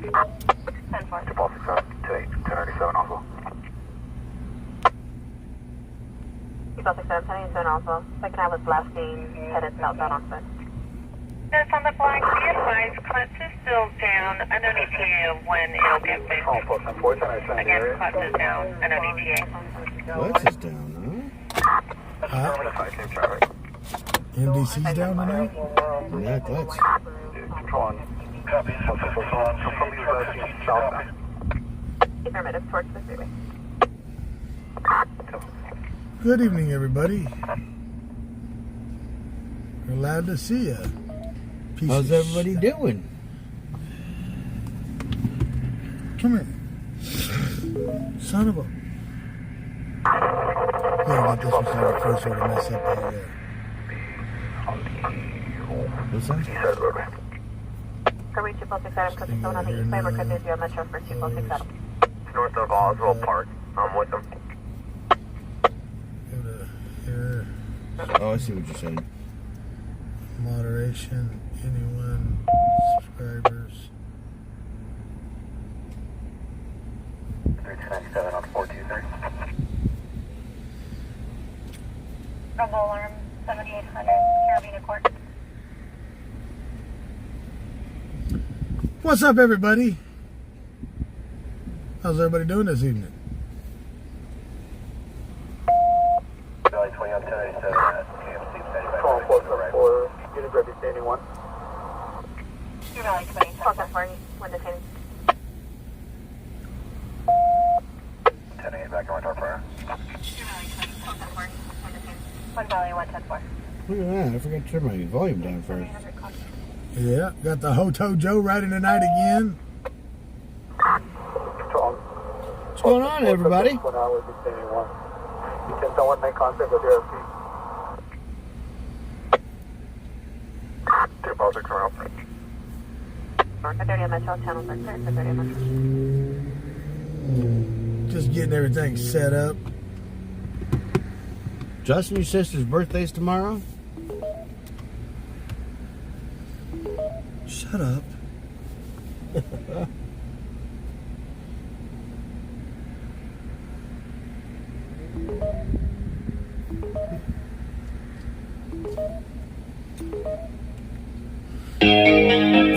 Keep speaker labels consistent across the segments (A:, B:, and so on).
A: 10-4. 1097 also. 1067 also. Second half was blasting, headed southbound on foot.
B: That's on the black. Be advised, clutch is still down. I know ETA of when it'll get fixed. Again, clutch is down. I know ETA.
C: Clutch is down, huh?
D: MDC's down tonight?
C: Yeah, clutch.
A: Affirmative, towards the freeway.
D: Good evening, everybody. We're glad to see you.
C: How's everybody doing?
D: Come here. Son of a... Yeah, get this one started first or to mess up out there.
C: What's that?
A: Hurry 267, code 7 on the east side. We're code 0 Metro for 267.
E: North of Oswald Park. I'm with them.
D: Go to here.
C: Oh, I see what you're saying.
D: Moderation. Anyone. Subscribers.
E: 397 on 423.
B: Rumble alarm 7800, Carabiner Court.
D: What's up, everybody? How's everybody doing this evening?
E: Valley 20 on 1087 at KMC
A: 474, unit ready standing 1.
B: Your Valley 20.
A: Call 10-4, when detaining.
E: 10-8 back in my door fire.
B: Your Valley 20, call 10-4, when detaining. 1 Valley 110-4.
C: Look at that. I forgot to turn my volume down first.
D: Yeah, got the Hoto Joe riding tonight again.
C: What's going on, everybody?
A: 1 hour detaining 1. Can someone make contact with DRC?
E: 246 around.
A: North 30 Metro, channel 30 Metro.
D: Just getting everything set up.
C: Justin, your sister's birthday's tomorrow?
D: Shut up.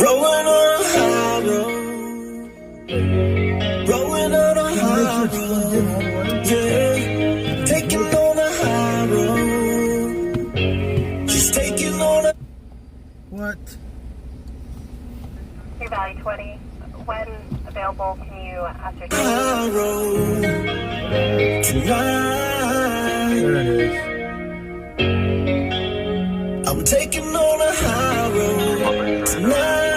F: Rolling on a high road. Rolling on a high road. Yeah. Taking on a high road. Just taking on a...
D: What?
B: Your Valley 20, when available, can you ascertain?
F: high road tonight.
D: There it is.
F: I'm taking on a high road tonight.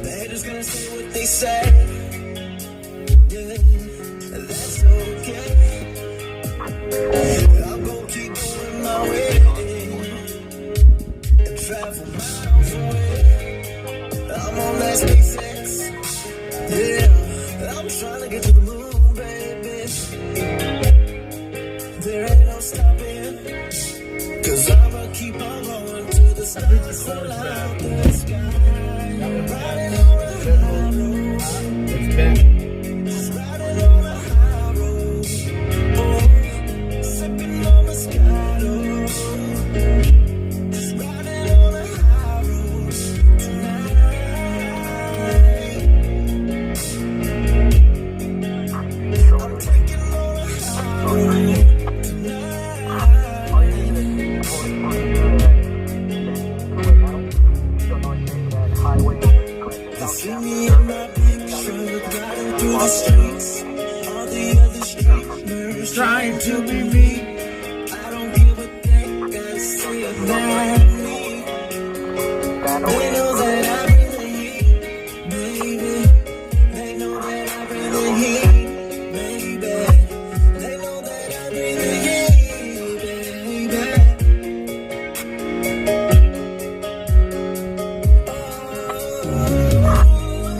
F: The haters gonna say what they say. Yeah, that's okay. I'm gonna keep going my way and travel miles away. I'm on that SpaceX. Yeah, I'm trying to get to the moon, baby. There ain't no stopping, 'cause I'ma keep on going to the stars, so loud in the sky. Riding on a high road, just riding on a high road. Oh, sipping on the sky, oh, just riding on a high road tonight. I'm taking on a high road tonight. You see me in my picture, riding through the streets. All the other streeters trying to be me. I don't give a thing, gotta say about me. They know that I bring the heat, baby. They know that I bring the heat, baby. They know that I bring the heat, baby.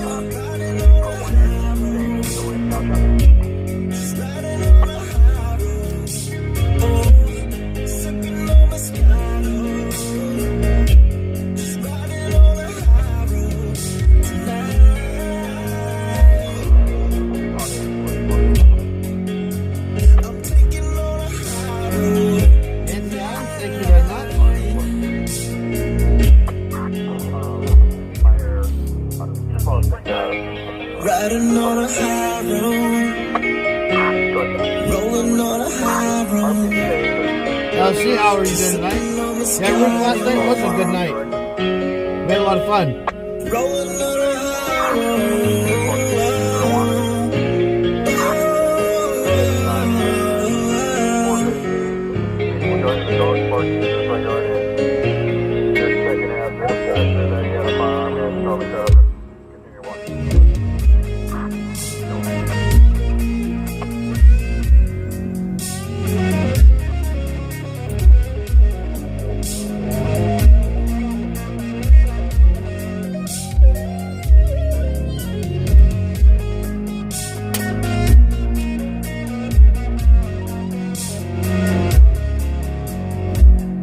F: I'm riding on a high road, just riding on a high road.
C: I'll see how are you doing tonight? Yeah, room last night was a good night. We had a lot of fun.
F: Rolling on a high road.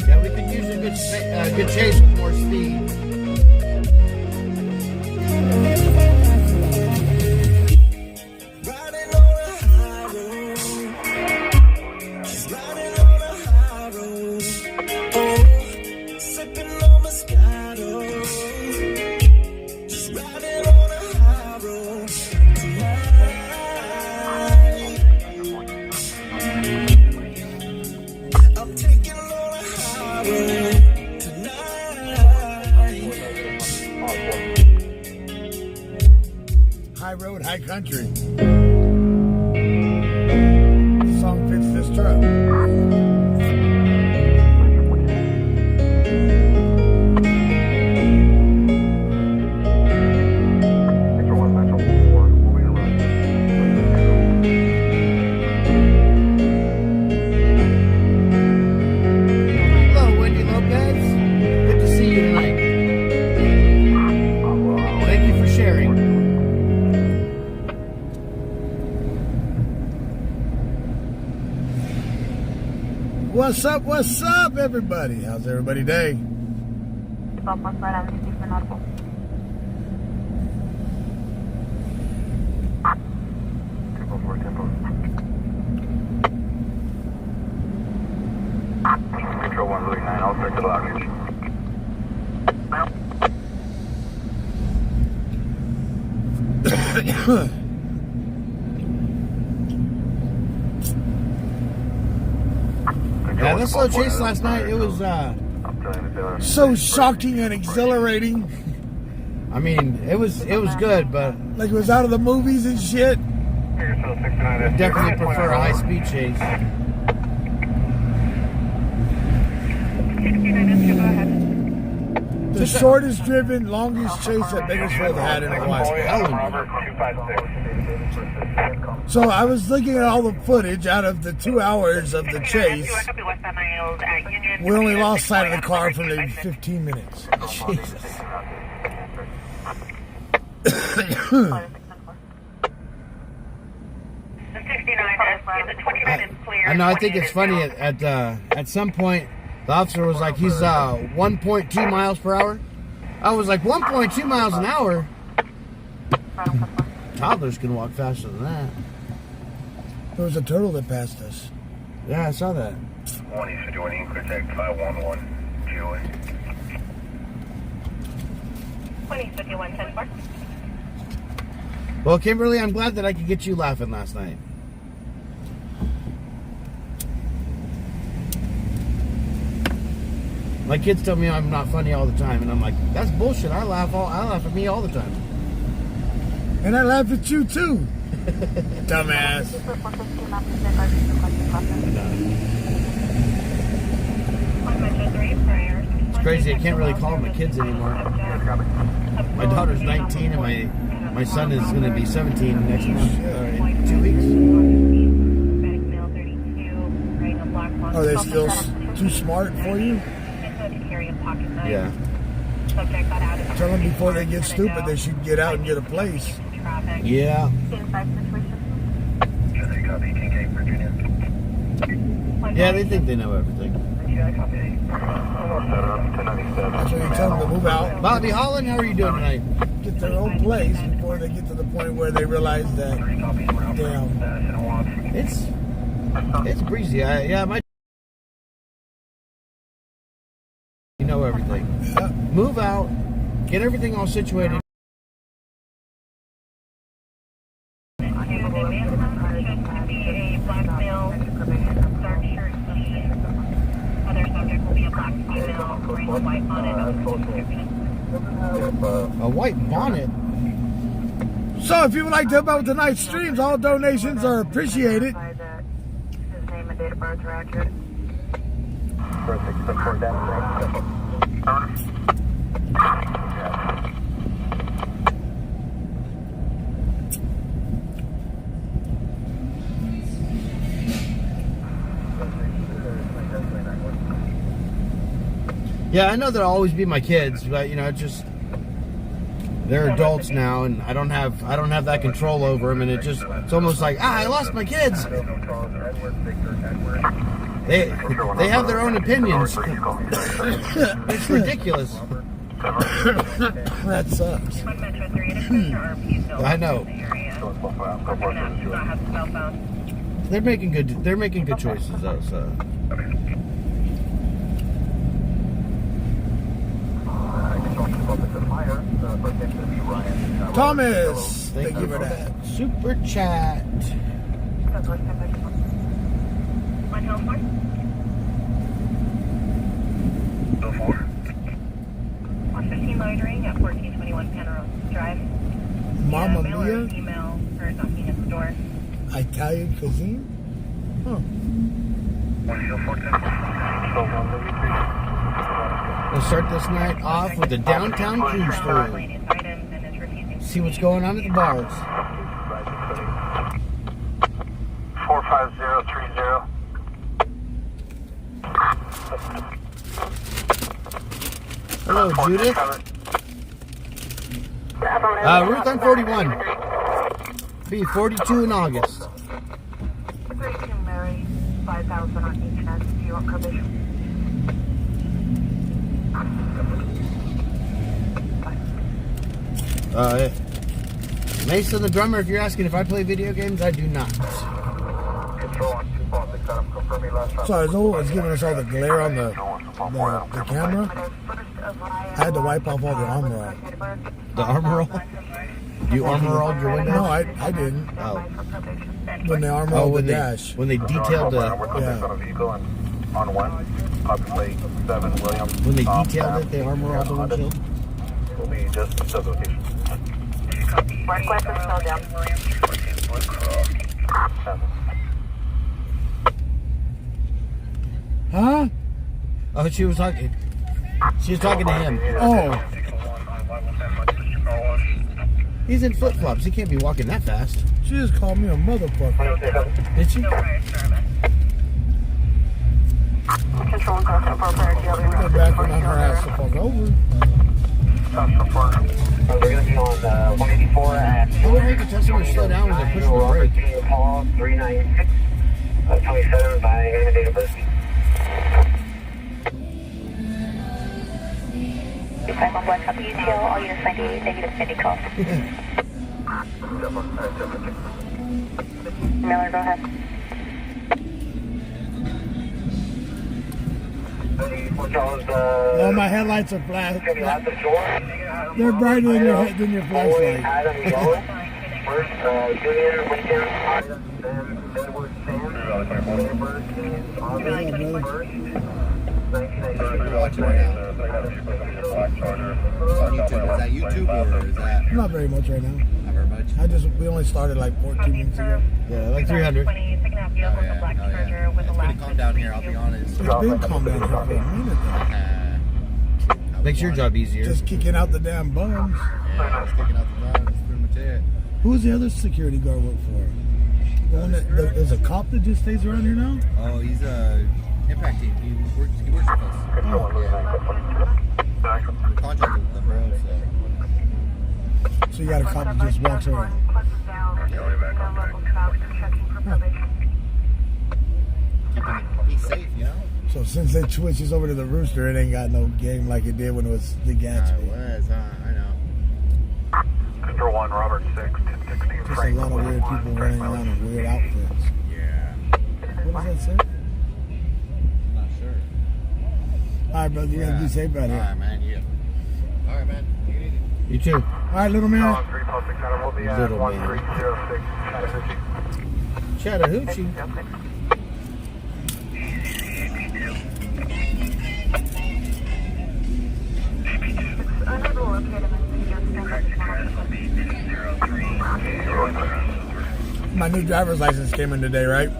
C: Yeah, we could use a good chase with more speed.
F: Riding on a high road. Riding on a high road. Oh, sipping on Moscato. Just riding on a high road tonight. I'm taking on a high road tonight.
D: High road, high country. The song fits this truck.
C: Hello, Wendy Lopez. Good to see you tonight. Thank you for sharing.
D: What's up, everybody? How's everybody day?
A: Vamos para Municipio Norte.
E: Control 1 Louis 9, I'll start the luggage.
C: Yeah, that slow chase last night, it was,
D: So shocking and exhilarating.
C: I mean, it was good, but
D: Like it was out of the movies and shit.
C: I definitely prefer a high-speed chase.
B: 69, go ahead.
D: The shortest driven, longest chase that Bakersfield had in a while. So I was looking at all the footage out of the 2 hours of the chase. We only lost sight of the car for maybe 15 minutes.
C: Jesus.
B: The 29 is clear.
C: I know. I think it's funny. At some point, the officer was like, "He's 1.2 miles per hour." I was like, "1.2 miles an hour." Toddlers can walk faster than that.
D: There was a turtle that passed us.
C: Yeah, I saw that.
E: 1 East 51, contact 511, Julie.
B: 2051, 10-4.
C: Well, Kimberly, I'm glad that I could get you laughing last night. My kids tell me I'm not funny all the time, and I'm like, that's bullshit. I laugh at me all the time.
D: And I laughed at you too. Dumbass.
C: It's crazy. I can't really call my kids anymore. My daughter's 19, and my son is going to be 17 next month. In 2 weeks.
D: Are they still too smart for you?
C: Yeah.
D: Tell them before they get stupid they should get out and get a place.
C: Yeah. Yeah, they think they know everything.
D: That's why you tell them to move out,
C: Bobby Holland, how are you doing tonight?
D: get their own place before they get to the point where they realize that, damn,
C: It's breezy. My you know everything. Move out, get everything all situated.
B: white bonnet of the description.
C: A white bonnet.
D: So if you would like to help out with tonight's streams, all donations are appreciated.
A: His name and date of birth are accurate.
C: Yeah, I know they'll always be my kids, but you know, it's just they're adults now, and I don't have that control over them, and it's almost like I lost my kids. They have their own opinions. It's ridiculous.
D: That sucks.
C: I know. They're making good choices though. So.
D: Thomas, thank you for that.
C: Super chat.
B: On Hill 4?
E: Hill 4.
B: 115 loitering at 1421 Panorama Drive.
D: Mamma
B: Mail or
D: Mia,
B: email for knocking at the door.
D: Italian cuisine. Huh.
C: We'll start this night off with a downtown cruise through. See what's going on at the bars.
E: 45030.
C: Hello, Judith. Ruth, I'm 41. Be 42 in August.
A: 32 Mary, 5,000 on each end. Do you want commission?
C: Mason, the drummer, if you're asking if I play video games, I do not.
D: Sorry, it's giving us all the glare on the camera. I had to wipe off all the armor off.
C: The armor all? You armor all your windows?
D: No, I didn't.
C: Oh.
D: When they armor all the
C: when
D: dash.
C: When they detailed the...
E: On 1, populate 7 Williams.
C: When they detailed it, they armor all the windshield?
E: Will be just the sublocation.
A: Request is still down.
D: Huh?
C: Oh, she was talking to him.
D: Oh.
C: He's in flip-flops. He can't be walking that fast.
D: She just called me a motherfucker.
C: Did she?
A: Control and cross for priority.
D: Get back on her ass the fuck over.
E: We're going to be on 184 at
C: How would make a customer slow down when they're pushing the brake?
E: Paul 396 27 by name and date of birth.
B: 511 copy UTL, all units 98, negative standing call. Miller, go ahead.
D: Oh, my headlights are flash. They're brighter than your flashlight.
E: First, Junior, Lincoln, then Edward Sam,
G: Is that YouTube or is that
D: Not very much right now.
G: not very much?
D: We only started like 14 minutes ago.
C: Yeah, like 300.
B: 20, second half vehicle with a black Charger with a
G: It's pretty
B: last
G: calm down here, I'll be honest.
D: It's been calm down here for a minute though.
C: Makes your job easier.
D: Just kicking out the damn bums.
G: Yeah, just kicking out the ball. That's pretty much it.
D: Who's the other security guard work for? The one there's a cop that just stays around here now?
G: Oh, he's a impact team. He works with us. We're contracted with them, bro.
D: So you got a cop that just walks around.
G: He's safe, you know?
D: So since they switches over to the Rooster, it ain't got no game like it did when it was the Gatsby.
G: It was, I know.
E: Control 1, Robert 6, 1016.
D: Just a lot of weird people running around in weird outfits.
G: Yeah.
D: What does that say?
G: I'm not sure.
D: Alright, brother, you gotta be safe out here.
G: Alright, man, yeah. Alright, man. Take it easy.
C: You too.
D: Alright, little man.
E: We'll be at
C: Little man.
E: 1306
C: Chattahoochee.
D: new driver's license came in today, right?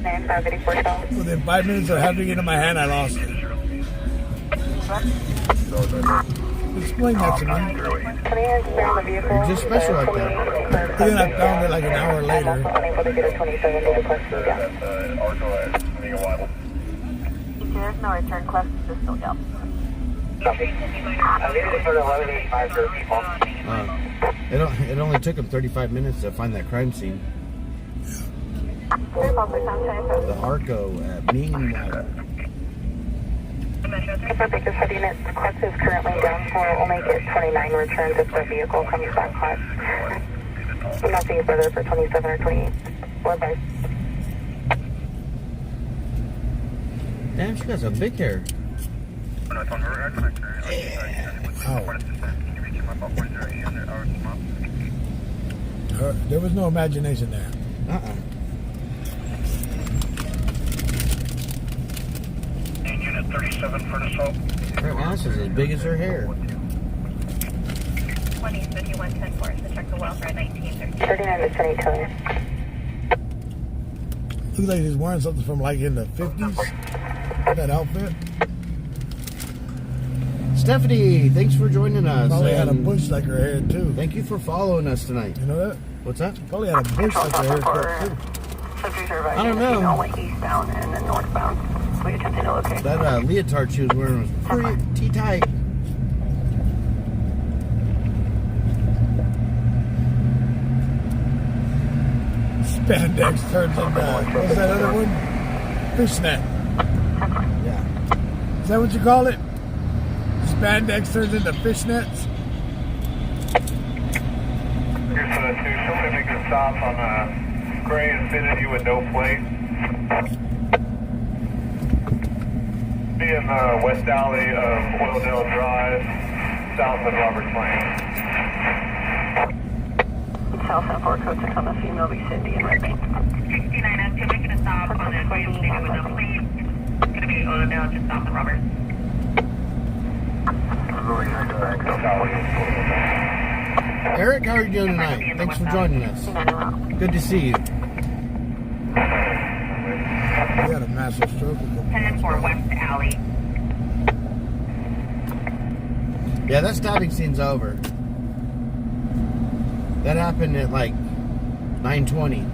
B: 9584 Charles.
D: Within 5 minutes of having it in my hand, I lost it. Explain that to me.
C: It's just special like that.
D: And then I found it like an hour later.
B: Unable to get a 27 due to cluster gap.
A: There's no return class system gap.
C: It only took him 35 minutes to find that crime scene. The Arco at meanwhile.
B: For Bakersfield units, class is currently down for only get 29 returns if the vehicle comes back class. Nothing further for 27 or 28. What by?
C: Damn, she got some big hair.
D: There was no imagination there.
E: Unit 37 for the assault.
C: Her ass is as big as her hair.
B: 2051-10-4, so check the welfare 1913. 39 to 22.
D: Looks like he's wearing something from like in the 50s. That outfit.
C: Stephanie, thanks for joining us.
D: Probably had a
C: and
D: bush like her hair too.
C: Thank you for following us tonight.
D: You know that?
C: What's that?
D: Probably had a bush like her hair too.
C: I don't know.
A: Only eastbound and then northbound. We attempted to locate.
C: That leotard she was wearing was pretty tight.
D: Spandex turns into, what's that other one? Fishnet.
C: Yeah.
D: Is that what you call it? Spandex turns into fishnets?
E: Here's 2, somebody make a stop on gray Infinity with no plate. Be in the west alley of Oildale Drive, south of Roberts Lane.
A: South and 4 code 6 on the female be Cindy and Red Bank.
B: 69 to making a stop on the gray Infinity with no plate. It's going to be Oildale just south of Roberts.
C: Eric, how are you doing tonight? Thanks for joining us. Good to see you.
D: He had a massive stroke.
B: 10-4 West Alley.
C: Yeah, that stabbing scene's over. That happened at like 9:20.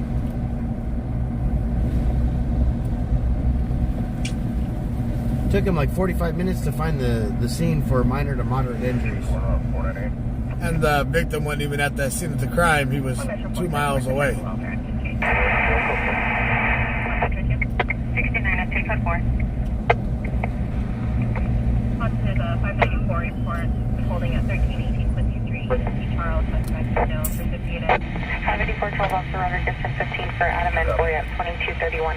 C: Took him like 45 minutes to find the scene for minor to moderate injuries.
D: And the victim wasn't even at that scene of the crime. He was 2 miles away.
B: 69 at 224.
A: Positive 594 report holding at 1318 Quincy Street. Charles, Mexico, for 50 units.
B: 584 12 Officer Robert Gibson 15 for Adam and Boy at 2231.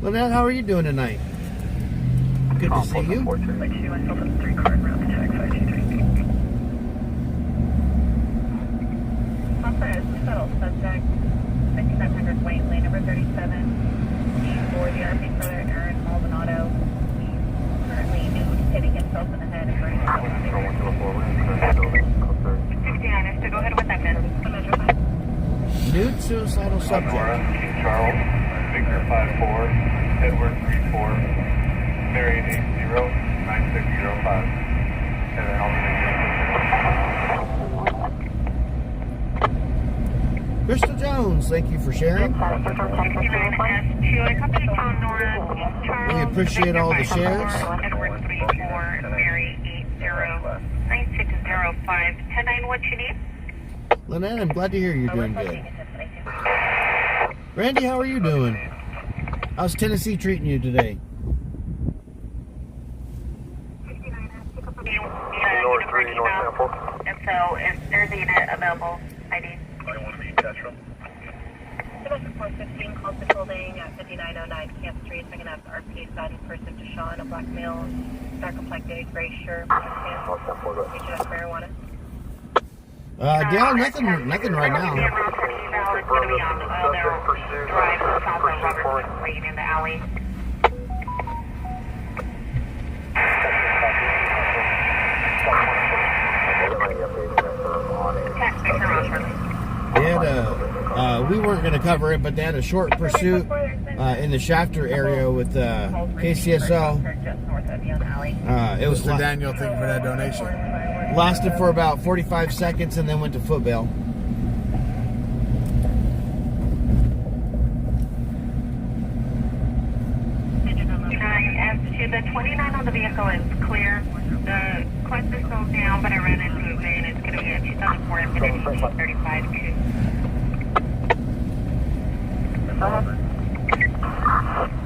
C: Lynette, how are you doing tonight? Good to see you.
A: Like she went over the 3 card route to check 523. Officer is settled subject 5700 Wayne Lane number 37. For the RP further Aaron Maldonado. He's currently nude, hitting himself in the head and burning himself.
B: 69 is to go ahead with that man.
C: Nude suicidal subject.
E: Charles, Victor 54, Edward 34, Mary 80, 9605. And then I'll
C: Crystal Jones, thank you for sharing. We appreciate all the shares.
B: Edward 34, Mary 809605. 109, what you need?
C: Lynette, I'm glad to hear you're doing good. Randy, how are you doing? How's Tennessee treating you today?
B: And so, if there's a unit available, ID.
A: Domestic 415 calls patrolling at 5909 Camp Street. Second up, RP side in person to Sean, a black male, dark complected, gray shirt, patient of marijuana.
C: Yeah, nothing right now.
B: It's going to be on Oildale Drive, south of Roberts Lane in the alley.
C: we weren't going to cover it, but they had a short pursuit in the Shafter area with KCSO. It was
D: Mr. Daniel, thank you for that donation.
C: lasted for about 45 seconds and then went to footbail.
A: As to the 29 on the vehicle is clear. The clutch is still down, but I ran into a van. It's going to be a 2004 Infiniti 35 2.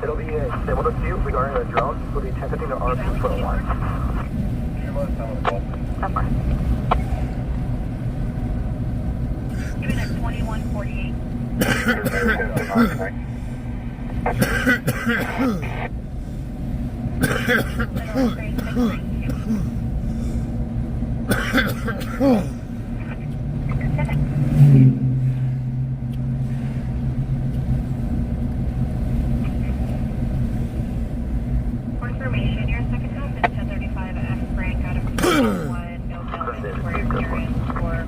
E: It'll be stable dispute regarding the drone. Will be 1015 to RP21.
A: Give it a 2148. For information, your second half is 1035 F rank out of 1. No mandatory appearance for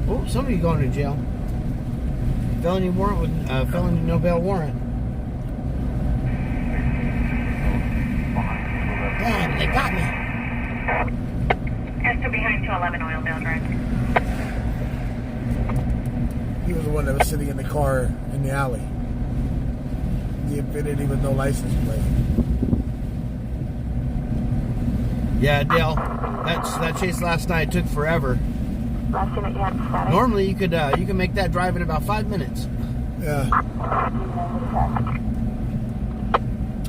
C: Oh, somebody going to jail. Felony warrant with felony no bail warrant. Damn, they got me.
A: Still behind 211 Oildale Drive.
D: He was the one that was sitting in the car in the alley. The Infiniti with no license plate.
C: Yeah, Dale, that chase last night took forever.
B: Last unit you had static.
C: Normally, you can make that drive in about 5 minutes.
D: Yeah.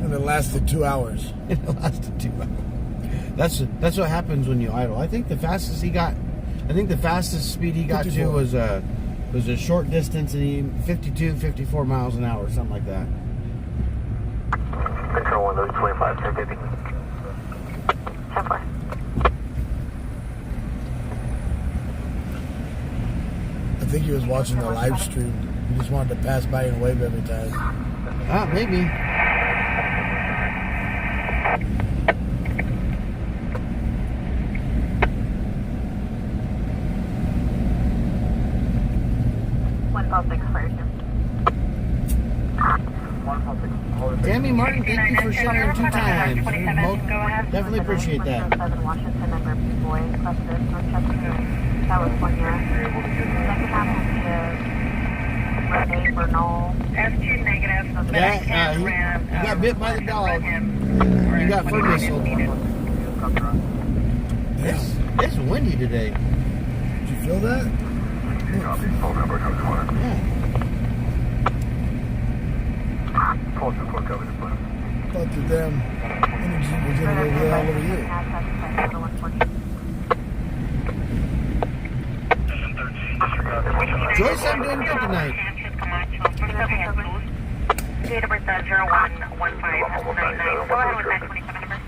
D: And it lasted 2 hours.
C: It lasted 2 hours. That's what happens when you idle. I think the fastest speed he got
D: 54.
C: to was a short distance, and 52, 54 miles an hour, something like that.
E: Control 1, those 25, 1050.
B: 10-4.
D: I think he was watching the live stream. He just wanted to pass by and wave every time.
C: Ah, maybe. Tammy Martin, thank you for sharing 2 times. Definitely appreciate that.
B: Washington number boy, cluster, California. Second half will be Renee Bernal.
A: F2 negative.
C: Yeah, he got bit by the dog. He got foot missile. It's windy today.
D: Did you feel that?
C: Yeah.
D: Thought the damn energy was going to go all over you.
C: Joyce, I'm doing good tonight.
A: Date of birth 011599. Go ahead with that 27 number.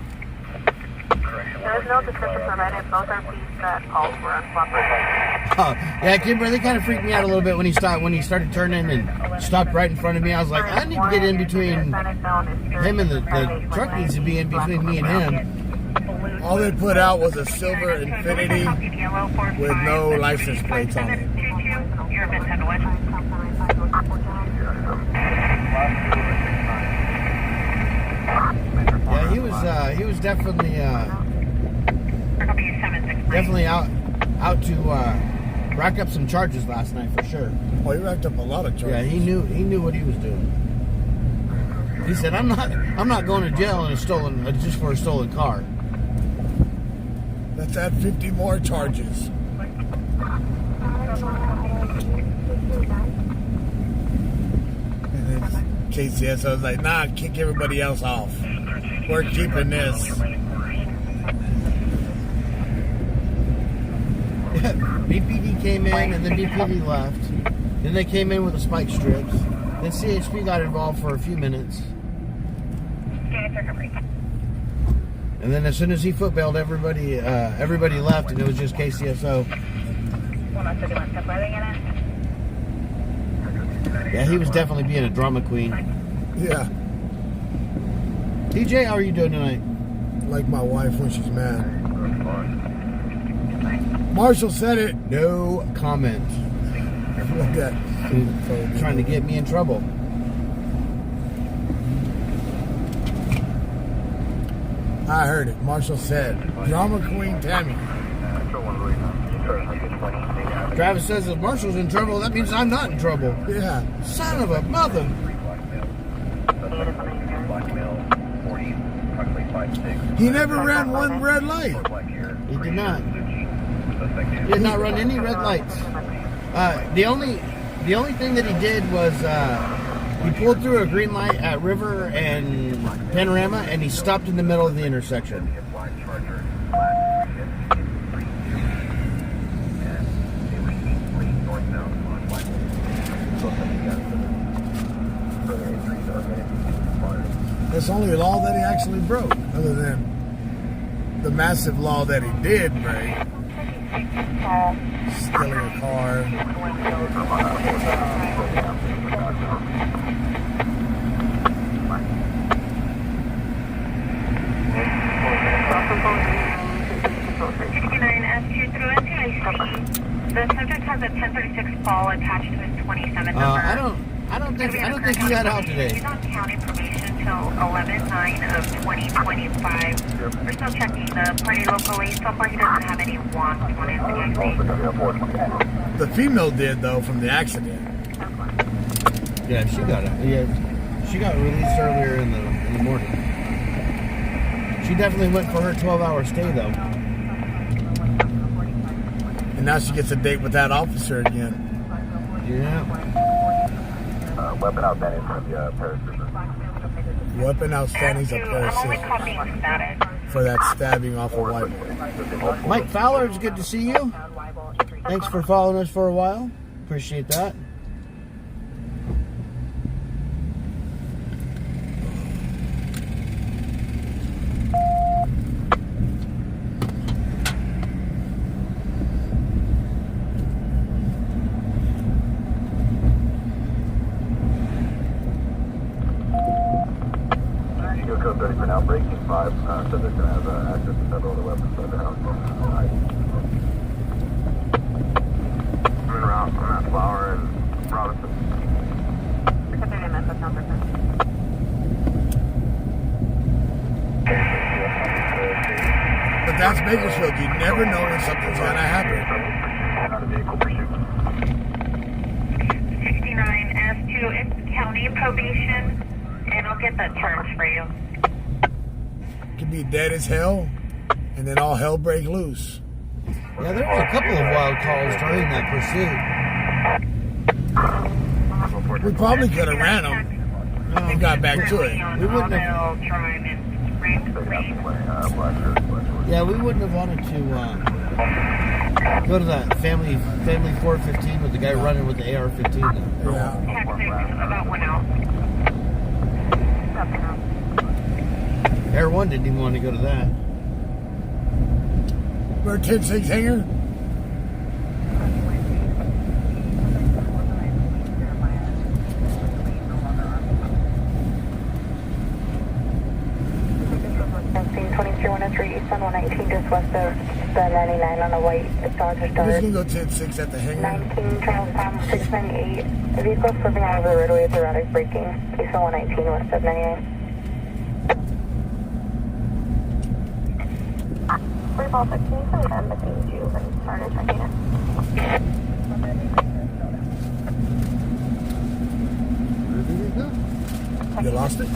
B: There is no description provided. Both are fees that calls were uncooperative.
C: Oh, yeah, Kimberly kind of freaked me out a little bit when he started turning and stopped right in front of me. I was like, I need to get in between him and the truck needs to be in between me and him.
D: All they put out was a silver Infiniti with no license plates on it.
A: You're a bit 10 away.
C: Yeah, he was definitely out to rack up some charges last night for sure.
D: Oh, he racked up a lot of charges.
C: Yeah, he knew what he was doing. He said, "I'm not going to jail in just for a stolen car."
D: Let's add 50 more charges. And then KCS was like, nah, kick everybody else off. We're keeping this.
C: BPD came in and then BPD left. Then they came in with the spike strips. Then CHP got involved for a few minutes. And then as soon as he footbailed, everybody left, and it was just KCSO. Yeah, he was definitely being a drama queen.
D: Yeah.
C: DJ, how are you doing tonight?
D: Like my wife when she's mad. Marshall said it.
C: No comment.
D: Look at that.
C: Trying to get me in trouble.
D: I heard it. Marshall said, "Drama Queen Tammy."
C: Travis says if Marshall's in trouble, that means I'm not in trouble.
D: Yeah.
C: Son of a mother.
D: He never ran one red light.
C: He did not. He did not run any red lights. The only thing that he did was he pulled through a green light at River and Panorama, and he stopped in the middle of the intersection.
D: That's the only law that he actually broke, other than the massive law that he did break. Stealing a car.
A: The subject has a 1036 fall attached to his 27 number.
C: I don't think he got out today.
A: He's on county probation till 11/9 of 2025. We're still checking the party locally. So far, he doesn't have any wants on his PIC.
D: The female did, though, from the accident.
C: Yeah, she got it. Yeah, she got released earlier in the morning. She definitely went for her 12-hour stay, though.
D: And now she gets a date with that officer again.
C: Yeah.
E: Weapon outstanding for the parasitic.
D: Weapon outstanding's a
A: I'm only
D: parasite
A: copying status.
D: for that stabbing off a white.
C: Mike Fowler, it's good to see you. Thanks for following us for a while. Appreciate that.
E: Code 30 for now, breaking 5. Subject can have access to several other weapons by the house. Coming around from that Flower and Robinson.
D: But that's Bakersfield. You never know when something's going to happen.
E: Not a vehicle pursuit.
A: 69 S2, it's county probation, and I'll get that charge for you.
D: Could be dead as hell, and then all hell break loose.
C: Yeah, there was a couple of wild calls during that pursuit.
D: We probably could have ran them and got back to it.
C: We wouldn't have. Yeah, we wouldn't have wanted to go to that family 415 with the guy running with the AR-15.
D: Yeah.
A: Tactics about 1 out.
C: Air 1 didn't even want to go to that.
D: We're 10-6 hanger.
B: Scene 2313 East on 119, just west of the 99 on the white Dodge
D: We're just
B: Star.
D: going to go 10-6 at the hangar.
B: 19 Charles Tom 698. The vehicle swerving out of the roadway with erratic braking. East on 119 west of 99. Ball 15, so I'm missing you and started checking it.
C: Where did it go?
D: You lost it?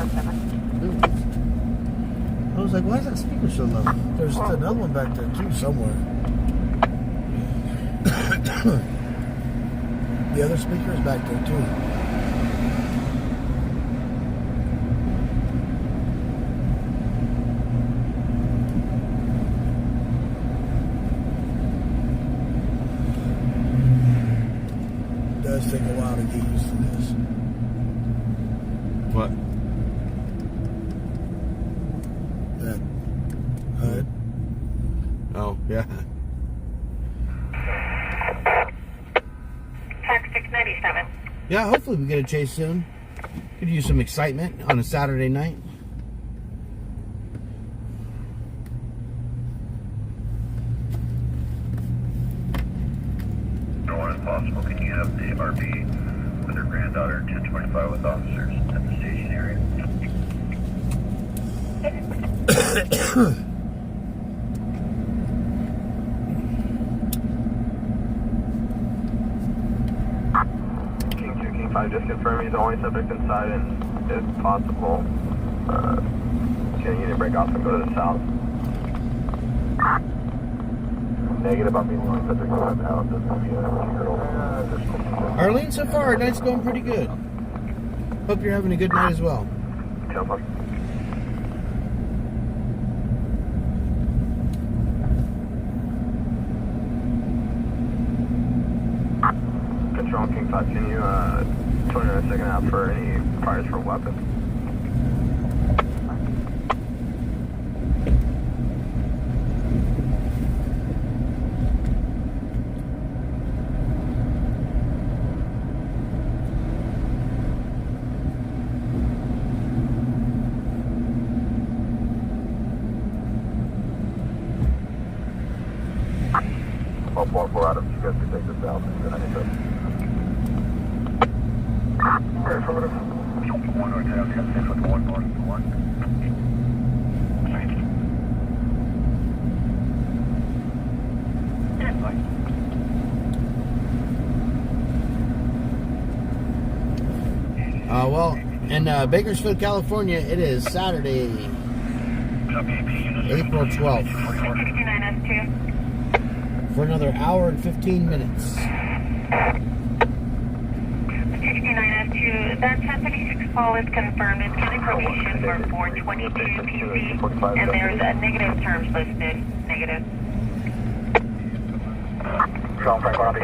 C: I was like, why is that speaker so low?
D: There's another one back there too, somewhere. The other speaker is back there too. It does take a while to get used to this.
C: What?
D: That HUD.
C: Oh, yeah.
A: Tax 697.
C: Yeah, hopefully we get a chase soon. Could use some excitement on a Saturday night.
E: No one is possible. possible, can you have the RP with her granddaughter 1025 with officers at the station area?
H: King 2, King 5, just confirm he's the only subject inside, and if possible, can you break off and go to the south? Negative, I'm being the only subject inside the house. This is going to be a 2-year-old.
C: Arlene, so far, our night's going pretty good. Hope you're having a good night as well.
H: Control King 5, can you 29 second out for any fires for weapons? All 4 items, you guys can take this out. Very affirmative. 1 or 10, 10 with 1 north, 1.
C: Well, in Bakersfield, California, it is Saturday, April 12th.
A: 69S2.
C: For another hour and 15 minutes.
A: 69S2, that 1036 call is confirmed. It's giving probation for 422 PC, and there's a negative terms listed. Negative.
H: Strong Frank, I'll be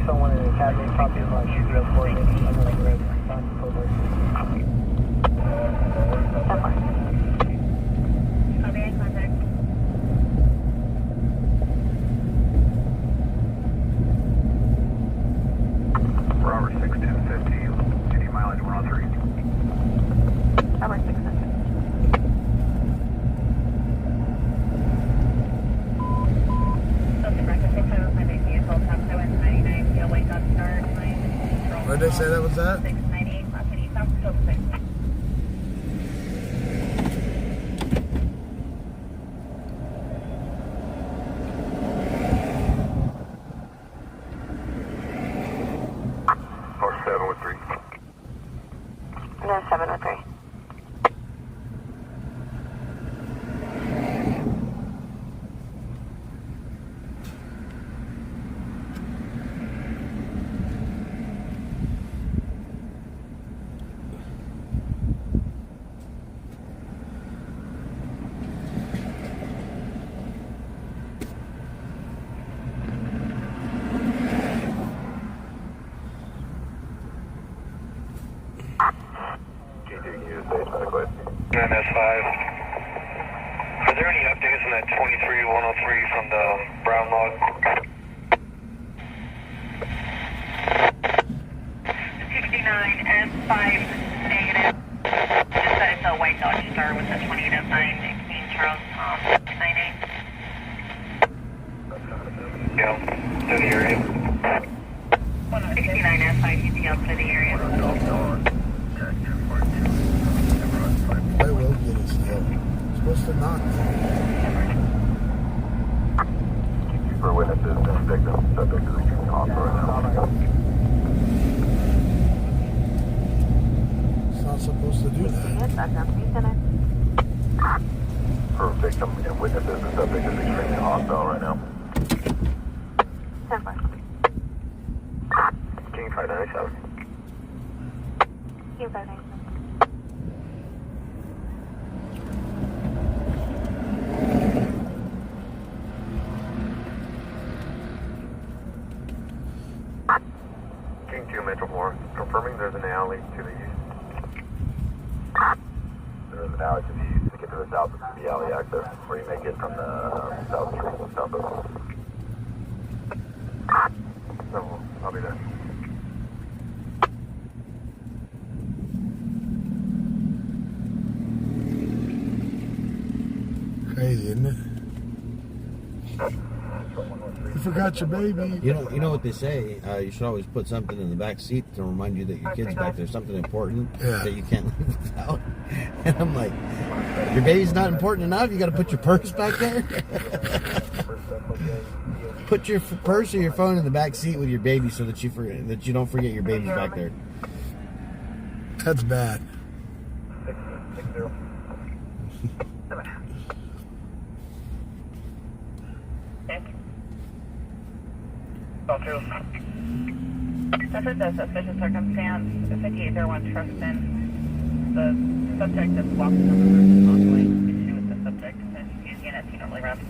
H: someone in the academy, copy of my shoot real for me. I'm going to grab
A: Copy in contact.
H: Robert 6250, city mileage 103.
B: Robert 650.
D: Where did they say that was at?
A: 698, City South, Coast 6.
H: Or 703.
B: No, 703.
E: NS5. Are there any updates on that 23103 from the brown log?
A: 69S5 negative. Just that it's a white Dodge Star with a 2809 King Charles Tom 98.
E: Yeah, to the area.
A: 69S5 UPL to the area.
D: I will get us there. Supposed to not.
H: For witnesses and victims, subject to the extremely hostile right now.
D: It's not supposed to do that.
H: For victim and witnesses, the subject is extremely hostile right now. King 597.
B: King 597.
H: King 2 Metro 4, confirming there's an alley to the east. There is an alley to the east. To get to the south, it's the alley access, where you may get from the south street and south. So, I'll be there.
D: Crazy, isn't it? You forgot your baby.
C: You know what they say. You should always put something in the back seat to remind you that your kid's back there. Something important that you can't leave without. And I'm like, your baby's not important enough. You got to put your purse back there. Put your purse or your phone in the back seat with your baby so that you don't forget your baby's back there.
D: That's bad.
A: Suffered the suspicious circumstance, 5801 Trustin. The subject is walking on the roof and ongoing issue with the subject and his unit normally runs.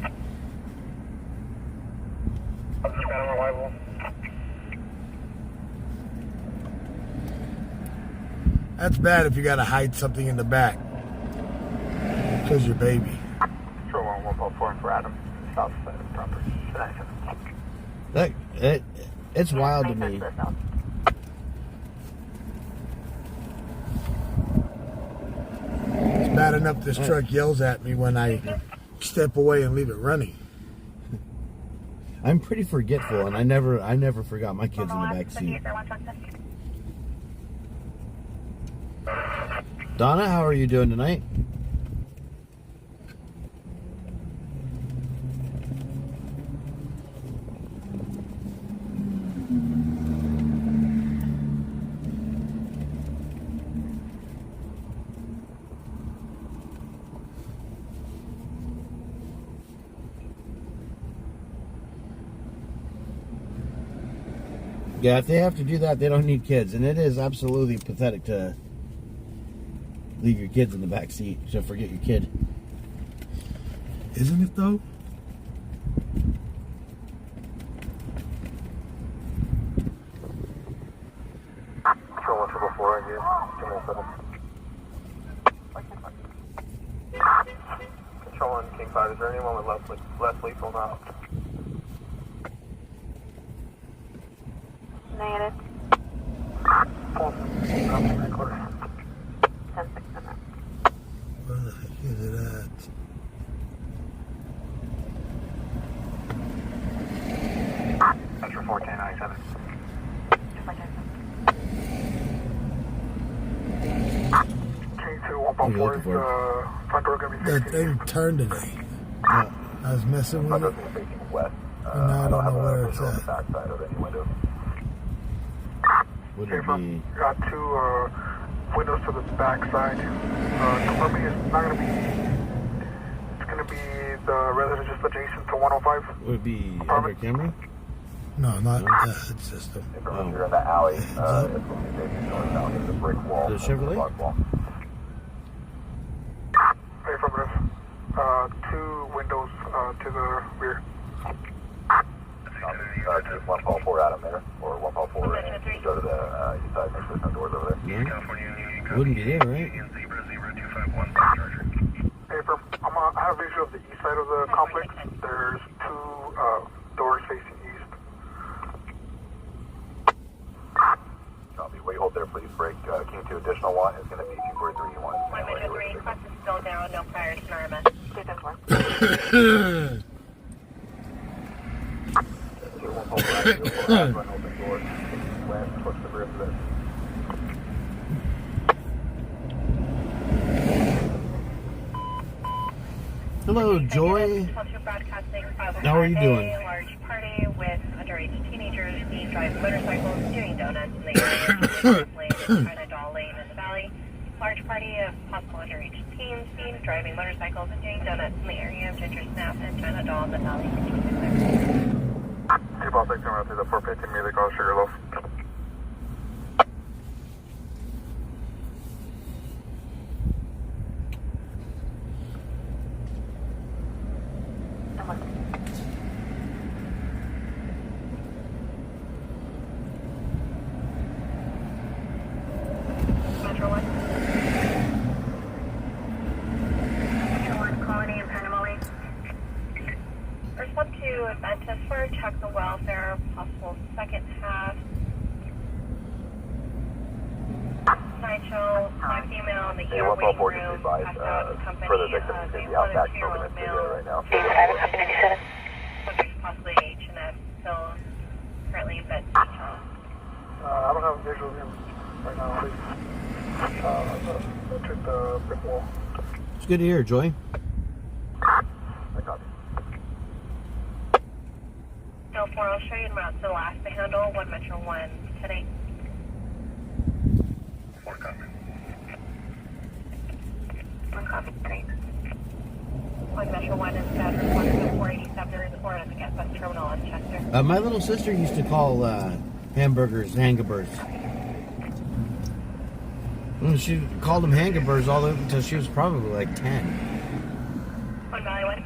H: Arrival.
D: That's bad if you got to hide something in the back. Because your baby.
H: Control 114 for Adam. South side of the property.
C: It's wild to me.
D: It's bad enough this truck yells at me when I step away and leave it running.
C: I'm pretty forgetful, and I never forgot my kids in the back seat. Donna, how are you doing tonight? Yeah, if they have to do that, they don't need kids. And it is absolutely pathetic to leave your kids in the back seat. So forget your kid.
D: Isn't it though?
H: Control 144 here. 217. Control 1 King 5. Is there anyone with less lethal now?
B: Negative.
D: Where the heck is it at?
H: Metro 1497. King 2 114 is front door going to be
D: That thing turned today. I was messing with it.
H: facing west.
D: And now I don't know where it's at.
H: Backside of any window.
C: Would it be...
H: Got two windows to the back side. For me, it's not going to be... It's going to be the residence just adjacent to 105.
C: Would it be under camera?
D: No, not that system.
H: If you're in the alley, it's going to be facing north now. There's a brick wall.
C: The Chevrolet?
H: Block wall. Affirmative. Two windows to the rear. Just 144 Adam there, or 144 go to the east side, make sure there's no doors over there.
C: No? Wouldn't be there, right?
H: Hey, I have visual of the east side of the complex. There's two doors facing east. Copy. Wait, hold there, please. Break. King 2 additional one is going to be 243.
A: 103, class is still down, no prior to Norma.
C: Hello, Joy. How are you doing?
A: A large party with underage teenagers being driving motorcycles, doing donuts in the area, China Doll Lane in the valley. Large party of possible underage teens being driving motorcycles and doing donuts in the area of Ginger Snap and China Doll in the valley.
H: Two ball six coming out through the 415 music on Sugarloaf.
A: Metro 1. Metro 1, Colony and Panamali. Respond to banter for check the welfare, possible second half. on the ER waiting room. Passed out company.
B: For the victim, you can be out back smoking a cigarette right now.
A: Subject possibly H&M, still currently in bed.
H: I don't have visuals in right now. I'll check the brick wall.
C: It's good to hear, Joy.
B: I copy.
A: No, 4, I'll show you en route to the last to handle 1 Metro 1 today.
E: 4 copy.
A: 1 copy, today. 1 Metro 1 is address 12487 to report at the gas bus terminal in Chester.
C: My little sister used to call hamburgers hangabers. She called them hangabers all the way until she was probably like 10.
A: 1 Valley 1.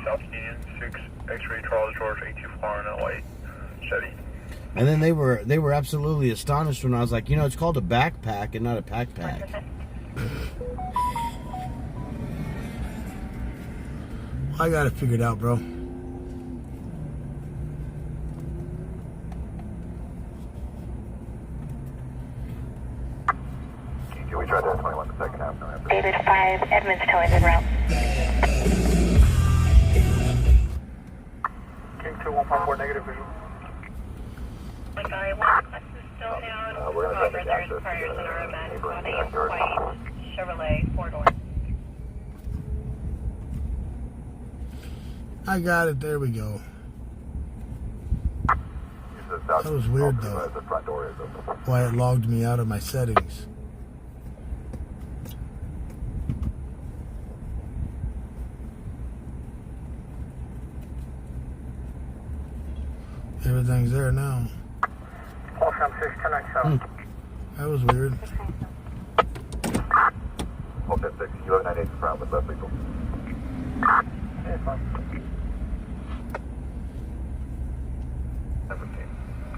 E: South Union 6, X-ray Charles George 824 in a white Chevy.
C: And then they were absolutely astonished when I was like, it's called a backpack and not a pack.
D: I got it figured out, bro.
B: Can we try that 21 the second half? No, after. David 5, Edmonds towing en route.
H: King 2-154 negative visual.
A: 1 Valley 1, class is still down.
B: We're gonna try to get access to
A: fires in our
B: the
A: event
B: neighboring
A: on a
B: backyard.
A: white Chevrolet 4-door.
D: I got it. There we go. That was weird, though.
B: The front door is open.
D: Why it logged me out of my settings. Everything's there now. That was weird.
B: Hope that 6, you have 98 in front with less lethal.
H: Yeah, fine.
B: 17.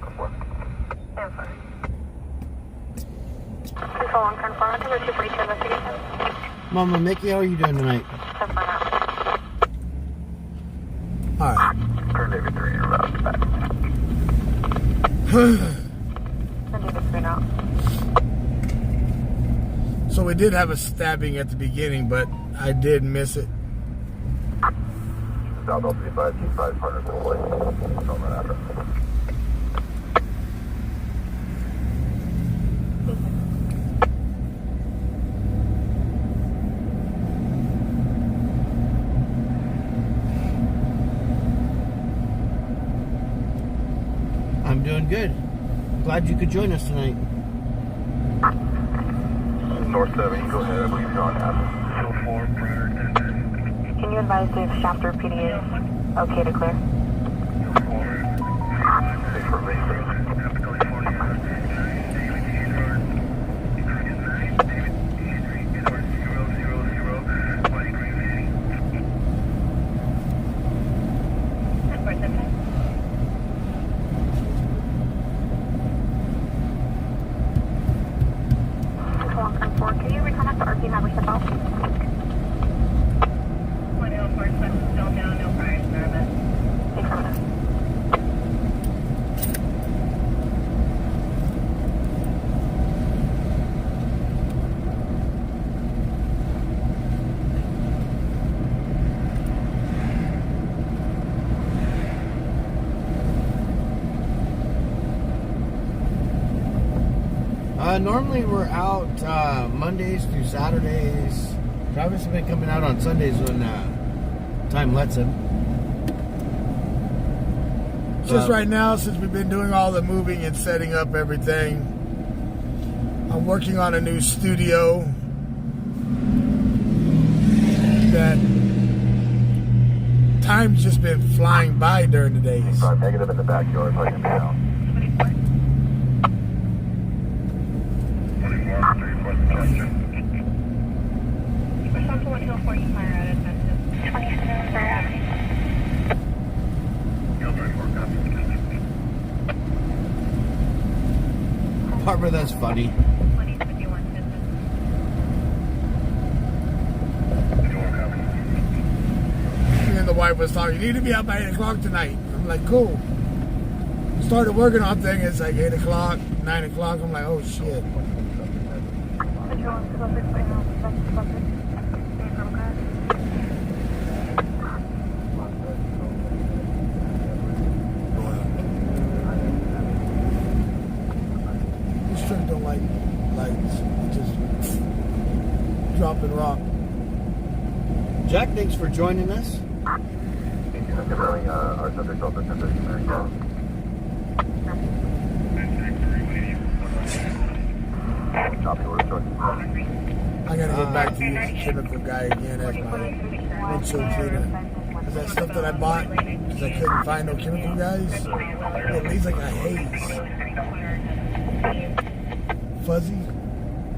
B: Go for it.
A: Yeah, fine.
B: Control 1, confirm to the 242 investigation.
C: Mama Mickey, how are you doing tonight?
D: Alright.
B: Turn David 3 in route back.
D: So we did have a stabbing at the beginning, but I did miss it.
B: South also be advised, keep 5 partners in place. Don't run after.
C: I'm doing good. Glad you could join us tonight.
B: North 7, you go ahead. I believe you're on Athens. Can you advise if Shafter PD is okay to clear? Safe for me.
A: Can you reconnect the RP number step out? 104 is still down, no fires in our event.
C: Normally we're out Mondays through Saturdays. Travis has been coming out on Sundays when time lets him.
D: Just right now, since we've been doing all the moving and setting up everything, I'm working on a new studio that time's just been flying by during the days.
B: Negative in the backyard, so I can be down.
A: Response to 104, you fire out at 27
C: Barbara, that's funny.
A: 2051 distance.
D: Me and the wife was talking, you need to be out by 8 o'clock tonight. I'm like, cool. Started working on things, it's like 8 o'clock, 9 o'clock. I'm like, oh shit. These trucks don't like lights. They just drop and rock.
C: Jack, thanks for joining us.
E: Our subject also
D: I gotta get back to use the chemical guy again as my windshield cleaner. Cause that stuff that I bought, because I couldn't find no chemical guys, it leaves like a haze. Fuzzy.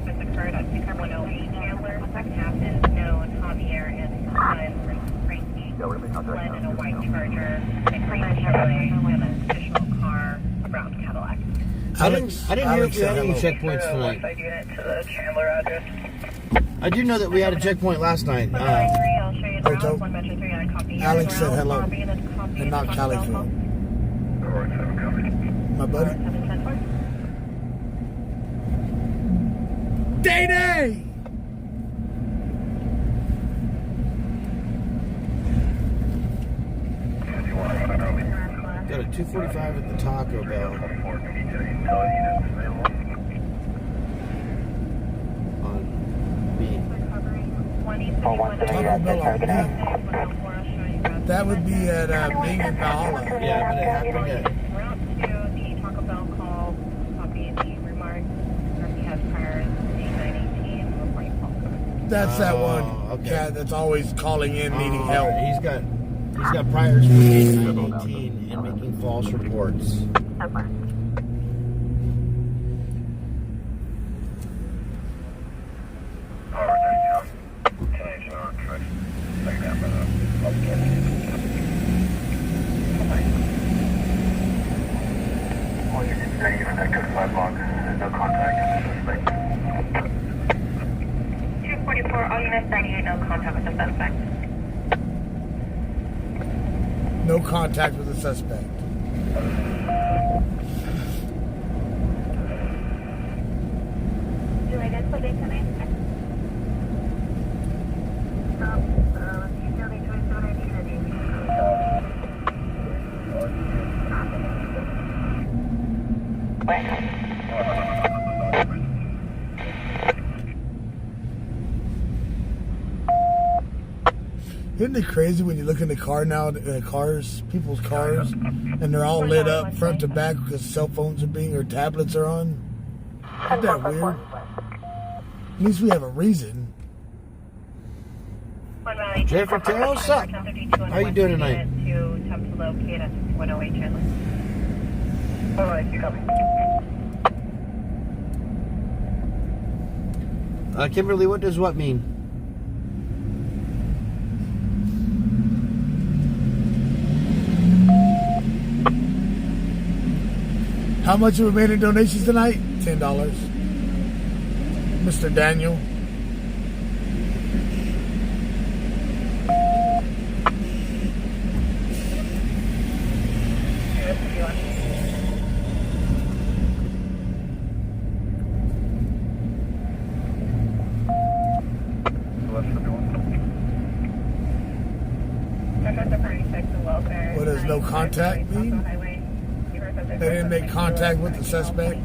A: This occurred at 108 Chandler. Captains known Javier and son Frankie fled in a white Charger, a green Chevrolet, and an additional car, a brown Cadillac.
C: I didn't hear if we had any checkpoints tonight.
A: Unit to the Chandler address.
C: I do know that we had a checkpoint last night.
A: I'll show you the
D: Oh,
A: route.
D: dope.
A: 1 Metro 3 on copy.
D: Alex said hello.
A: Copy and then copy
D: And not Califield. My buddy.
A: 710.
D: Day-Day!
C: Got a 245 at the Taco Bell. On me.
D: Taco Bell on me. That would be at Bing and Valhalla.
C: Yeah, but it happened at...
A: Route to the Taco Bell call. Copy the remarks. He has prior C918 reporting call.
D: That's that one.
C: okay.
D: Yeah, that's always calling in, needing help.
C: He's got priors for 918 and making false reports.
E: No contact.
A: 244, all units 98, no contact with the suspect.
D: No contact with the suspect.
A: Do I get something tonight?
D: Isn't it crazy when you look in the car now, people's cars, and they're all lit up front to back because cell phones are being, or tablets are on? Isn't that weird? At least we have a reason.
C: Jennifer Terrell, what's up? How you doing tonight?
A: To attempt to locate at 108 Chandler.
E: Alright, you copy.
C: Kimberly, what does what mean?
D: How much have we made in donations tonight? $10. Mr. Daniel. What does no contact mean? They didn't make contact with the suspect.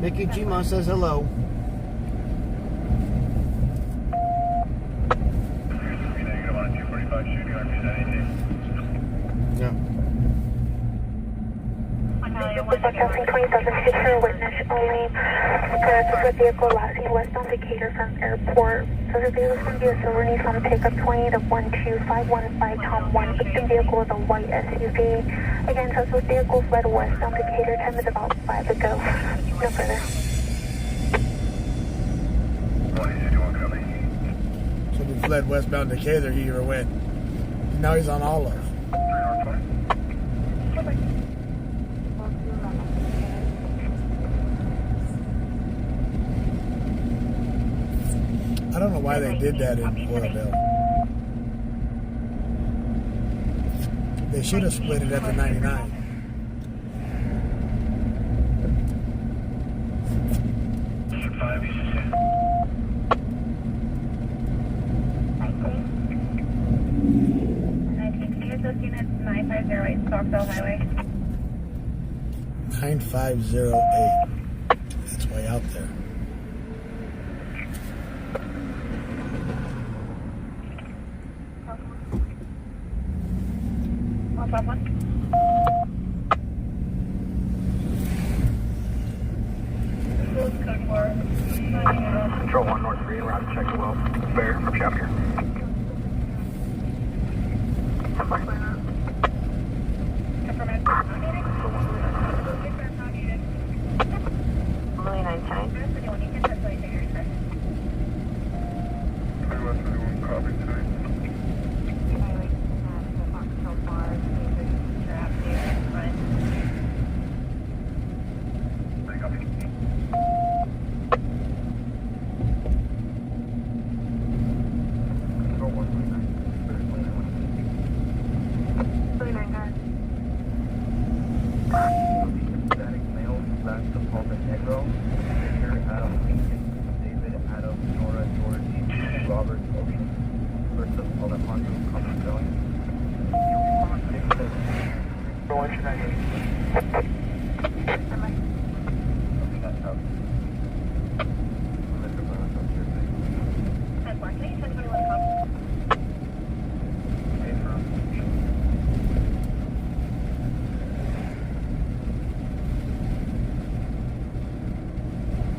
C: Mickey Gma says hello. Yeah.
B: Broadcasting 27, picture witness only. Correct with vehicle last seen westbound Decatur from airport. So the vehicle is going to be a silver Nissan pickup 20 to 12515 Tom 1. Victim vehicle is a white SUV. Again, suspect vehicle fled westbound Decatur. Time is about 5 to go. No further.
D: So we fled westbound Decatur, he never went. Now he's on Olive. know why they did that in Oroville. They should have split it at the 99.
A: Units 9508 Stockville Highway.
D: 9508. That's way out there.
H: Control 1 North 3, around check the well. Bear from chapter.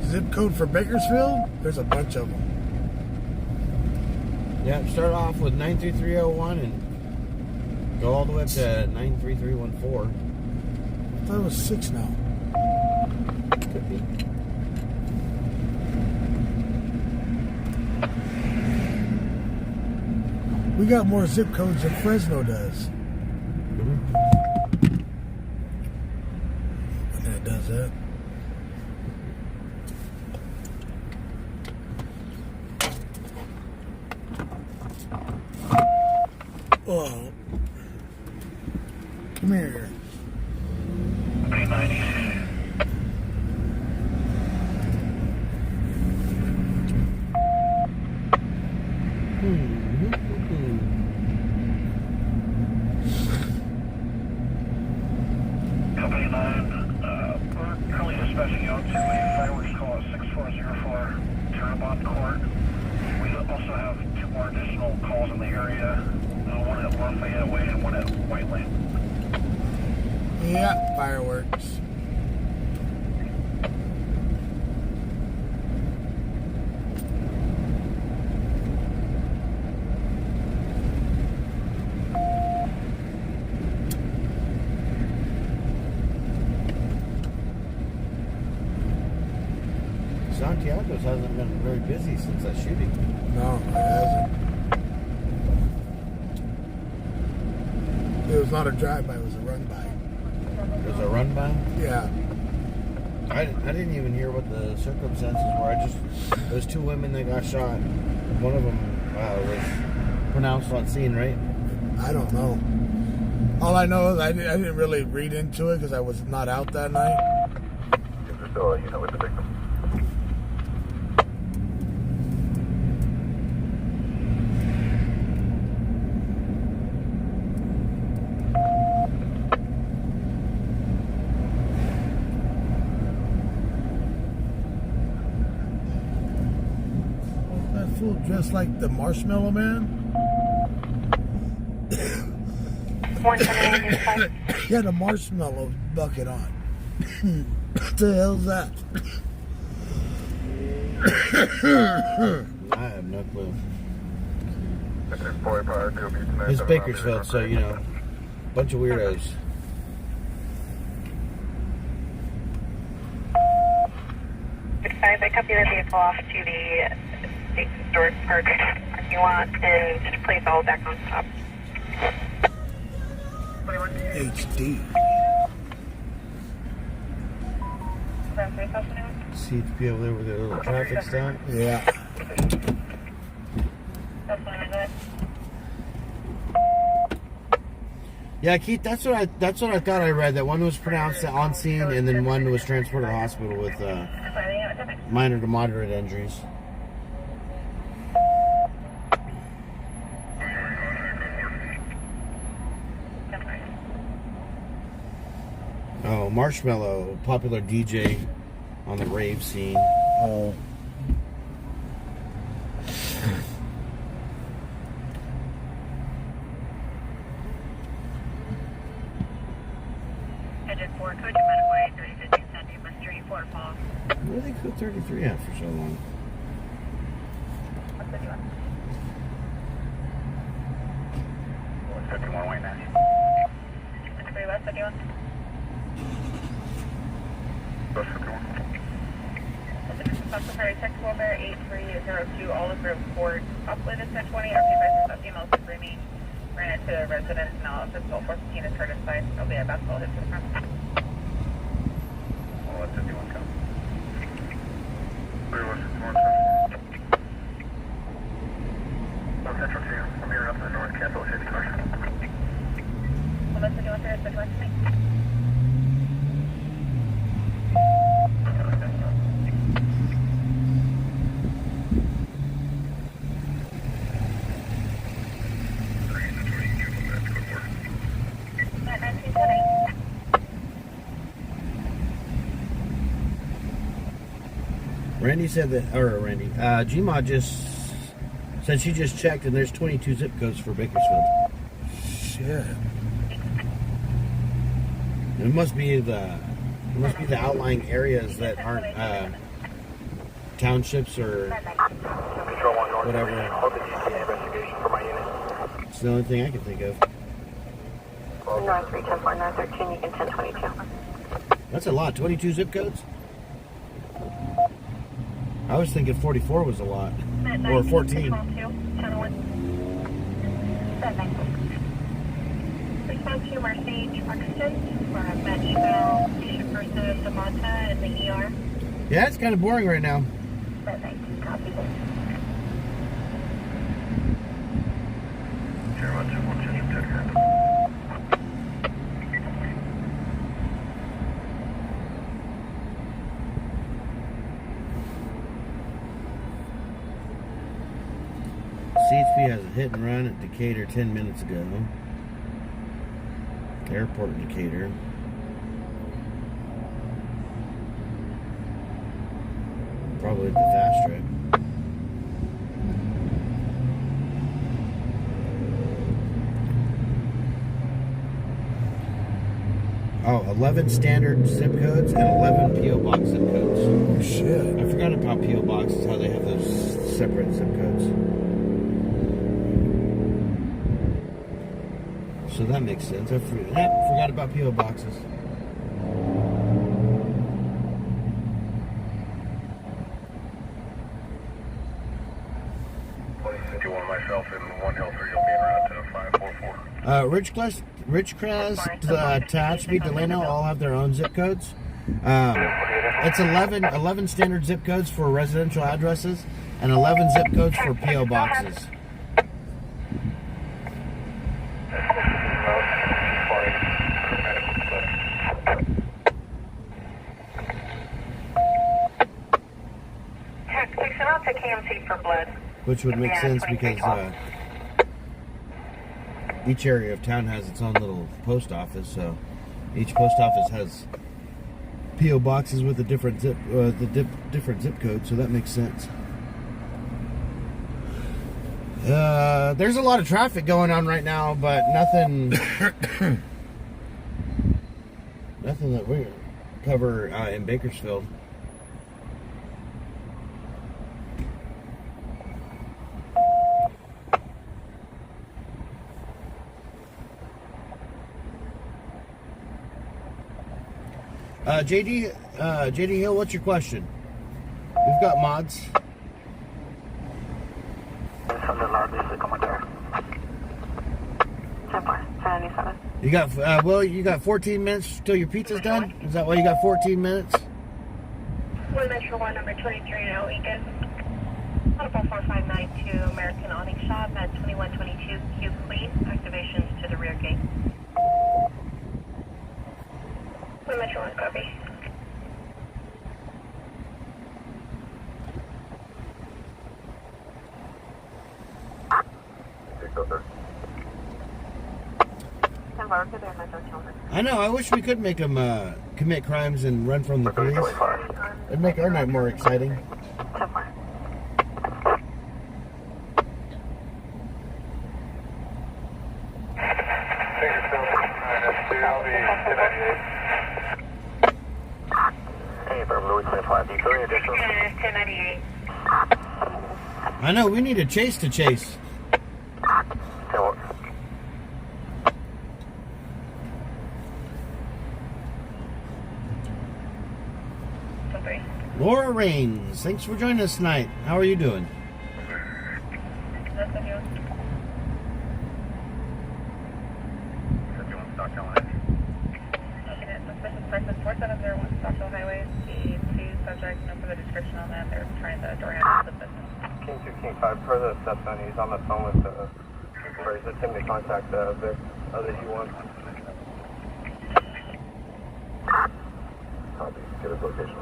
D: Zip code for Bakersfield? There's a bunch of them.
C: Yeah, start off with 93301 and go all the way up to 93314.
D: I thought it was 6 now.
C: Could be.
D: We got more zip codes than Fresno does. And it does that. Oh. Come here.
E: Company 9, we're currently dispatching out to a fireworks call at 6404 Terrebonne Court. We also have 2 more additional calls in the area, one at Lafayette Way and one at White Lane.
D: Yeah, fireworks.
C: Santiago's hasn't been very busy since that shooting.
D: No, it hasn't. It was not a drive-by, it was a run-by.
C: It was a run by?
D: Yeah.
C: I didn't even hear what the circumstances were. Those 2 women that got shot. One of them was pronounced on scene, right?
D: I don't know. All I know is I didn't really read into it because I was not out that night.
H: Just so you know, with the victim.
D: Dressed like the Marshmallow Man. He had a marshmallow bucket on. What the hell's that?
C: I have no clue. It's Bakersfield, so you know, bunch of weirdos.
A: I copy the vehicle off to the historic park parking lot and just place all back on top.
D: HD.
C: CHP over there with their little traffic stop.
D: Yeah.
C: Yeah, Keith, that's what I thought I read. That one was pronounced on scene, and then one was transported to the hospital with minor to moderate injuries. Oh, Marshmallow, popular DJ on the rave scene.
D: Oh.
A: Engine 4, code to Medway, 3015 Sandy, West 34 Fall.
C: Where did they put 33 at for so long?
A: What's the new one?
E: 51 Wayne Nash.
A: 3 West 51.
E: West 51.
A: Fox Ferry, text Wilbur 8302, Olive Grove Court, upload is 1020, RP versus female Supreme. Ran into a residence, now physical 415 is Curtis Spice. There'll be a basketball hit to the front.
E: Well, that's 51 come. 3 West 51. North Central 2, I'm here up to the north, cancel 50 cars.
A: Well, that's 51 for 51.
C: Randy said that, Gmod just said she just checked and there's 22 zip codes for Bakersfield.
D: Shit.
C: It must be the outlying areas that aren't townships or whatever. It's the only thing I can think of.
B: North 310 North 13, you can 1022.
C: That's a lot. 22 zip codes? I was thinking 44 was a lot. Or 14.
A: 612 Mercedes Buxton for a med eval, patient person Samantha in the ER.
C: Yeah, it's kind of boring right now.
A: Perfect. Copy.
C: CHP has a hit and run at Decatur 10 minutes ago. Airport in Decatur. Probably the fast track. Oh, 11 standard zip codes and 11 P.O. Box zip codes.
D: Oh, shit.
C: I forgot about P.O. Boxes, how they have those separate zip codes. So that makes sense. I forgot about P.O. Boxes.
E: Myself in 1 Hill 3, you'll be en route to 544.
C: Ridgecrest, Tehachapi, Delano all have their own zip codes. It's 11 standard zip codes for residential addresses and 11 zip codes for P.O. boxes.
A: I'll take KMC for blood.
C: Which would make sense because each area of town has its own little post office, so each post office has P.O. boxes with a different different zip code, so that makes sense. There's a lot of traffic going on right now, but nothing that we cover in Bakersfield. JD Hill, what's your question? We've got mods. You got you got 14 minutes till your pizza's done? Is that why you got 14 minutes?
A: 1 Metro 1, number 23 in Owegen. 4592 American Awning Shop at 2122 Q, please. Activations to the rear gate.
B: Metro 1, copy.
C: I know. I wish we could make them commit crimes and run from the police. It'd make our night more exciting. I know. We need a chase to chase. Laura Rains, thanks for joining us tonight. How are you doing?
A: Suspicious person 4701 Stockville Highway. C2 subject, no further description on that. They're trying to door handle the business.
E: King 2, King 5, per the assessment, he's on the phone with or he's attempting to contact Vic, other U1. Copy, get his location.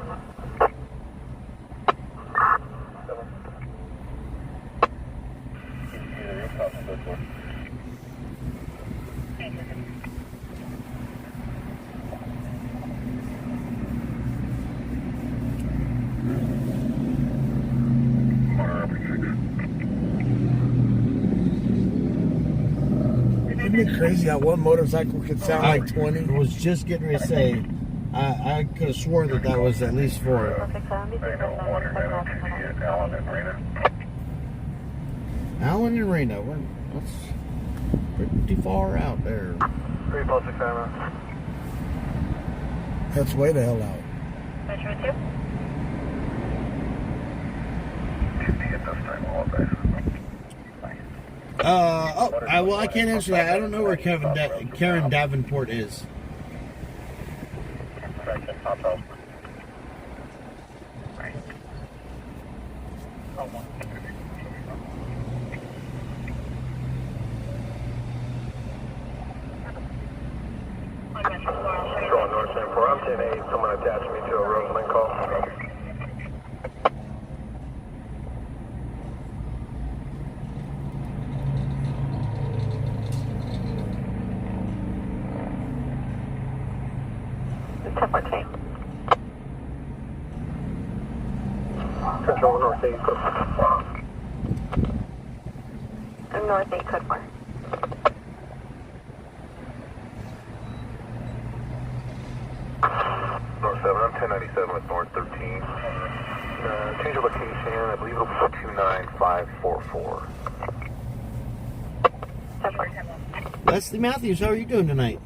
D: Isn't it crazy how one motorcycle could sound like 20?
C: I was just getting ready to say, I could have sworn that was at least 4. Allen and Reno, that's pretty far out there.
E: 346 camera.
D: That's way the hell out.
B: Metro 2.
C: Well, I can't answer that. I don't know where Karen Davenport is.
E: Going north 74. I'm 10-8. Someone attached me to a Roseland call. Control north 8, code 4.
B: North 8, code 4.
E: North 7, I'm 1097 with North 13. Change of location, I believe it'll be 29544.
C: Leslie Matthews, how are you doing tonight?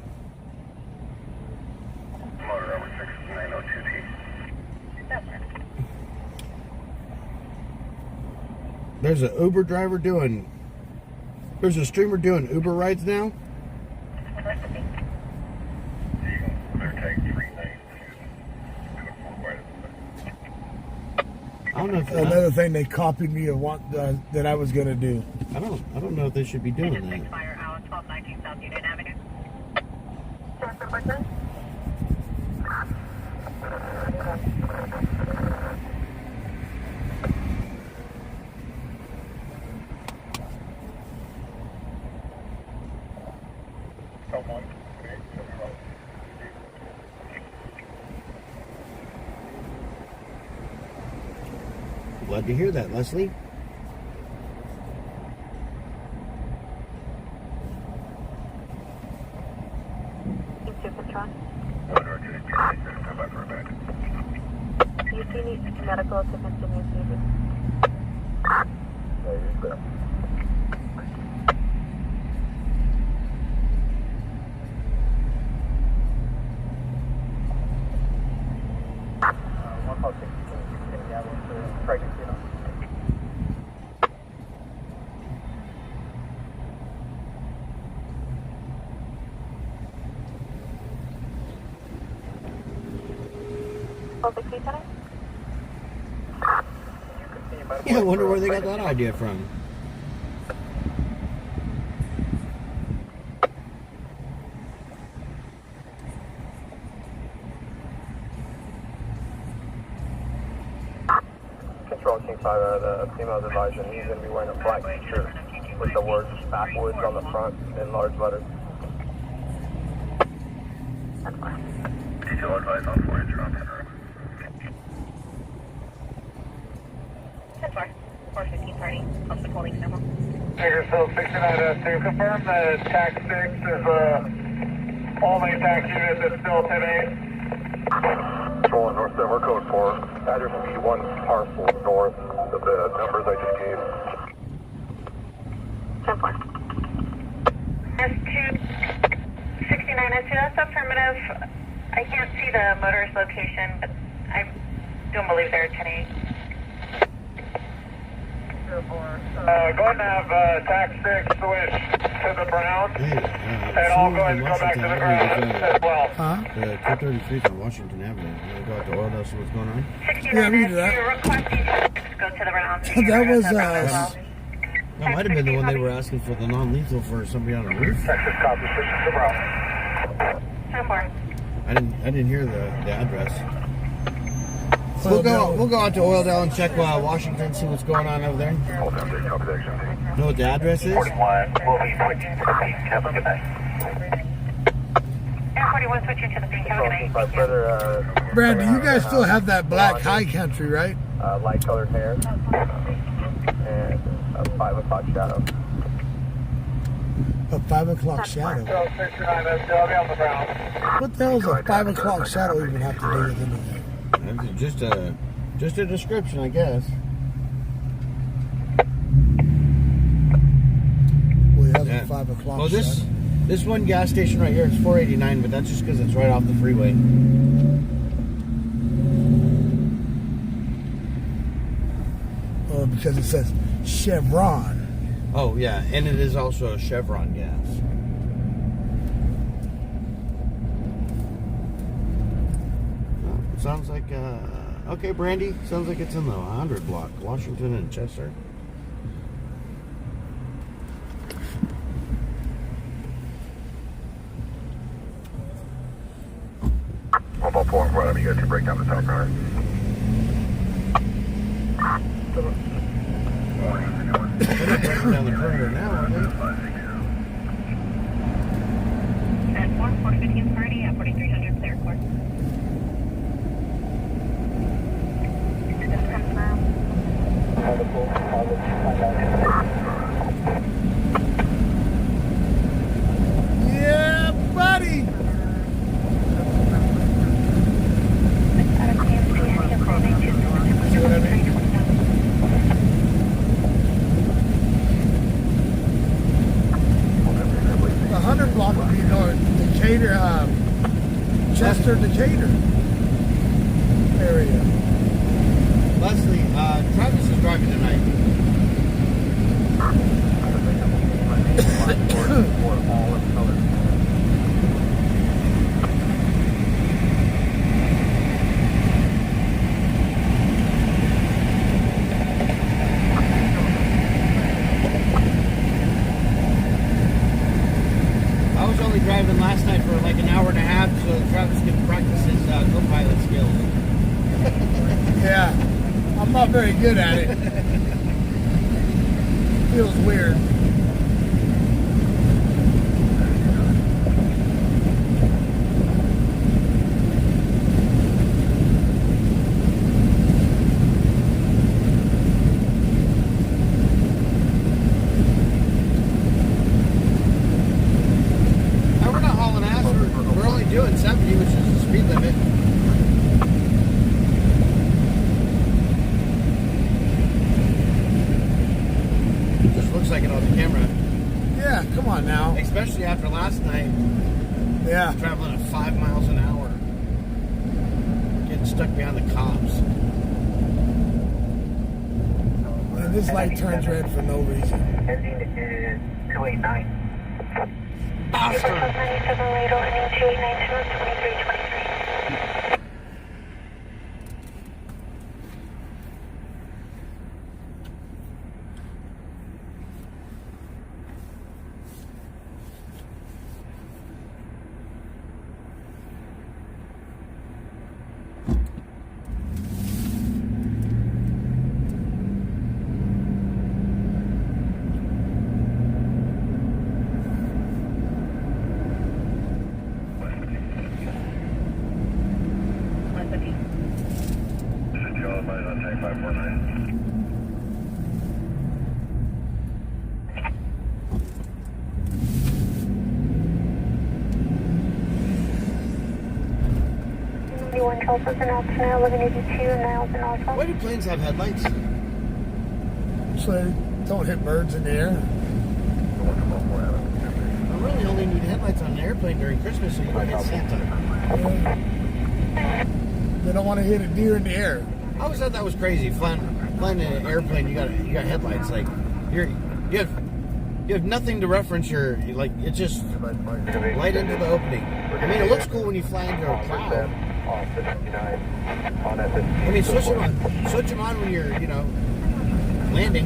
C: There's a Uber driver doing. There's a streamer doing Uber rides now. I don't know if
D: Another thing they copied me of what that I was gonna do.
C: I don't know if they should be doing that.
A: Fire Allen 1219 South Union Avenue.
C: Glad to hear that, Leslie.
B: You see any medical assistance in your needed?
E: There you go.
C: Yeah, I wonder where they got that idea from.
E: Control King 5, the female's advisor, he's going to be wearing a black t-shirt with the words backwoods on the front in large letters. Detail advice on 4 inch around 10 room.
A: 10-4. 415 party. Close to holding normal.
E: Bakersfield 69 to confirm that TAC 6 is only TAC unit that's still 10-8. Rolling North Denver code 4. Address will be 1 parcel north of the numbers I just gave.
A: 10-4.
B: S269 S2, that's affirmative. I can't see the motorist location, but I don't believe they're 10-8.
E: Go ahead and have TAC 6 switch to the brown, and I'll go ahead and go back to the ground as well.
D: Huh?
C: The 233 from Washington Avenue. You want to go out to Oil, see what's going on?
B: 69
D: we can do that.
B: S2, requesting go to the round.
D: That was,
C: That might have been the one they were asking for the non-lethal for somebody on a roof.
E: TAC 6 copy, switch to the brown.
B: 10-4.
C: I didn't hear the address. We'll go out to Oildale and check Washington, see what's going on over there.
E: Hold down, Jake, copy that,
C: Know what the address is?
E: 41, we'll be switching to the pink. Have a good night.
B: Air 41 switching to the pink. Have a good night.
D: Brandon, you guys still have that black high country, right?
E: Light colored hair and a 5 o'clock shadow.
D: A 5 o'clock shadow.
E: 69, I'll be on the ground.
D: What the hell does a 5 o'clock shadow even have to do with anything?
C: Just a description, I guess.
D: We have
C: Yeah.
D: a 5 o'clock
C: Well,
D: shadow.
C: this one gas station right here is 489, but that's just because it's right off the freeway.
D: Because it says Chevron.
C: Oh yeah, and it is also a Chevron gas. Oh, it sounds like okay, Brandy. Sounds like it's in the 100 block, Washington and Chester.
E: I'm about 4 and 4, let me get you break down the top car.
C: They're not breaking down the perimeter now, are they?
A: 10-4. 415 party at 4300 clear court.
D: Yeah, buddy. See what I mean? The 100 block would be north Decatur, Chester, Decatur area.
C: Leslie, Travis is driving tonight. I was only driving last night for like an hour and a half so Travis could practice his co-pilot skills.
D: Yeah, I'm not very good at it. Feels weird.
C: Now, we're not hauling ass, we're only doing 70, which is the speed limit. Just looks like it on the camera.
D: Yeah, come on now.
C: Especially after last night,
D: Yeah.
C: traveling at 5 miles an hour. Getting stuck behind the cops.
D: And this light turns red for no reason.
E: Ending is 289.
B: April 97 Lato, ending 2892, 2323.
E: Somebody's on tank 549.
B: Charles now 1182 now in Alpha.
C: Why do planes have headlights?
D: So they don't hit birds in the air.
C: I really only need headlights on an airplane during Christmas so you don't hit Santa.
D: They don't want to hit a deer in the air.
C: I always thought that was crazy. Flying in an airplane, you got headlights. Like you have nothing to reference your like. It's just light into the opening. I mean, it looks cool when you fly into a cloud. I mean, switch them on when you're landing.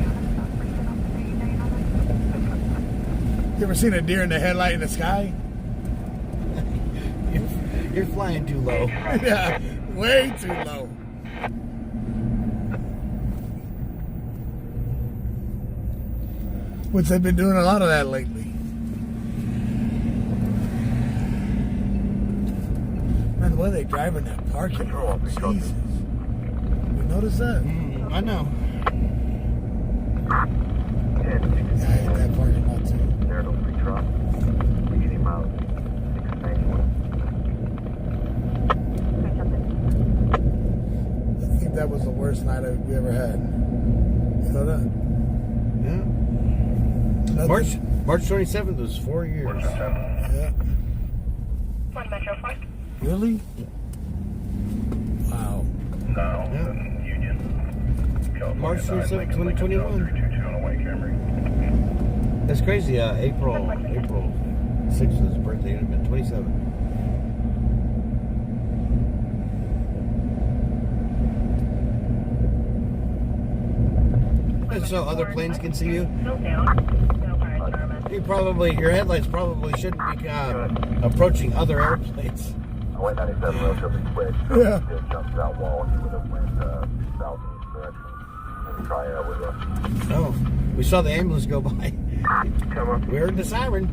D: You ever seen a deer in the headlight in the sky?
C: You're flying too low.
D: Yeah, way too low. Which they've been doing a lot of that lately. Man, the way they drive in that parking lot, Jesus. You notice that?
C: I know.
D: Yeah, I hate that parking lot too. I think that was the worst night we ever had. You know that?
C: Yeah. March 27th was 4 years.
D: Yeah.
A: One Metro 4.
D: Really? Wow.
C: Yeah. March 27th, 2021. That's crazy. April 6th was his birthday. It would have been 27. And so other planes can see you.
A: Still down. No fire department.
C: Your headlights probably shouldn't be approaching other airplanes.
E: I went 97 relatively quick. So
D: Yeah.
E: He did jump that wall. He would have went southeast direction. Maybe try with a.
C: Oh, we saw the ambulance go by.
E: Come on.
C: We heard the siren.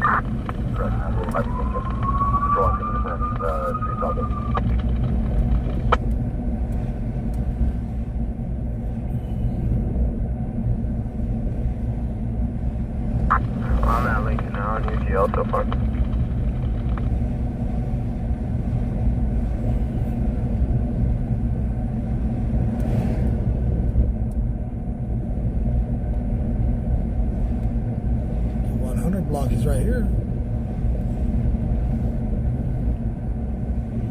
E: Correct. I believe I can get control on confirms 3000. I'm at Lincoln now on UGL so far.
D: The 100 block is right here.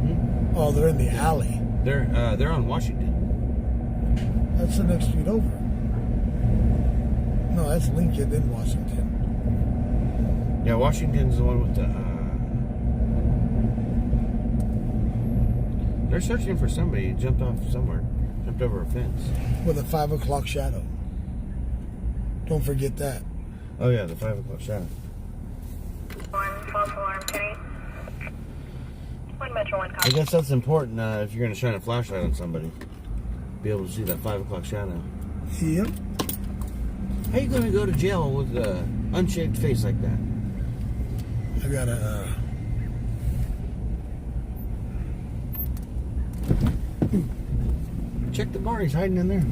C: Mm-hmm.
D: Oh, they're in the alley.
C: They're on Washington.
D: That's the next street over. No, that's Lincoln, then Washington.
C: Yeah, Washington's the one with the. They're searching for somebody who jumped off somewhere, jumped over a fence.
D: With a 5 o'clock shadow. Don't forget that.
C: Oh yeah, the 5 o'clock shadow.
A: False alarm, Kenny. One Metro 1
C: I
A: copy.
C: guess that's important if you're going to shine a flashlight on somebody. Be able to see that 5 o'clock shadow.
D: Yep.
C: How you going to go to jail with an unshaved face like that?
D: I gotta,
C: Check the bar. He's hiding in there.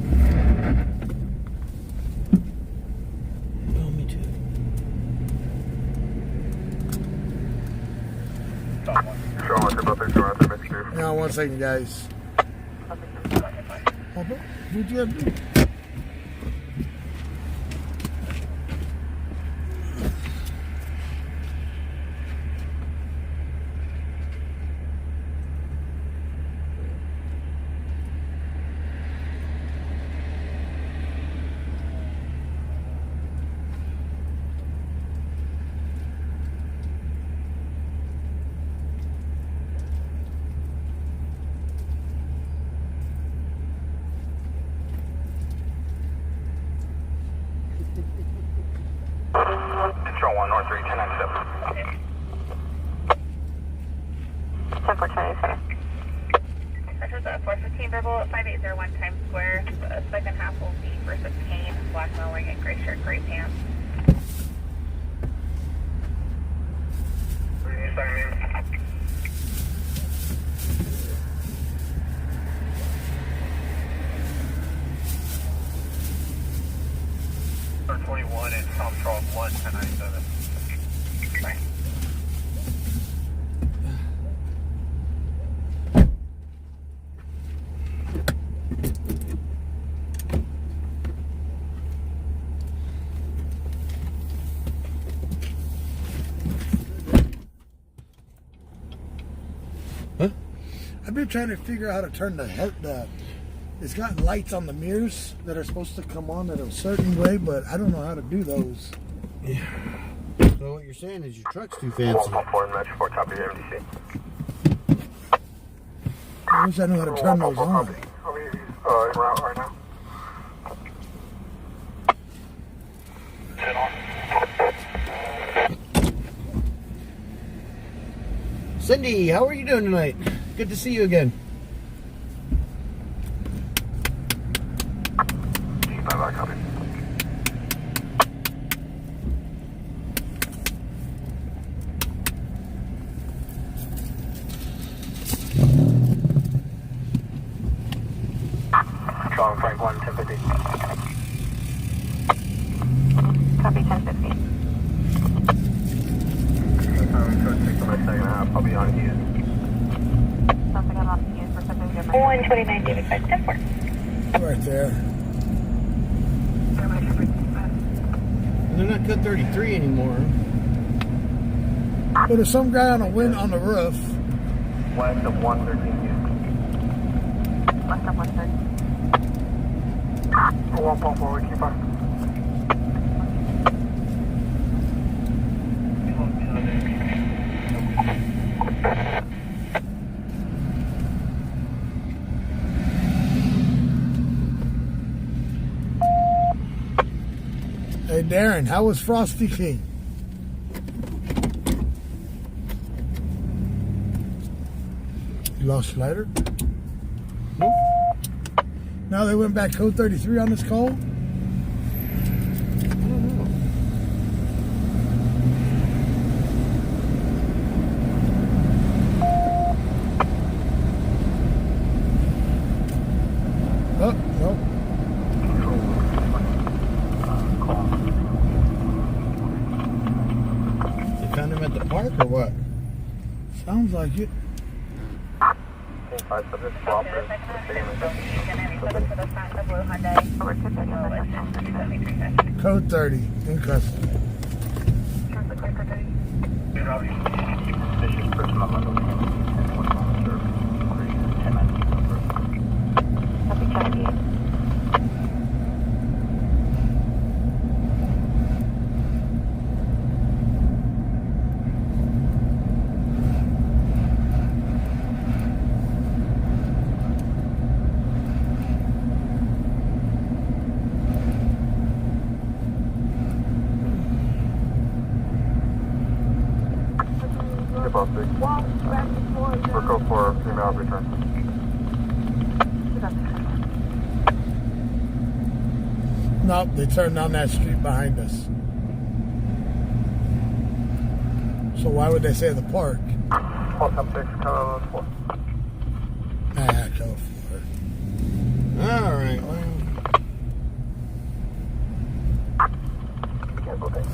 C: Oh, me too.
E: Show on about 30 around the mixture.
D: hang on 1 second, guys. Papa, who'd you have to do?
E: Control 1, North 3, 1097.
A: 10-427. This is a 415 verbal at 5801 Times Square. The second half will be versus Kane, black male wearing a gray shirt, gray pants.
E: 21 and Tom Charles 1, 1097. Bye.
D: I've been trying to figure out how to turn the it's got lights on the mirrors that are supposed to come on in a certain way, but I don't know how to do those.
C: Yeah. So what you're saying is your truck's too fancy.
D: I wish I knew how to turn those on.
H: En route right now.
C: Cindy, how are you doing tonight? Good to see you again.
H: Bye-bye, copy. Charlie Frank 1, 1050.
A: Copy 1050.
H: I'll be on Hughes.
A: Something I'm on Hughes for something different.
B: 129 David 510
D: Right there.
C: They're not cut 33 anymore.
D: But there's some guy on the roof.
H: West of 113 Hughes.
A: Left of 130.
H: 1.4, keep on.
D: Hey Darren, how was Frosty King? You lost your lighter?
C: Nope.
D: Now they went back code 33 on this call?
C: I don't know.
D: Oh, nope.
C: They found him at the park or what?
D: Sounds like it. Code 30 in custody.
H: Circle for female return.
D: Nope, they turned down that street behind us. So why would they say the park?
H: 476, color 4.
D: Ah, go for it.
C: Alright, well.
H: Cancel thing.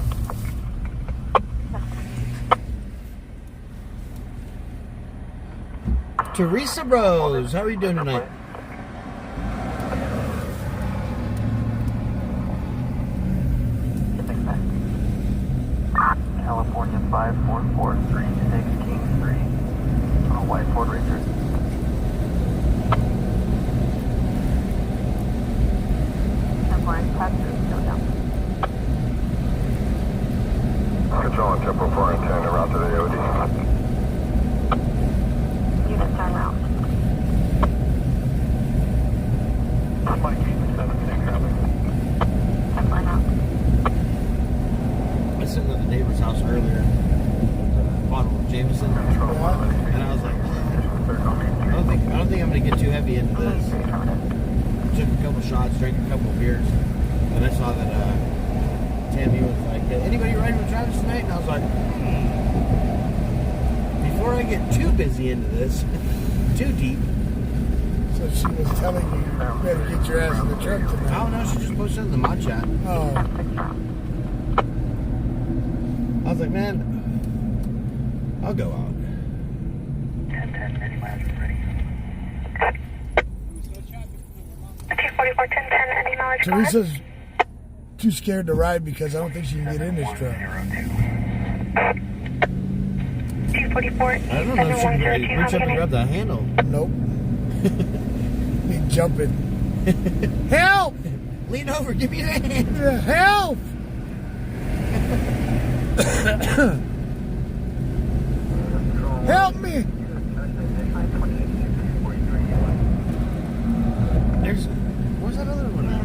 C: Teresa Rose, how are you doing tonight?
H: California 54436 King Street on a white Ford Ranger. Control on Temple 4 and 10 en route to the OD.
A: Unit turn route.
H: Mike 7 traffic.
A: Template out.
C: I sent to the neighbor's house earlier with a bottle of Jameson. And I was like, I don't think I'm gonna get too heavy into this. Took a couple shots, drank a couple of beers, and I saw that Tammy was like, anybody riding with Travis tonight? And I was like, before I get too busy into this, too deep.
D: So she was telling you, you better get your ass in the truck
C: I
D: tonight.
C: don't know. She just posted in the mod chat.
D: Oh,
C: I was like, man, I'll go out.
B: 1010, many miles ready. 244, 1010, any knowledge?
D: Teresa's too scared to ride because I don't think she can get in this truck.
B: 244,
C: I don't know if she can reach up and grab the handle.
D: Nope. Me jumping. Help!
C: Lean over, give me a hand.
D: Help! Help me!
C: Where's that other one at?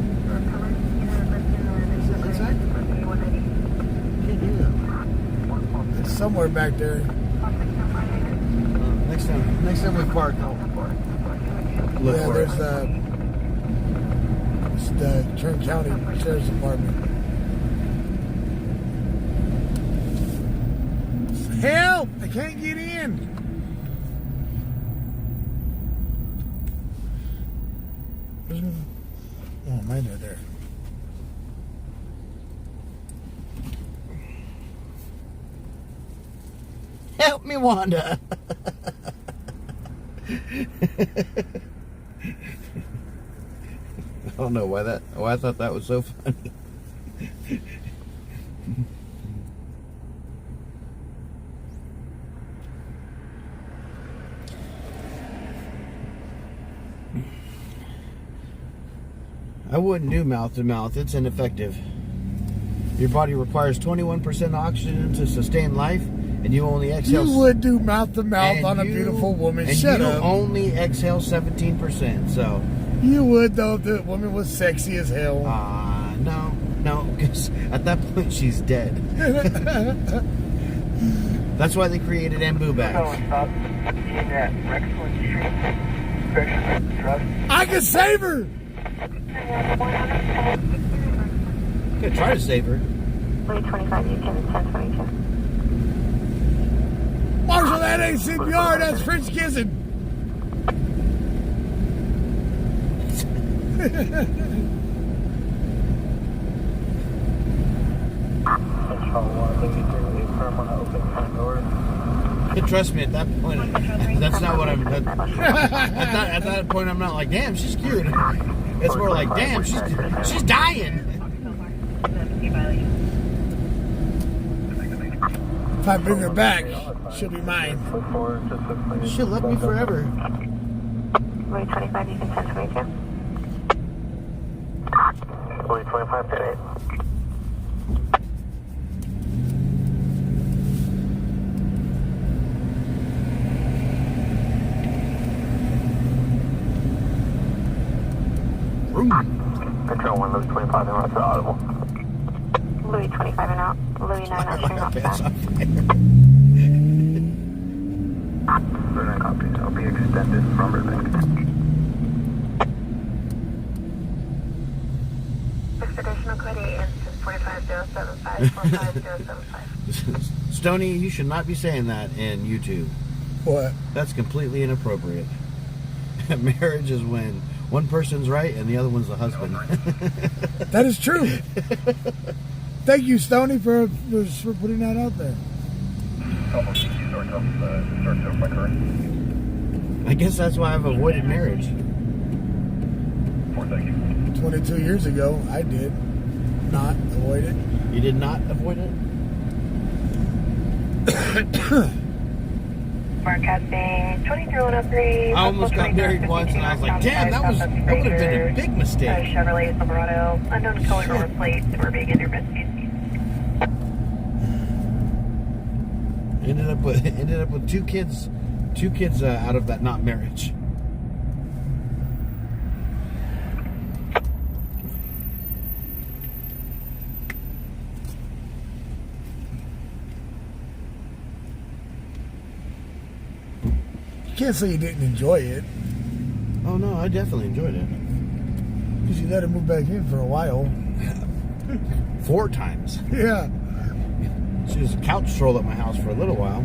C: Is that inside? Can't do that.
D: It's somewhere back there.
C: Next time we park, I'll look
D: Yeah,
C: for
D: there's
C: it.
D: it's the Kern County Sheriff's Department. Help! I can't get in. Oh, mine are there.
C: Help me, Wanda. I don't know why I thought that was so funny. I wouldn't do mouth to mouth. It's ineffective. Your body requires 21% oxygen to sustain life, and you only exhale.
D: You would do mouth to mouth
C: and
D: on a
C: you-
D: beautiful woman.
C: And
D: Shut
C: you
D: up.
C: only exhale 17%. So,
D: You would though if the woman was sexy as hell.
C: no, because at that point she's dead. That's why they created Embu bags.
D: I can save her.
C: I'm gonna try to save her.
B: Louis 25, you can 1022.
D: Marshall, that ain't CPR. That's French kissing.
C: Trust me, at that point, that's not what I'm. At that point, I'm not like, damn, she's cute. It's more like, damn, she's dying.
D: If I bring her back, she'll be mine.
C: She'll love me forever.
B: Louis 25, you can 1022.
E: Louis 25, 8. Control 1, Louis 25, and we're to audible.
B: Louis 25 and out. Louis 9 out, turn off
C: Pants
B: back.
C: on fire.
E: Burning copies. I'll be extended from Burbank.
B: Additional code 8 instance 45075 45075.
C: Stoney, you should not be saying that in YouTube.
D: What?
C: That's completely inappropriate. Marriage is when one person's right and the other one's the husband.
D: That is true. Thank you, Stoney, for putting that out there.
C: I guess that's why I've avoided marriage.
D: 22 years ago, I did not avoid it.
C: You did not avoid it?
B: Forecasting 2303.
C: I almost got married once and I was like, damn, that would have been a big mistake.
B: Chevrolet Silverado, unknown color or plate, we're being intervened.
C: Ended up with two kids out of that not marriage.
D: You can't say you didn't enjoy it.
C: Oh no, I definitely enjoyed it.
D: Because you let her move back in for a while.
C: 4 times.
D: Yeah.
C: She was a couch troll at my house for a little while.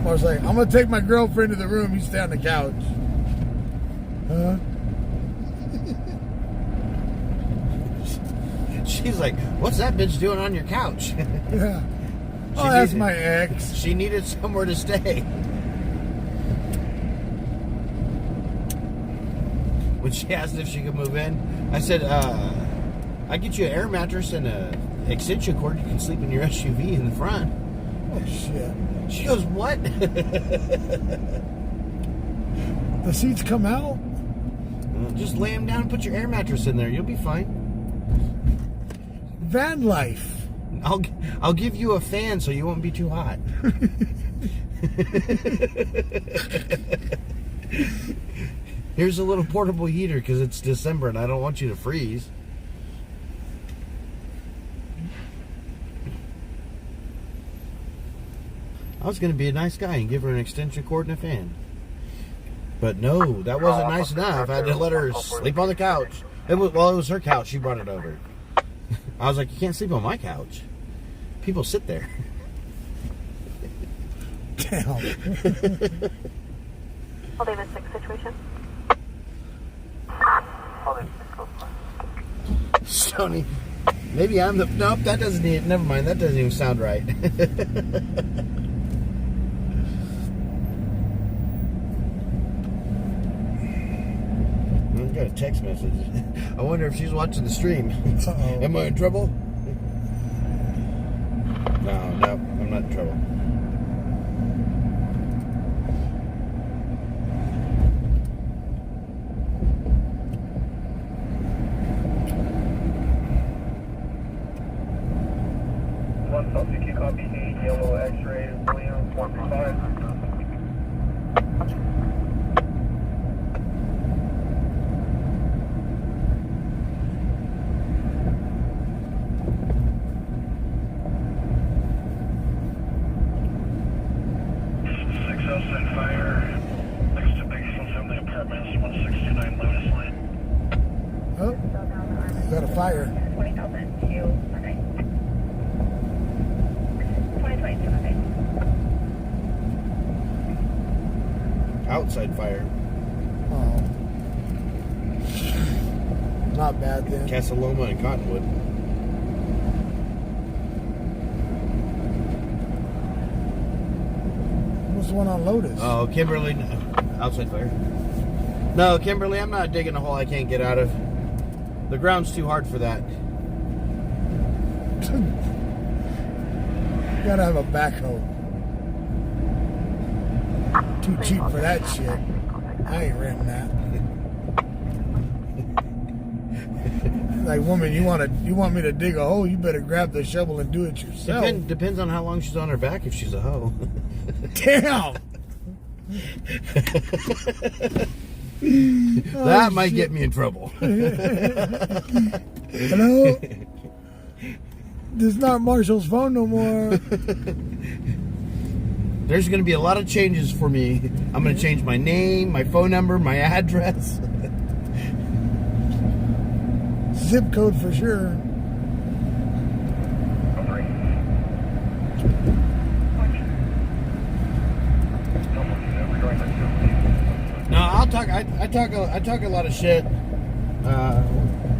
D: Mark's like, I'm gonna take my girlfriend to the room. You stay on the couch. Huh?
C: She's like, what's that bitch doing on your couch?
D: Yeah. Oh, that's my ex.
C: She needed somewhere to stay. When she asked if she could move in, I said, I get you an air mattress and a extension cord. You can sleep in your SUV in the front.
D: Oh, shit.
C: She goes, what?
D: The seats come out?
C: Just lay them down and put your air mattress in there. You'll be fine.
D: Van life.
C: I'll give you a fan so you won't be too hot. Here's a little portable heater because it's December and I don't want you to freeze. I was going to be a nice guy and give her an extension cord and a fan. But no, that wasn't nice enough. I had to let her sleep on the couch. It was her couch. She brought it over. I was like, you can't sleep on my couch. People sit there.
D: Damn.
B: I'll leave a 6 situation.
C: Sony. Maybe I'm the... Nope, that doesn't even... Never mind, that doesn't even sound right. I got a text message. I wonder if she's watching the stream.
D: Uh-oh.
C: Am I in trouble? No, I'm not in trouble.
E: One Celtic, you copy 8, yellow X-ray, William 135. Fire next to Bakersfield Family Apartments, 169 Lotus Lane.
D: Oh, you got a fire.
A: 20,000 to Sunday. 2022 Monday.
C: Outside fire.
D: Oh. Not bad then.
C: Casa Loma and Cottonwood.
D: What's the one on Lotus?
C: Oh, Kimberly. Outside fire. No, Kimberly, I'm not digging a hole I can't get out of. The ground's too hard for that.
D: You gotta have a backhoe. Too cheap for that shit. I ain't renting that. Like, woman, you want me to dig a hole? You better grab the shovel and do it yourself.
C: Depends on how long she's on her back if she's a hoe.
D: Damn.
C: That might get me in trouble.
D: Hello? This is not Marshall's phone no more.
C: There's going to be a lot of changes for me. I'm going to change my name, my phone number, my address.
D: Zip code for sure.
C: No, I'll talk. I talk a lot of shit.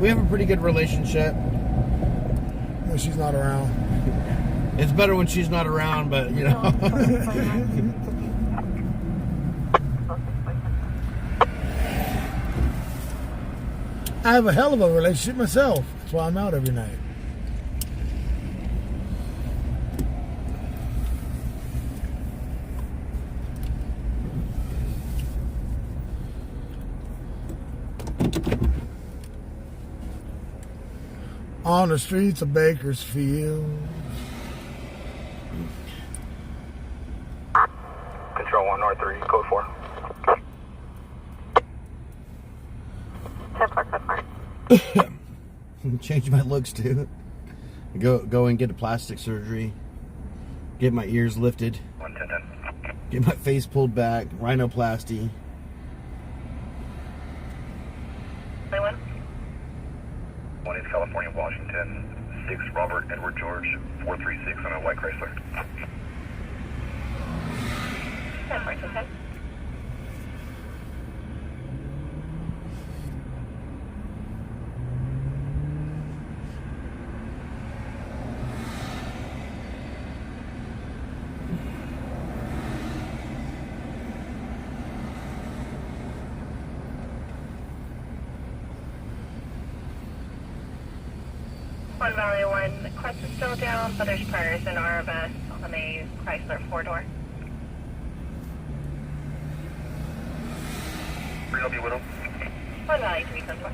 C: We have a pretty good relationship.
D: When she's not around.
C: It's better when she's not around, but you know.
D: I have a hell of a relationship myself. That's why I'm out every night. On the streets of Bakersfield.
H: Control 1 North 3, code 4.
B: 10-4, code 4.
C: Change my looks too. Go and get a plastic surgery. Get my ears lifted.
E: 110.
C: Get my face pulled back. Rhinoplasty.
A: 21.
E: 1 East California, Washington, 6 Robert Edward George, 436 on a white Chrysler.
A: Washington. One Valley 1, Quest is still down, but there's priors in RFS on the Chrysler 4-door.
E: I'll be with him.
A: One Valley 371.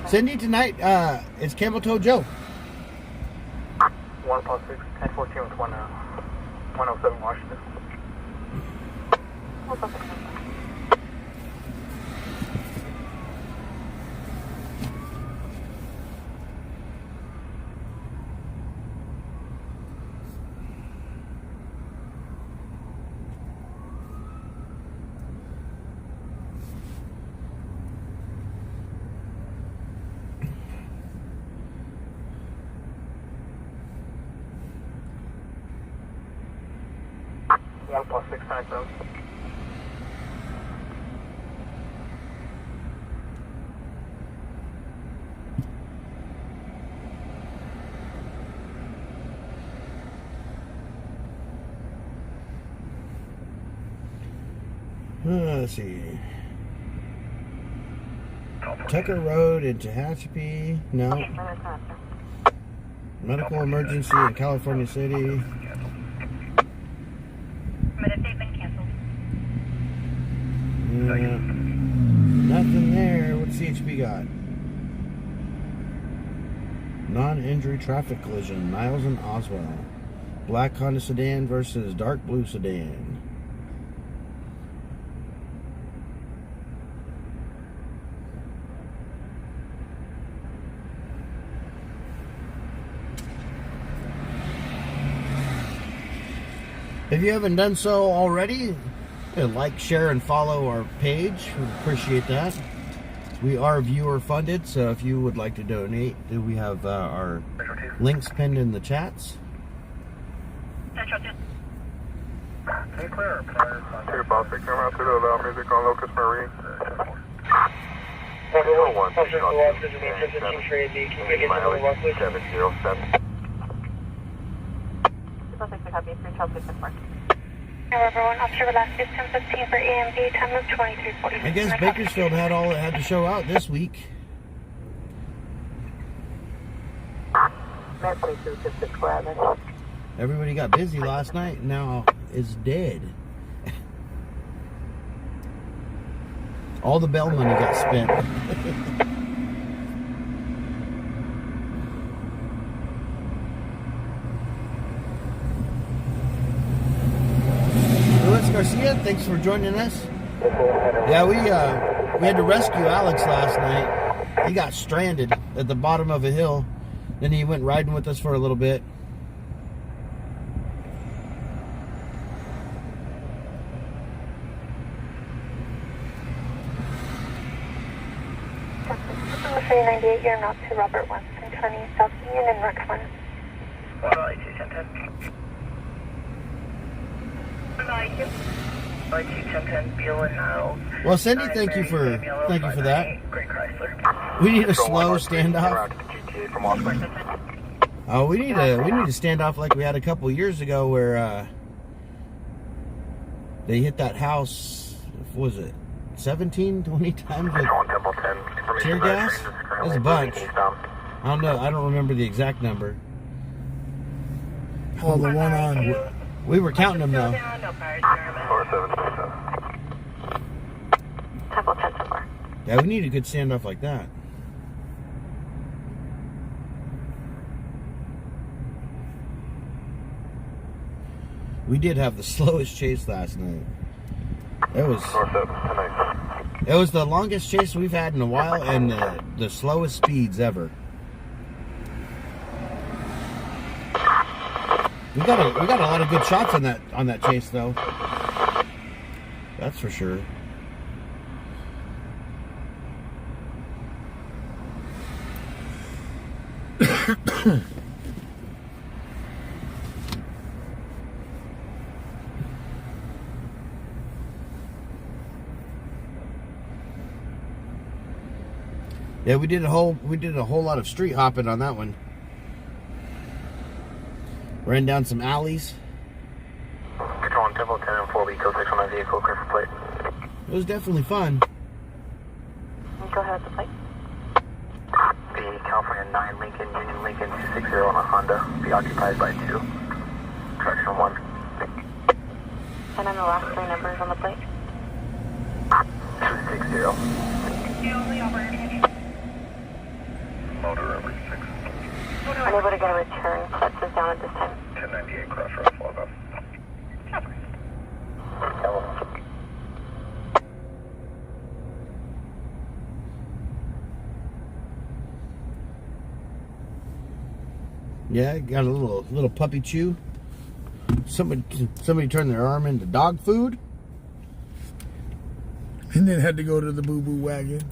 C: Cindy, tonight, it's Camel Toe Joe.
H: 1 plus 6, 1014 with 107 Washington. One plus 6 times out.
C: Let's see. Tucker Road in Tehachapi. No. Medical emergency in California City. Nothing there. What's CHP got? Non-injury traffic collision. Niles and Oswell. Black Honda sedan versus dark blue sedan. If you haven't done so already, like, share, and follow our page. We appreciate that. We are viewer funded, so if you would like to donate, we have our links pinned in the chats.
E: Hey, clear.
H: Hey, boss, they come out to the loud music on Locust Marine. 101, mileage 707.
B: Everyone, Officer Velasquez, 1015 for AMD, time of 2340.
C: I guess Bakersfield had all it had to show out this week. Everybody got busy last night, and now is dead. All the bail money got spent. Garcia, thanks for joining us. Yeah, we had to rescue Alex last night. He got stranded at the bottom of a hill. Then he went riding with us for a little bit.
B: Number 398, you're not to Robert Winston, 20 South Union and Rex 1.
C: Well, Cindy, thank you for that. We need a slow standoff. Oh, we need a standoff like we had a couple years ago where they hit that house. What was it 17, 20 times with tear gas? That was a bunch. I don't know. I don't remember the exact number.
D: Oh, the one on.
C: We were counting them though. Yeah, we need a good standoff like that. We did have the slowest chase last night. It was. It was the longest chase we've had in a while, and the slowest speeds ever. We got a lot of good shots on that chase, though. That's for sure. Yeah, we did a whole lot of street hopping on that one. Ran down some alleys.
H: Control on Temple 10 and 4 Eco 6 on my vehicle, clear for plate.
C: It was definitely fun.
B: Go ahead with the plate.
H: The California 9 Lincoln, Union Lincoln 260 on a Honda, be occupied by 2. Traction 1.
B: And then the last 3 numbers on the plate.
H: 260.
A: The only operator.
H: Motor over 6.
B: Unable to get a return. Clutch is down at this time.
H: 1098 cross road, fall up.
C: Yeah, got a little puppy chew. Somebody turned their arm into dog food.
D: And then had to go to the boo-boo wagon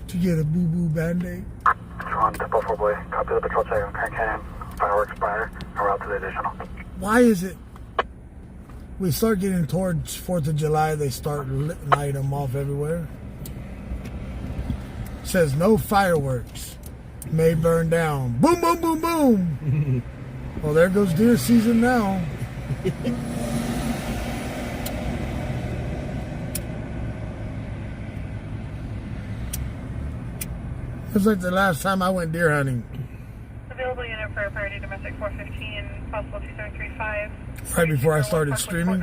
D: to get a boo-boo Band-Aid.
H: On Temple 4 Boy, copy the patrol check on Grand Canyon, fireworks fire, en route to the additional.
D: Why is it we start getting towards 4th of July, they start lighting them off everywhere? It says no fireworks. May burn down. Boom, boom, boom, boom. Well, there goes deer season now. It's like the last time I went deer hunting.
A: Available unit for priority domestic 415, possible 2735.
D: Right before I started streaming.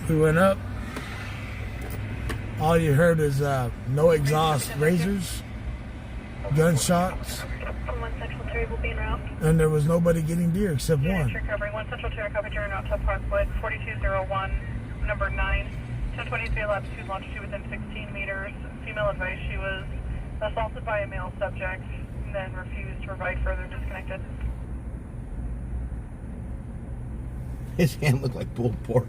D: We went up. All you heard is no exhaust razors, gunshots,
A: One Central 3 will be en route.
D: and there was nobody getting deer except one.
A: Recovery, 1 Central 2 recovery during route to Parkwood, 4201, number 9, 1023 latitude, longitude within 16 meters. Female advice, she was assaulted by a male subject, and then refused to provide further, disconnected.
C: His hand looked like pulled pork.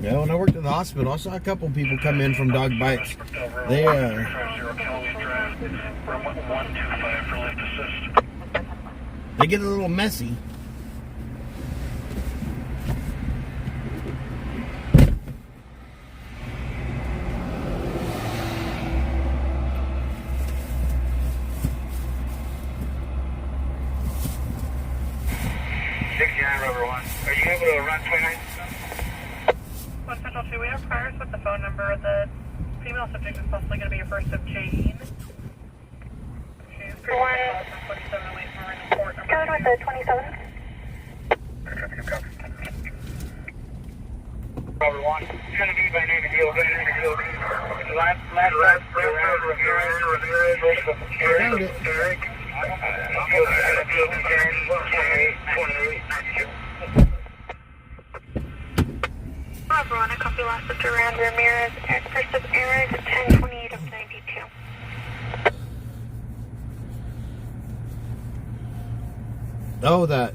C: Yeah, when I worked at the hospital, I saw a couple people come in from dog bites. They they get a little messy.
H: Are you able to run 29?
A: 1 Central 2, we have priors with the phone number. The female subject is possibly going to be your first of Jane. She's pretty close from 47 away from her report number.
B: Go with the 27.
H: Probably one. It's going to be by name and deal. Last
C: Found it.
H: Eric.
B: Veronica, copy last of Duran Ramirez at first of Eric, 1028 of 92.
C: Oh, that.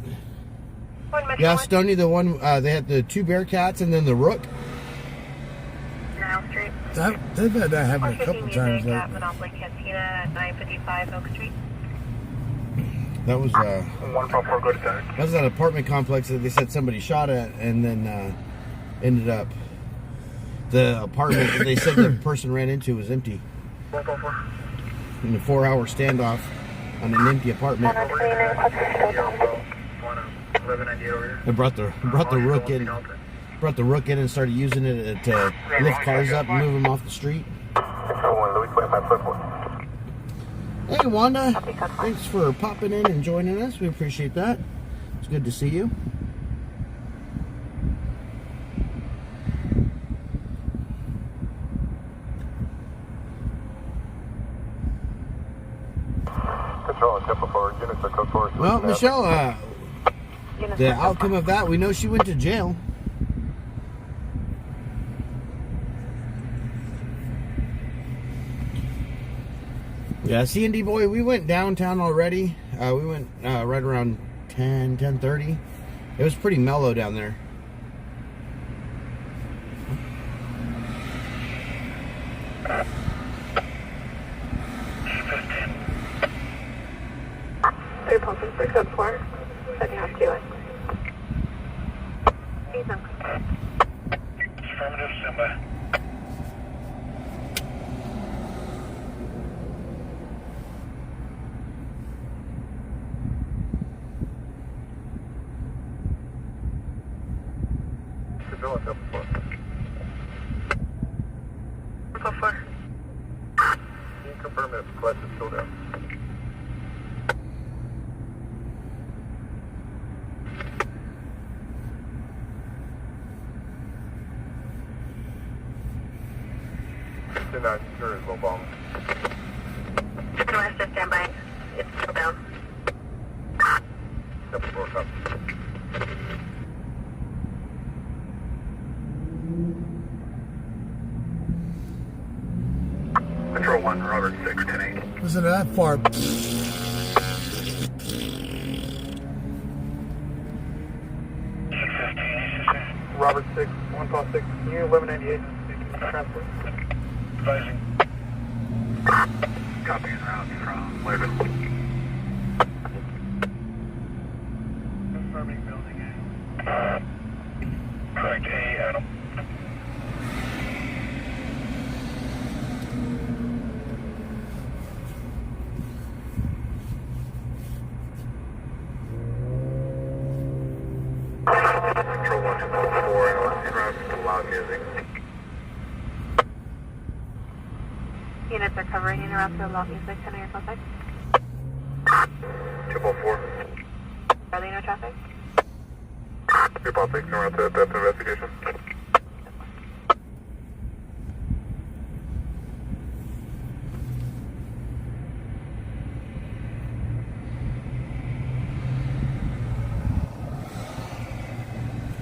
C: Yeah, Stony, the one, they had the 2 Bearcats and then the Rook.
A: Narrow Street.
D: They've had that happen a couple times
A: at
D: lately.
A: Monopoly Cantina at 955 Oak Street.
C: That was
H: 144, go to Derek.
C: that was that apartment complex that they said somebody shot at, and then ended up the apartment that they said the person ran into was empty.
H: 144.
C: In a 4-hour standoff on an empty apartment.
B: 129 clutch is still down.
H: 1198 over here.
C: They brought the Rook in. Brought the Rook in and started using it to lift cars up and move them off the street. Hey Wanda, thanks for popping in and joining us. We appreciate that. It's good to see you. Well, Michelle, the outcome of that, we know she went to jail. Yeah, C&D boy, we went downtown already. We went right around 10:30. It was pretty mellow down there.
B: Three pulses for code 4. Setting off to it. Ethan.
E: Affirmative, standby.
H: Civilian, double 4.
B: Code 4.
H: Can you confirm if Quest is still there? They're not sure as well, bomb.
B: North to standby. It's still down.
H: Double 4, copy. Control 1, Robert 6, 10-8.
D: Wasn't that far.
E: 615,
H: Robert 6, 1 call 6, can you 1198 transport?
E: advising.
H: Copy en route from Laban.
E: Confirming building A. Correct, A, Adam.
H: Control 1, 2, 4, en route to loud music.
B: Units are covering in route to loud music. 10 air contact.
H: 244.
B: Charlie, no traffic.
H: 246, en route to depth investigation.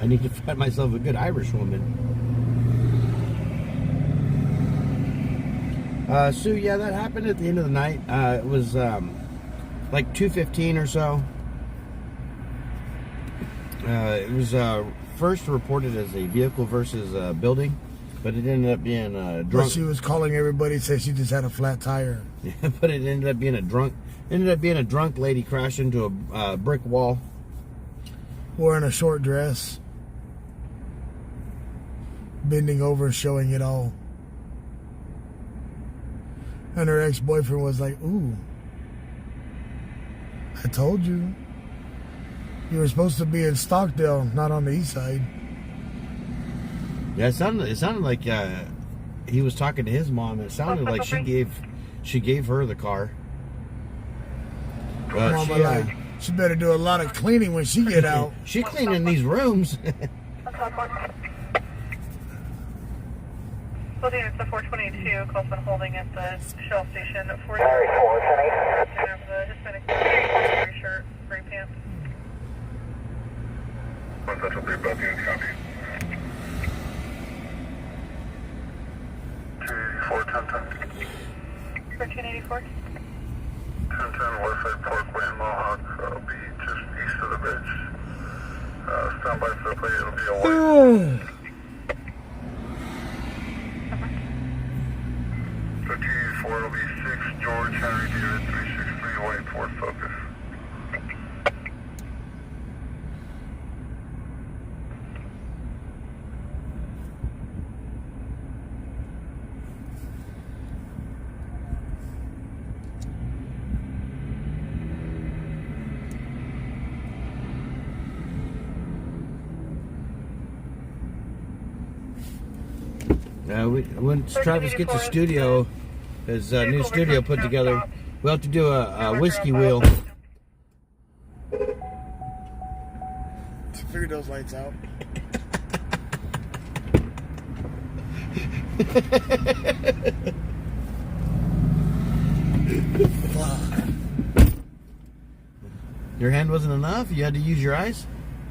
C: I need to find myself a good Irish woman. So yeah, that happened at the end of the night. It was like 2:15 or so. It was first reported as a vehicle versus a building, but it ended up being a
D: But
C: drunk.
D: she was calling everybody, said she just had a flat tire.
C: Yeah, but it ended up being a drunk. Ended up being a drunk lady crashed into a brick wall.
D: Wearing a short dress. Bending over, showing it all. And her ex-boyfriend was like, ooh, I told you. You were supposed to be in Stockdale, not on the east side.
C: Yeah, it sounded like he was talking to his mom. It sounded like she gave her the car. But
D: Mama, she better do a lot of cleaning when she get out.
C: She cleaning these rooms.
A: Well, it's the 422, Colson holding at the Shell station at 40.
H: Harry 4, 10-8.
A: Have the Hispanic gray shirt, gray pants.
H: 1 Central 3, both units, copy. 284, 10-10.
A: 1384.
H: 10-10, Westside Parkway in Mohawk. That'll be just east of the bridge. Stand by for the plate, it'll be a white. 284, it'll be 6 George Henry David 363 white Ford Focus.
C: Once Travis gets a studio, his new studio put together, we'll have to do a whiskey wheel.
D: Figure those lights out.
C: Your hand wasn't enough? You had to use your eyes?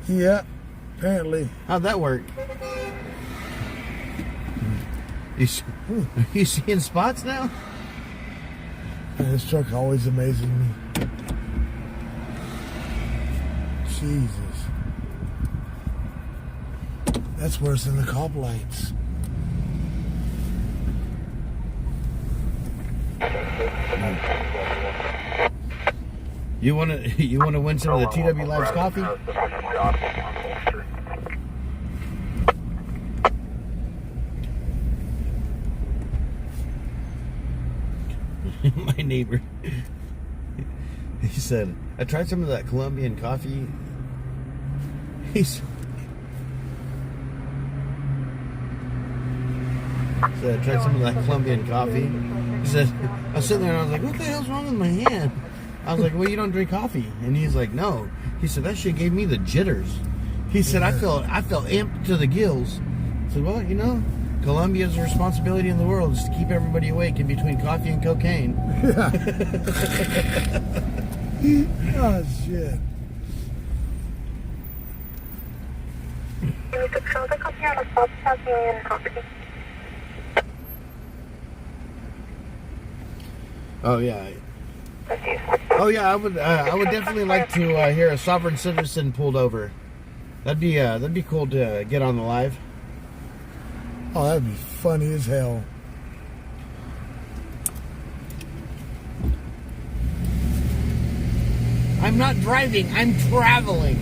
D: Yeah, apparently.
C: How'd that work? You seeing spots now?
D: Man, this truck always amazes me. Jesus. That's worse than the cop lights.
C: You want to win some of the TW Lives coffee? My neighbor, he said, I tried some of that Colombian coffee. He said, I tried some of that Colombian coffee. He said, I was sitting there and I was like, what the hell's wrong with my hand? I was like, well, you don't drink coffee. And he's like, no. He said, that shit gave me the jitters. He said, I felt amped to the gills. I said, well, you know, Colombia's responsibility in the world is to keep everybody awake in between coffee and cocaine.
D: Yeah. Oh, shit.
B: You could show the copy on the stop tracking and copy.
C: Oh yeah. Oh yeah, I would definitely like to hear a sovereign citizen pulled over. That'd be cool to get on the live.
D: Oh, that'd be funny as hell.
C: I'm not driving, I'm traveling.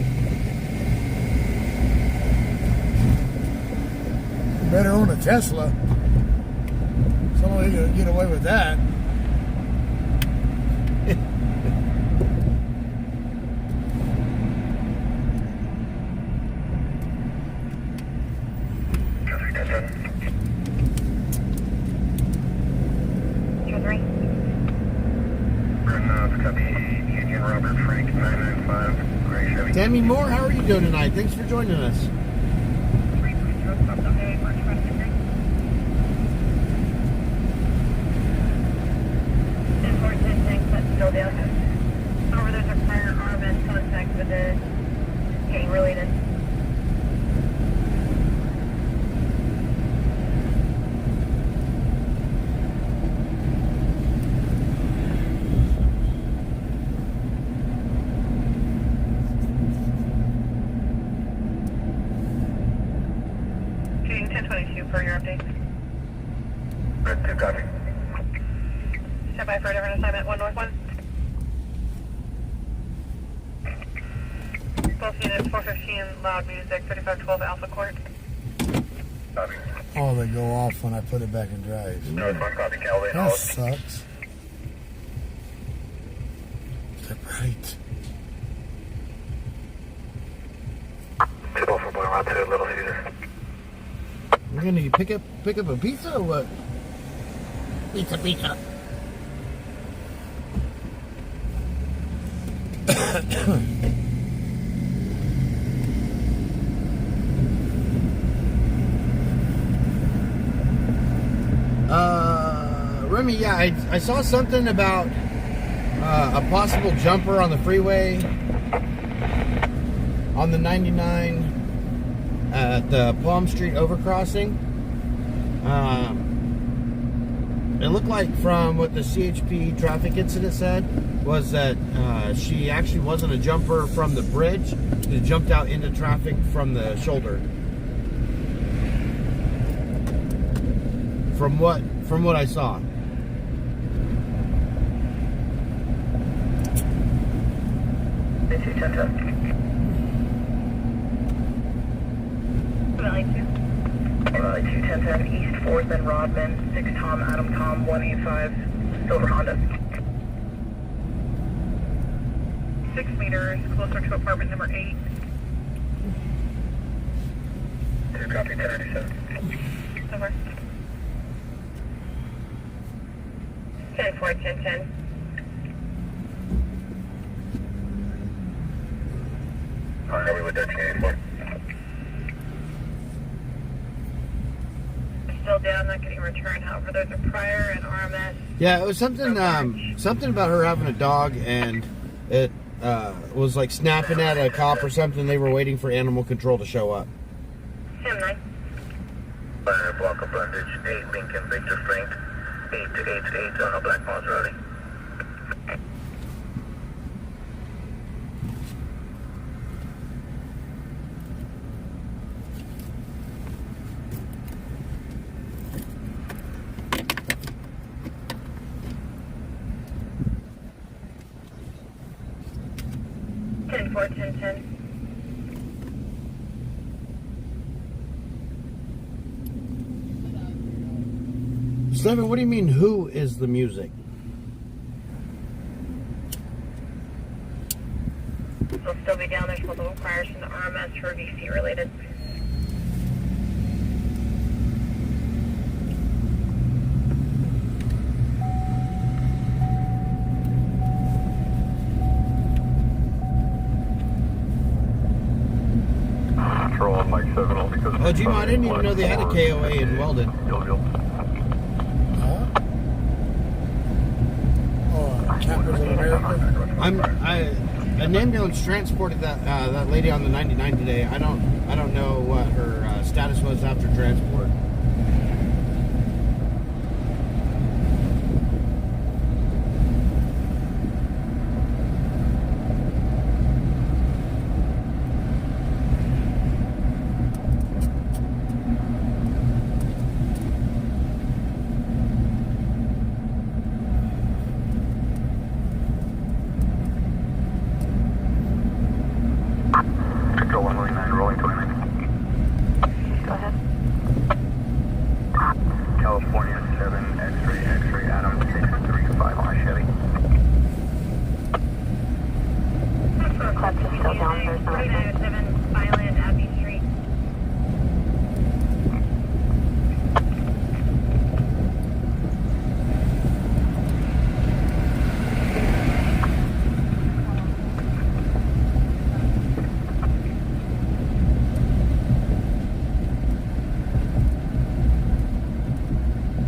D: You better own a Tesla. Somebody could get away with that.
C: Tammy Moore, how are you doing tonight? Thanks for joining us.
A: Still down. Over there's a prior RMS contact with the gang related. Shooting 1022 for your update.
E: Red 2 copy.
A: Stand by for a different assignment, 1 North 1. Both units, 415, loud music, 3512 Alpha Court.
E: Copy.
D: Oh, they go off when I put it back in drive.
E: North 1 copy, Calvin.
D: That sucks. They're bright.
E: Tip off for Boy Route 2, Little Caesar.
C: We're gonna pick up a pizza or what? Pizza. Remy, yeah, I saw something about a possible jumper on the freeway on the 99 at the Palm Street overcrossing. It looked like from what the CHP traffic incident said was that she actually wasn't a jumper from the bridge. She jumped out into traffic from the shoulder. From what I saw.
A: Valley 2.
E: 210 East 4th and Rodman, 6 Tom, Adam Tom, 185, Silver Honda.
A: 6 meters, closer to apartment number 8.
E: 2 copy, 1097.
A: Over. 10-4, 10-10.
E: Alright, we with 1384.
A: Still down, not getting returned. However, there's a prior and RMS.
C: Yeah, it was something about her having a dog, and it was like snapping at a cop or something. They were waiting for animal control to show up.
A: 10-9.
E: Block of Brundage, 8 Lincoln, Victor Frank, 8 to 8 to 8 on a Black Moss Routing.
C: Seven, what do you mean, who is the music?
A: They'll still be down there till the requires from the RMS for VC related.
H: Control on Mike 7 only because...
C: Oh, Gino, I didn't even know they had a KOA in Weldon.
D: Campers of America.
C: An ambulance transported that lady on the 99 today. I don't know what her status was after transport.
H: Control 119, rolling 29.
A: Go ahead.
H: California 7, X-ray, Adam 635 on a Chevy.
A: Clutch is still down. There's no 4907 Island Abbey Street.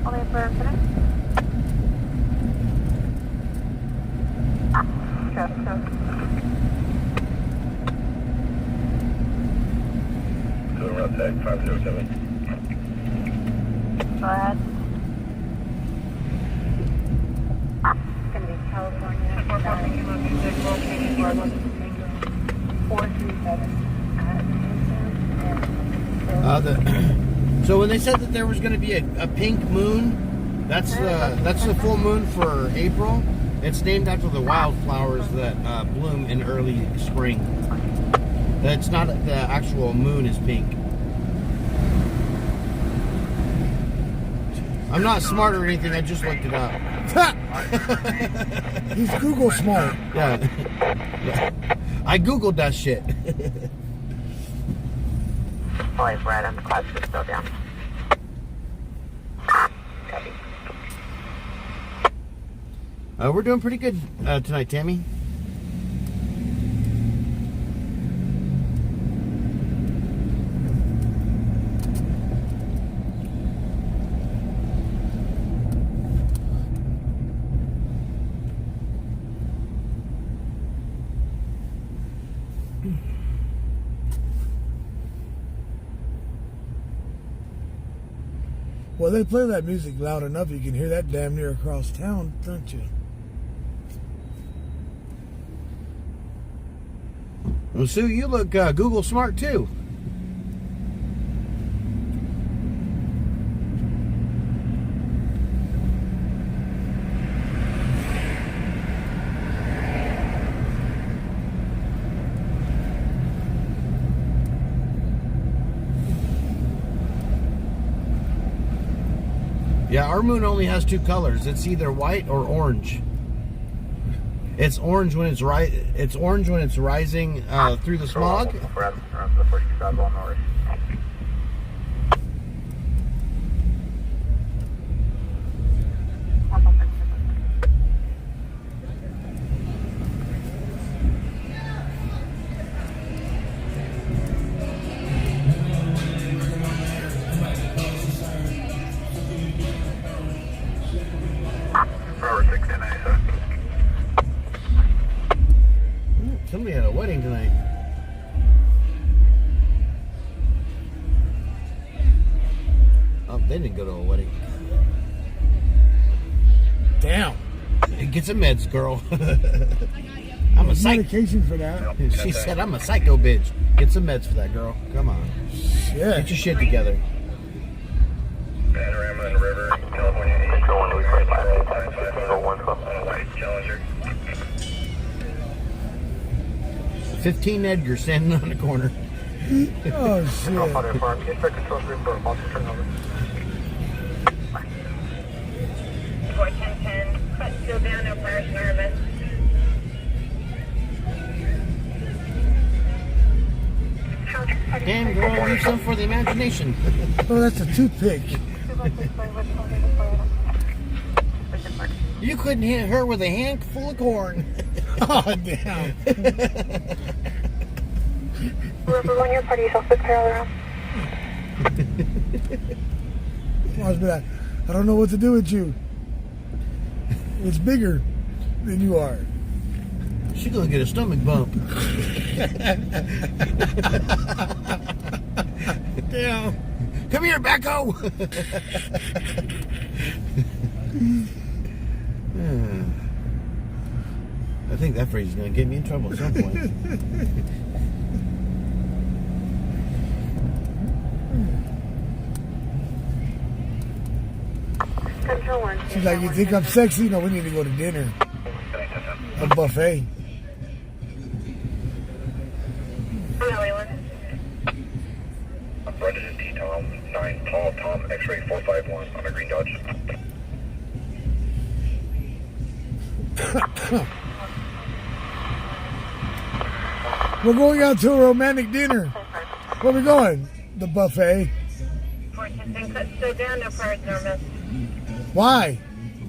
A: Only for infinite?
E: So route tag 507.
A: Go ahead. It's going to be California. 437.
C: So when they said that there was going to be a pink moon, that's the full moon for April. It's named after the wildflowers that bloom in early spring. It's not the actual moon is pink. I'm not smart or anything. I just looked it up.
D: He's Google smart.
C: Yeah. I googled that shit.
A: Only for Adam. Clutch is still down. Copy.
C: We're doing pretty good tonight, Tammy.
D: Well, they play that music loud enough, you can hear that damn near across town, don't you?
C: Well, Sue, you look Google smart too. Yeah, our moon only has two colors. It's either white or orange. It's orange when it's It's orange when it's rising through the smog. Somebody had a wedding tonight. Oh, they didn't go to a wedding.
D: Damn.
C: Get some meds, girl. I'm a psycho.
D: Medication for that.
C: She said, I'm a psycho bitch. Get some meds for that, girl. Come on.
D: Shit.
C: Get your shit together.
E: Panorama and River, California 8. Control 125, on a white Challenger.
C: 15 Edgar standing on the corner.
D: Oh, shit.
C: the imagination.
D: Oh, that's a toothpick.
C: You couldn't hit her with a handful of corn.
D: Oh, damn.
B: Remember when your party yourself with Carol around?
D: Mars be like, I don't know what to do with you. It's bigger than you are.
C: She's gonna get a stomach bump.
D: Damn.
C: Come here, Becco. I think that phrase is gonna get me in trouble at some point.
D: She's like, you think I'm sexy? No, we need to go to dinner. A buffet.
E: Brendan and T-Tom, 9 Paul, Tom, X-ray 451 on a green Dodge.
D: We're going out to a romantic dinner. Where we going? The buffet.
A: So down, no priors, no miss.
D: Why?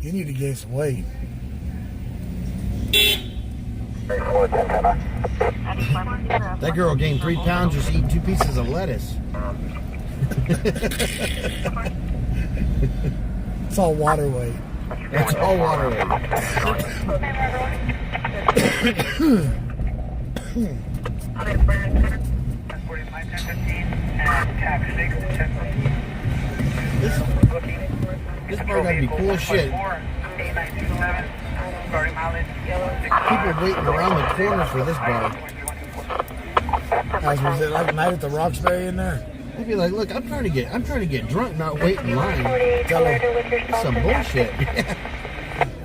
D: You need to gain some weight.
C: That girl gained 3 pounds just eating 2 pieces of lettuce.
D: It's all water weight.
C: It's all water weight. This bar gotta be cool as shit. People waiting around the corner for this bar.
D: Guys, was it like night at the Roxbury in there?
C: They'd be like, look, I'm trying to get drunk, not wait in line.
D: Tell them,
C: That's some bullshit.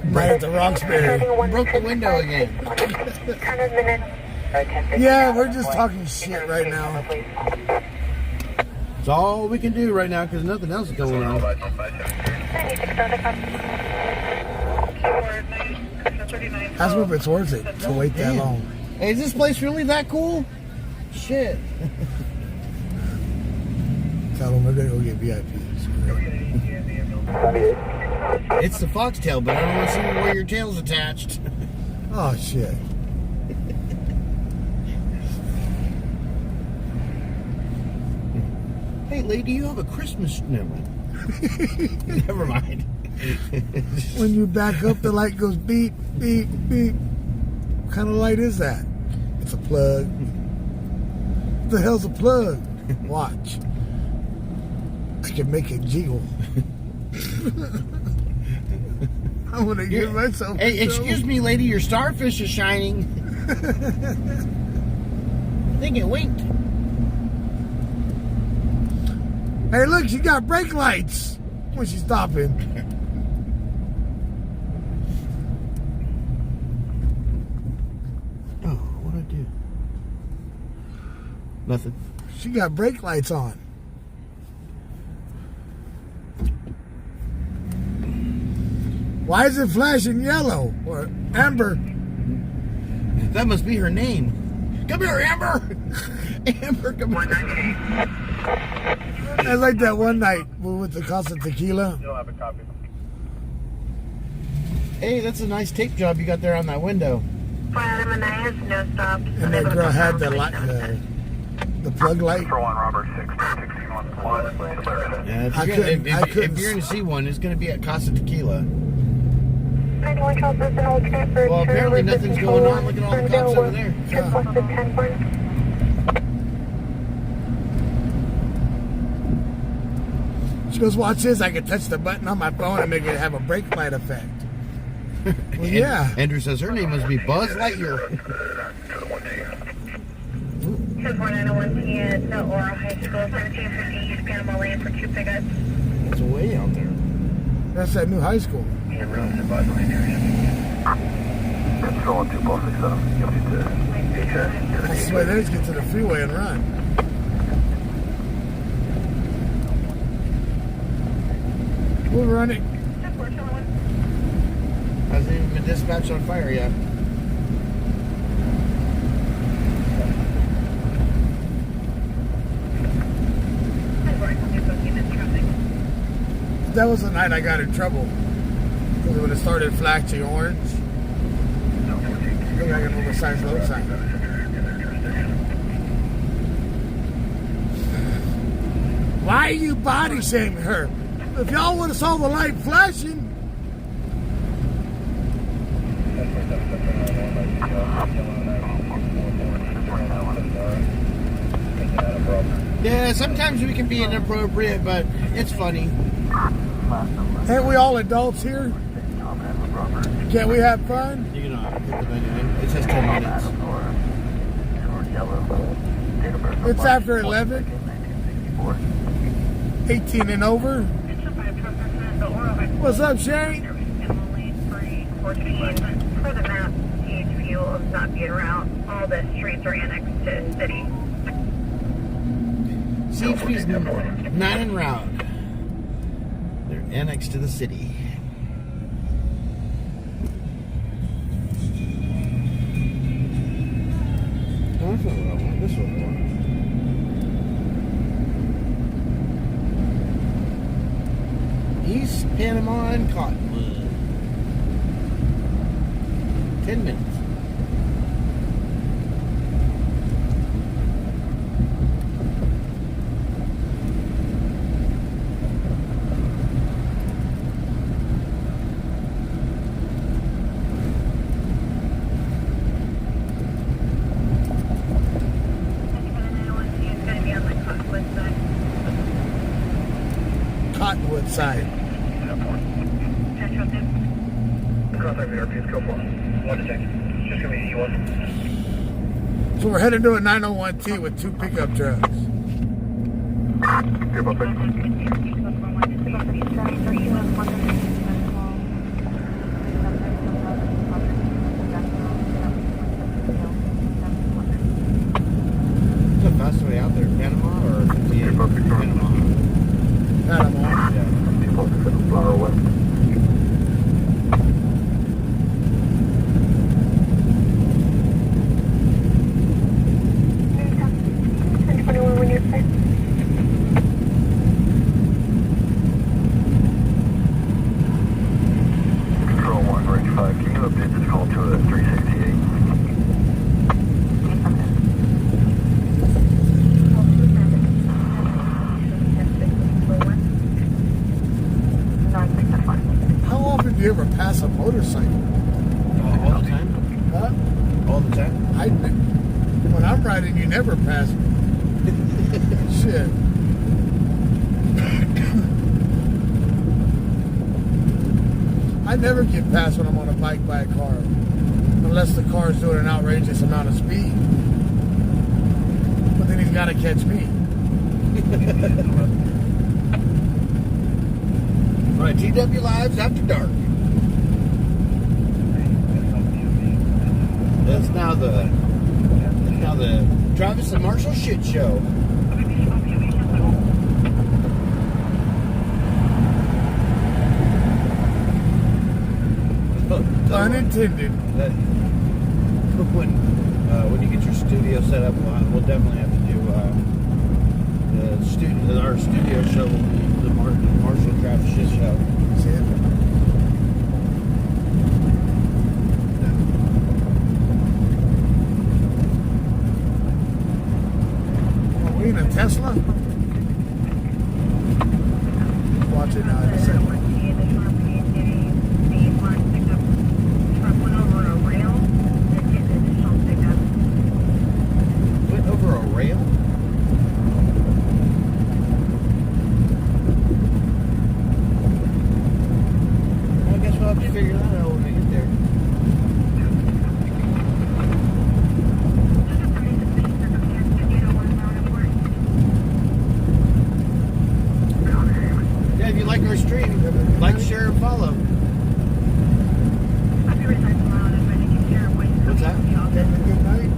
D: night at the Roxbury.
C: Broke the window again.
D: Yeah, we're just talking shit right now.
C: It's all we can do right now because nothing else is going on.
D: Ask me if it's worth it to wait that long.
C: Hey, is this place really that cool? Shit.
D: Tell them we're gonna go get VIPs.
C: It's the foxtail, but I don't want to see where your tail's attached.
D: Oh shit.
C: Hey, lady, you have a Christmas... Never mind. Never mind.
D: When you back up, the light goes beep, beep, beep. What kind of light is that? It's a plug. What the hell's a plug? Watch. I can make it jiggle. I'm gonna give myself.
C: Hey, excuse me, lady, your starfish is shining. I think it winked.
D: Hey, look, she got brake lights when she's stopping.
C: Oh, what'd I do? Nothing.
D: She got brake lights on. Why is it flashing yellow or amber?
C: That must be her name. Come here, Amber. Amber, come here.
D: That's like that one night with the Casa Tequila.
E: You'll have a copy.
C: Hey, that's a nice tape job you got there on that window.
A: No stop.
D: And that girl had the light, the plug light.
E: For 1 Robert 61611.
C: Yeah, if
D: I
C: you're,
D: couldn't-
C: if,
D: I
C: if,
D: couldn't
C: if you're going to see one, it's going to be at Casa Tequila.
B: 91 Charles is an alternate for
C: Well, apparently
B: turn with
C: nothing's
B: control
C: going on. Look at all the
B: Ferndale
C: cops over
B: West,
C: there.
B: just left of 10-1.
D: She goes, watch this. I can touch the button on my phone and make it have a brake light effect. Well, yeah.
C: Andrew says her name must be Buzz Lightyear.
A: 10901 at Oral High School, 1750 East Panama Lane for 2 pickups.
C: It's way out there.
D: That's that new high school.
E: It's still on 2.67. You'll need to
D: I swear, let's get to the freeway and run. We'll run it.
C: Hasn't even been dispatched on fire yet.
D: That was the night I got in trouble. Because when it started flashing orange, look like an oversized road sign. Why are you body shaming her? If y'all would have saw the light flashing.
C: Yeah, sometimes we can be inappropriate, but it's funny.
D: Ain't we all adults here? Can't we have fun?
C: You can hit the menu. It says 10 minutes.
D: It's after 11. 18 and over. What's up, Shane?
A: For the map, each fuel is not being around. All the streets are annexed to city.
C: CHP's not en route. They're annexed to the city. Oh, that's not what I want. This one I want. East Panama and Cottonwood. 10 minutes.
D: Cottonwood side.
E: Contact the RP's Go 4. One detected. It's just going to be E1.
D: So we're headed to a 901T with 2 pickup trucks.
H: Here, about 6.
C: What's the fastest way out there? Panama or Panama?
D: Panama.
C: Yeah.
H: People to Flower West. Control 1, range 5. Can you update this call to a 368?
D: How often do you ever pass a motorcycle?
C: All the time?
D: Huh?
C: All the time?
D: When I'm riding, you never pass me. Shit. I never get past when I'm on a bike by a car. Unless the car is doing an outrageous amount of speed. But then he's got to catch me.
C: All right, TW Lives After Dark. That's now the Travis and Marshall shit show.
D: Unintended.
C: When you get your studio set up, we'll definitely have to do our studio show will be the Marshall Travis shit show.
D: See it? Are we in a Tesla? Watch it now in a second.
C: Went over a rail? I guess we'll have to figure that out when we get there. Yeah, if you like our stream, like, share, and follow. What's that?
D: Having a good night?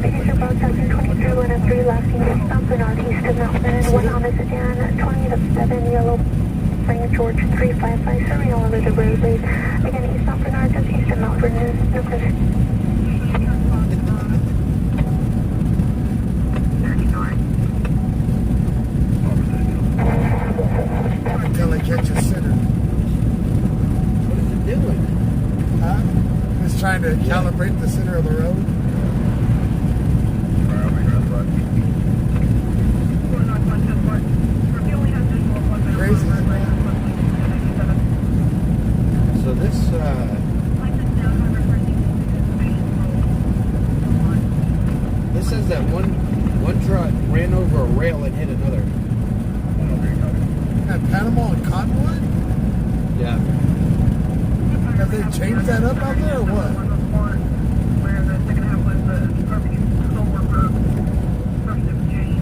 B: Passenger boat 723 last seen stop in northeast of Mount Vernon, 1 Honda sedan, 20 to 7 yellow Frank George 355, serving all over the roadways. Again, east Mount Bernard, just east of Mount Vernon, no question.
D: calibrate the center of the road? Crazy, isn't that?
C: So this this says that one truck ran over a rail and hit another.
D: At Panama and Cottonwood?
C: Yeah.
D: Have they changed that up out there or what?
H: Where the second half was the RP's co-worker first of Jane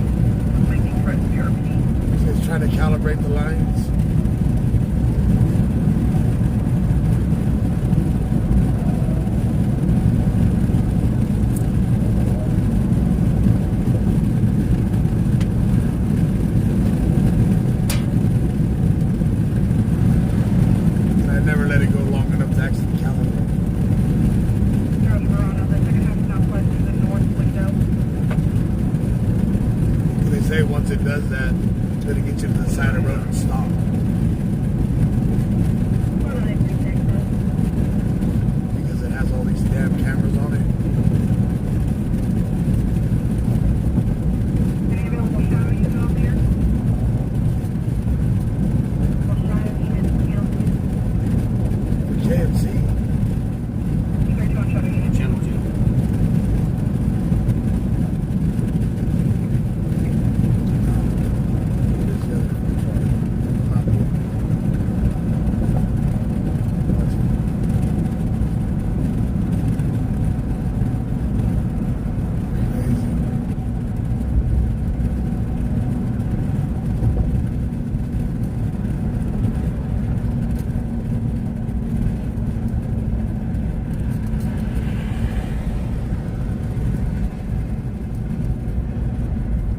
H: making threats to RP.
D: So it's trying to calibrate the lines. I never let it go long enough to actually calibrate.
H: Charles Verona, the second half southwest is the north window.
D: They say once it does that, then it gets you to the side of the road and stop. Because it has all these damn cameras on it.
H: Any available shadow unit out there? Or shadow unit PLC?
D: For KFC.
H: You guys want shadow unit?
C: Channel 2.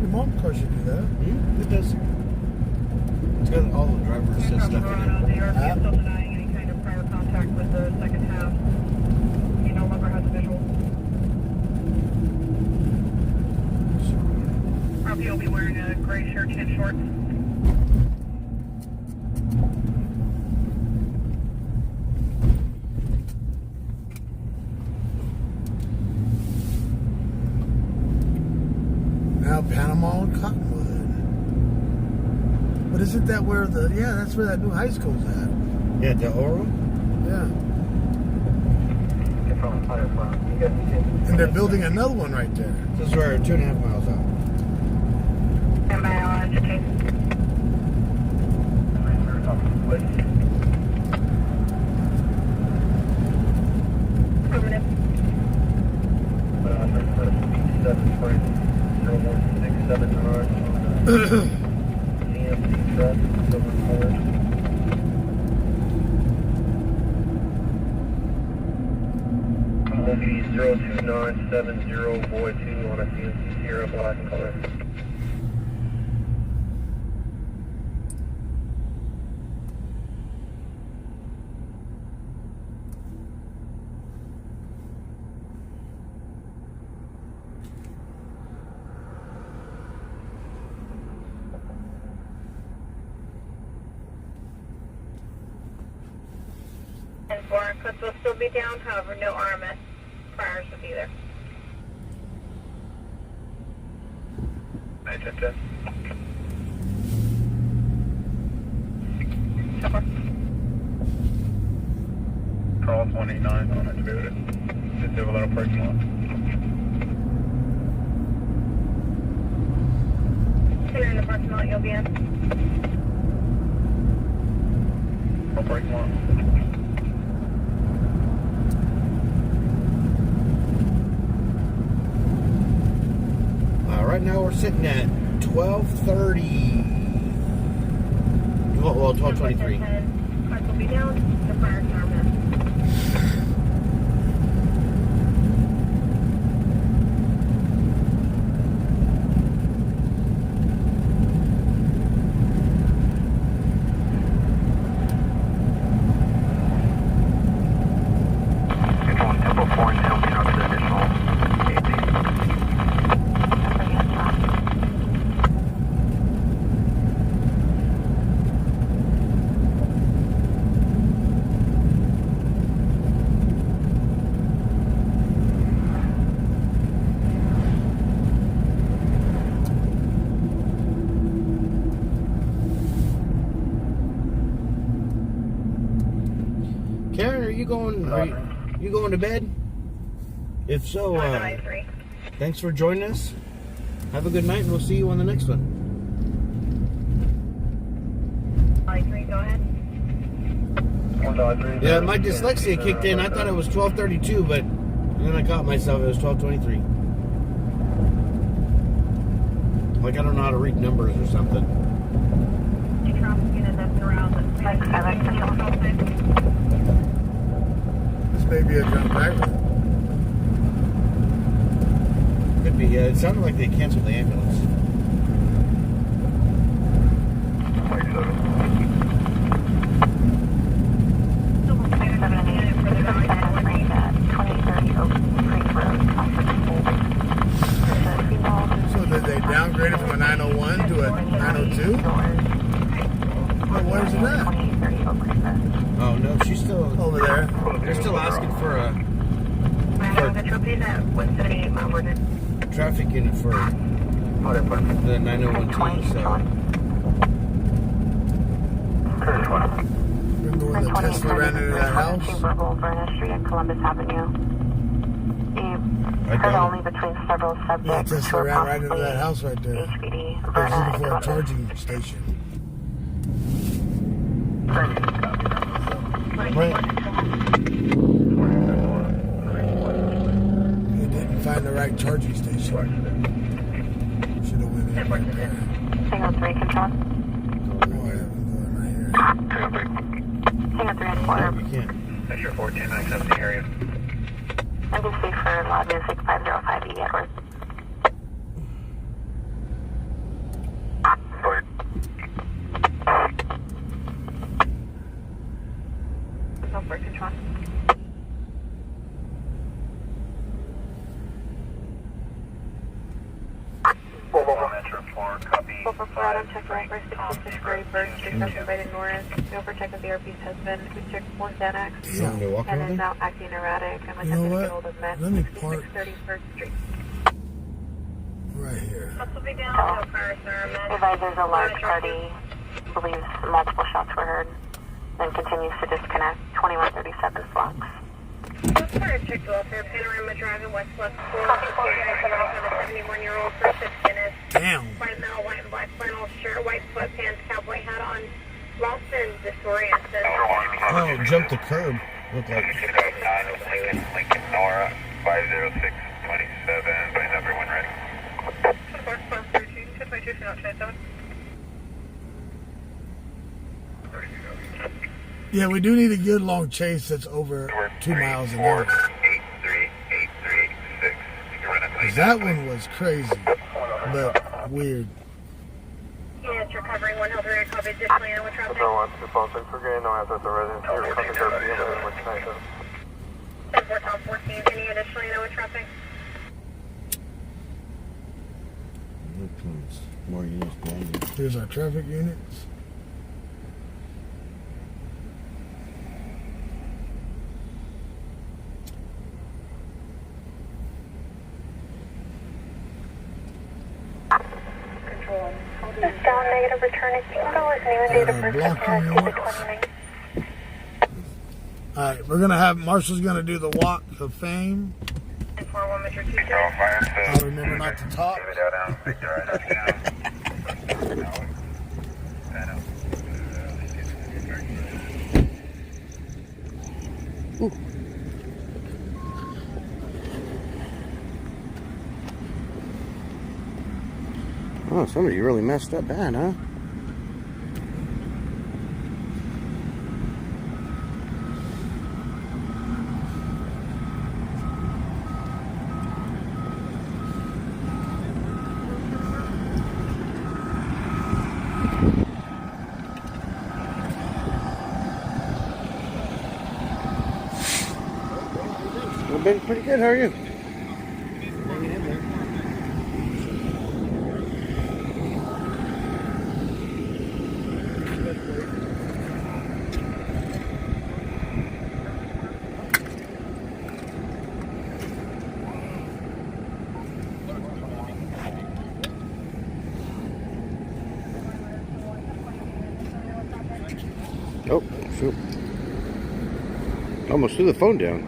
D: Your mom car should do that.
C: It does. It's got all the driver assist
H: Charles
C: stuff in
H: Verona,
C: it.
H: the RP is still denying any kind of prior contact with the second half. He no longer has a visual. RP will be wearing a gray shirt and shorts.
D: Now Panama and Cottonwood. But isn't that where that's where that new high school's at?
C: Yeah, Del Oro.
D: Yeah. And they're building another one right there.
C: This is where 2.5 miles out.
A: Am I on education? Affirmative.
E: Movie 02970 Boy 2 on a CNC Sierra black and color.
A: And foreign codes will still be down, however, no RMS priors will be there.
E: Hey, 10-10.
A: So far.
E: Carl 189 on activated. Just do a little parking lot.
A: Clear in the parking lot, you'll be in.
E: No parking lot.
C: Right now we're sitting at 12:30. Well, 12:23.
A: Cars will be down, the prior RMS.
C: you going to bed? If so, thanks for joining us. Have a good night, and we'll see you on the next one.
A: I-3, go ahead.
C: Yeah, my dyslexia kicked in. I thought it was 12:32, but then I caught myself. It was 12:23. Like I don't know how to read numbers or something.
D: This may be a drunk driver.
C: Could be. Yeah, it sounded like they canceled the ambulance.
D: So did they downgrade it from a 901 to a 902? Well, where's it at?
C: Oh no, she's still
D: Over there.
C: They're still asking for a traffic unit for the 901T. So
D: Remember when the Tesla ran into that house?
C: I don't.
B: Only between several subjects.
D: Yeah, Tesla ran right into that house right there.
B: HPD.
D: I was looking for a charging station.
C: Right.
D: He didn't find the right charging station. Should have went in right there.
B: Single 3 control.
D: Oh, I haven't gone right here.
B: Single 3 and 4.
C: You can't.
E: That's your 14, I accept the area.
B: NBC for loud music 505E Edward. Over control.
E: Metro 4, copy.
B: Over 4 Adam, check right first, 66 Gray Bird, 6 invited Norris. No protect of the RP's husband, who took 1 Xanax.
C: Want me to walk
B: And
C: over
B: is
C: there?
B: now acting erratic. I'm
D: You know
B: attempting to
D: what?
B: get hold of Met.
D: Let me park
B: 31st Street.
D: right here.
B: Advisors a large party believes multiple shots were heard, then continues to disconnect 2137 blocks.
A: Check to welfare, Panorama Drive in West West School. 71-year-old receptionist.
D: Damn.
A: White male, white and black flannel shirt, white sweatpants, cowboy hat on. Lost and disoriented.
C: Oh, jumped the curb. Looked like.
E: Lincoln Nora, 50627, by number 1 ready. 222, not 27.
D: Yeah, we do need a good long chase that's over 2 miles an hour.
E: 83836. You can run it.
D: 'Cause that one was crazy, but weird.
A: Units recovering 1 Hill 3, copy additionally with traffic.
H: 246 for gain, no answer to residence. Your contact is with
A: 10-4 Tom 14, any additionally with traffic?
C: More units behind you.
D: Here's our traffic units.
B: Down negative, returning Bingo is new and date of birth
D: blocking
B: is
D: yours.
B: 29.
D: Alright, we're gonna have Marshall's gonna do the walk of fame.
A: 41 Metro 2.
D: I'll remember not to talk.
C: Oh, somebody really messed up bad, huh? I've been pretty good. How are you? Oh, shoot. Almost threw the phone down.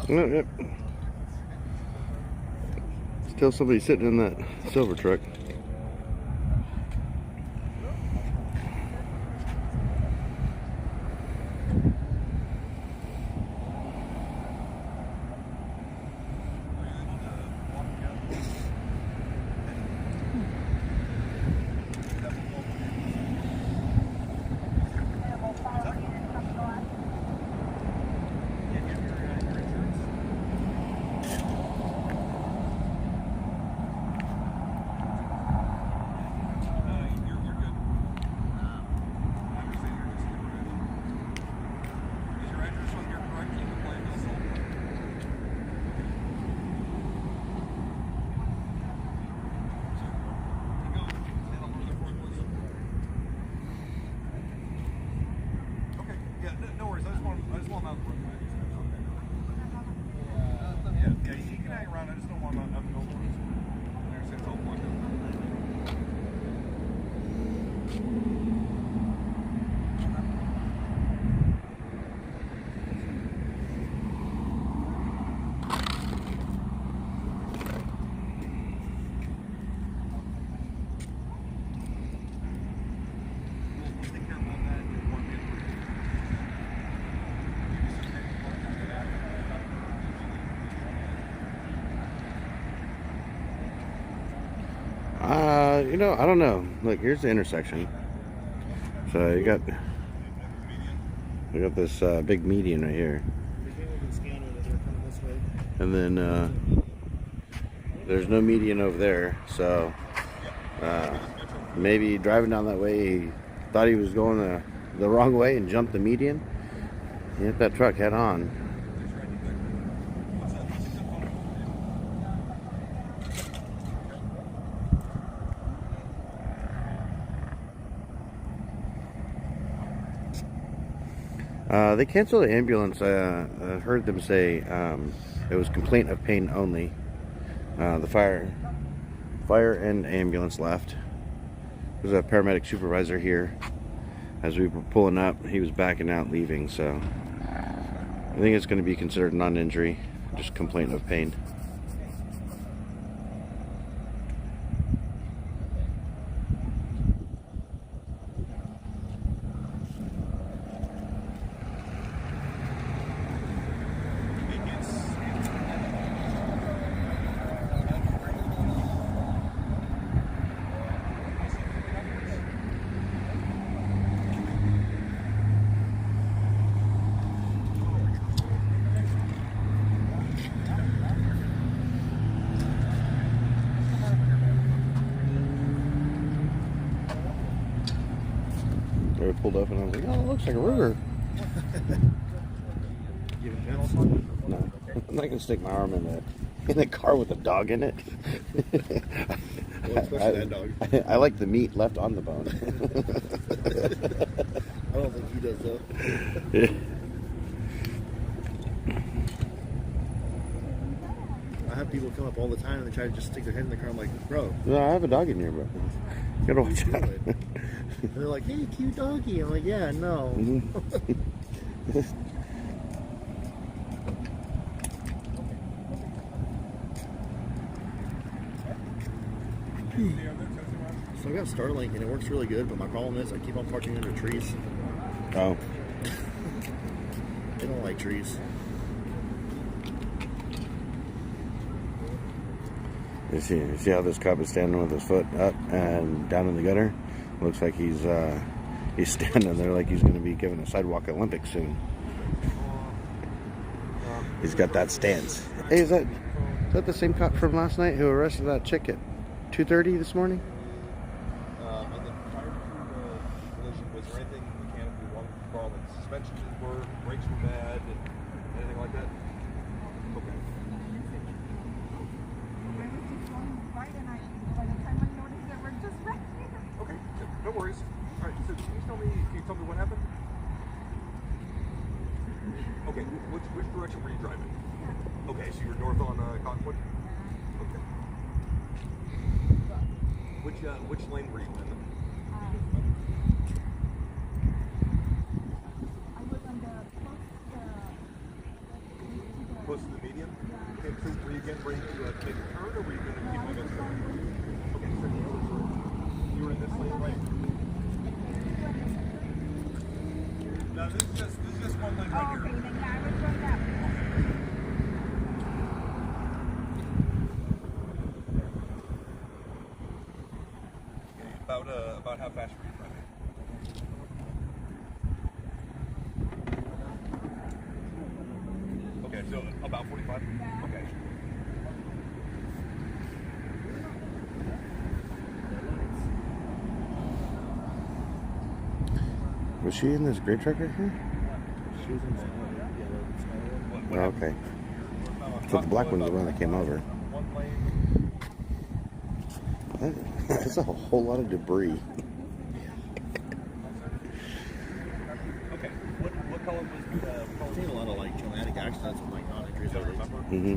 C: Yep. Still somebody sitting in that silver truck. You know, I don't know. Look, here's the intersection. So you got this big median right here, and then there's no median over there. So maybe driving down that way, he thought he was going the wrong way and jumped the median. He hit that truck head on. They canceled the ambulance. I heard them say it was complaint of pain only. The fire and ambulance left. There's a paramedic supervisor here. As we were pulling up, he was backing out, leaving. So I think it's going to be considered non-injury, just complaint of pain. Pulled up and I was like, oh, it looks like a river. No, I'm not gonna stick my arm in the car with a dog in it.
G: Well, especially that dog.
C: I like the meat left on the bone.
G: I don't think he does though. I have people come up all the time and they try to just stick their head in the car. I'm like, bro.
C: No, I have a dog in here, bro. You gotta watch out.
G: And they're like, hey, cute doggy. I'm like, yeah, no. So I got Starlink and it works really good, but my problem is I keep on parking under trees.
C: Oh.
G: They don't like trees.
C: You see how this cop is standing with his foot up and down in the gutter? Looks like he's standing there like he's going to be given a sidewalk Olympics soon. He's got that stance. Hey, is that the same cop from last night who arrested that chick at 2:30 this morning?
I: And then prior to the collision, was there anything mechanically wrong? Like suspension didn't work, brakes were bad, anything like that? Okay. Okay, no worries. Which direction were you driving? Okay, so you were north on Cottonwood? Okay. Which lane were you in? Close to the median? Okay, so were you getting ready to make a turn, or were you going to keep moving straight? Okay, so you were in this lane, right? No, this is just one lane right here.
A: Okay, then yeah, I was going that way.
I: About how fast were you driving? Okay, so about 45? Okay.
C: Was she in this gray truck right here?
G: She was in the
C: Oh, okay. So the black one was the one that came over. That's a whole lot of debris.
I: Okay. What color was the
G: I've seen a lot of like traumatic accidents with like non-injuries.
I: Do you remember?
C: Mm-hmm.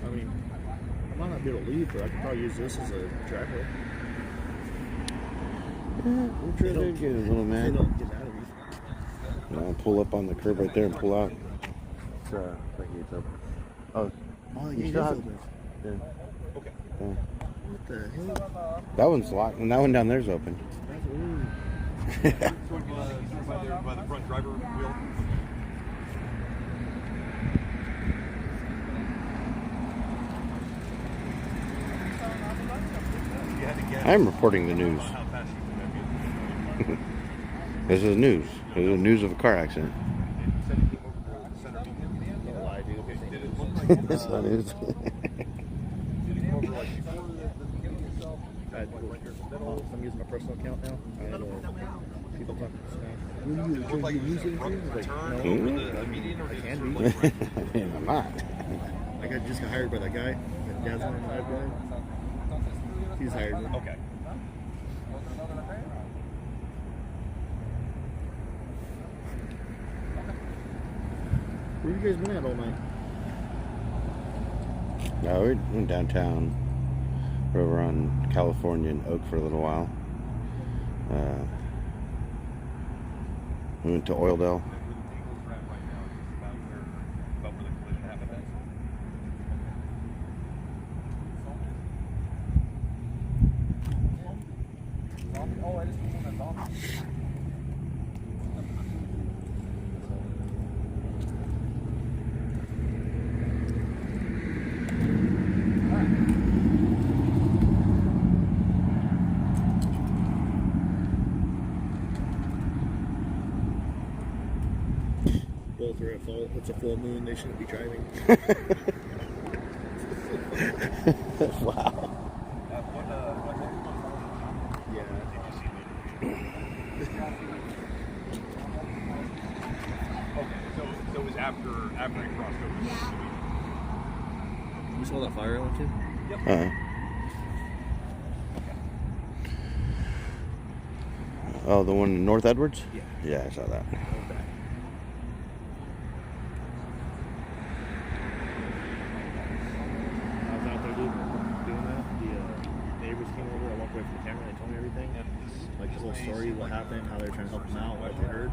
G: I mean, I might not be able to leave, but I could probably use this as a driveway.
C: We'll try to get a little
G: They
C: man.
G: don't get out of these.
C: I'll pull up on the curb right there and pull out. It's like it's open. Oh,
G: Oh,
C: you
G: yeah,
C: still
G: it is
C: have.
G: open.
C: Yeah.
I: Okay.
C: Yeah.
G: What the hell?
C: That one's locked, and that one down there's open.
G: That's weird.
I: Sort of by the front driver wheel. You had to guess
C: I'm reporting the news.
I: how fast you could make it.
C: This is news. This is news of a car accident.
I: You said it came over the center median?
G: Don't lie, dude.
I: Okay, did it look like
C: It's not news.
I: did it come over like before the beginning itself?
G: I'm using my personal account now. I had people talking to Spanish.
I: Did it look like it was a front turn
G: no.
I: over the median, or did it
G: can
I: sort of
G: be.
I: like right?
C: I'm not.
G: Like I just got hired by that guy, that Jasmine and I blind. He's hired me.
I: Okay.
G: Where you guys been at all night?
C: No, we went downtown. We're over on California and Oak for a little while. We went to Oildale.
I: About where the collision happened. Oh, I just want to talk.
G: Both are at fault. It's a full moon. They shouldn't be driving.
C: Wow.
G: Yeah.
I: Okay, so it was after he crossed over.
G: You saw that fire island too?
C: Oh, the one in North Edwards?
G: Yeah.
C: Yeah, I saw that.
G: I was out there doing that. The neighbors came over. I walked away from the camera. They told me everything. Like the whole story, what happened, how they were trying to help them out, what they heard.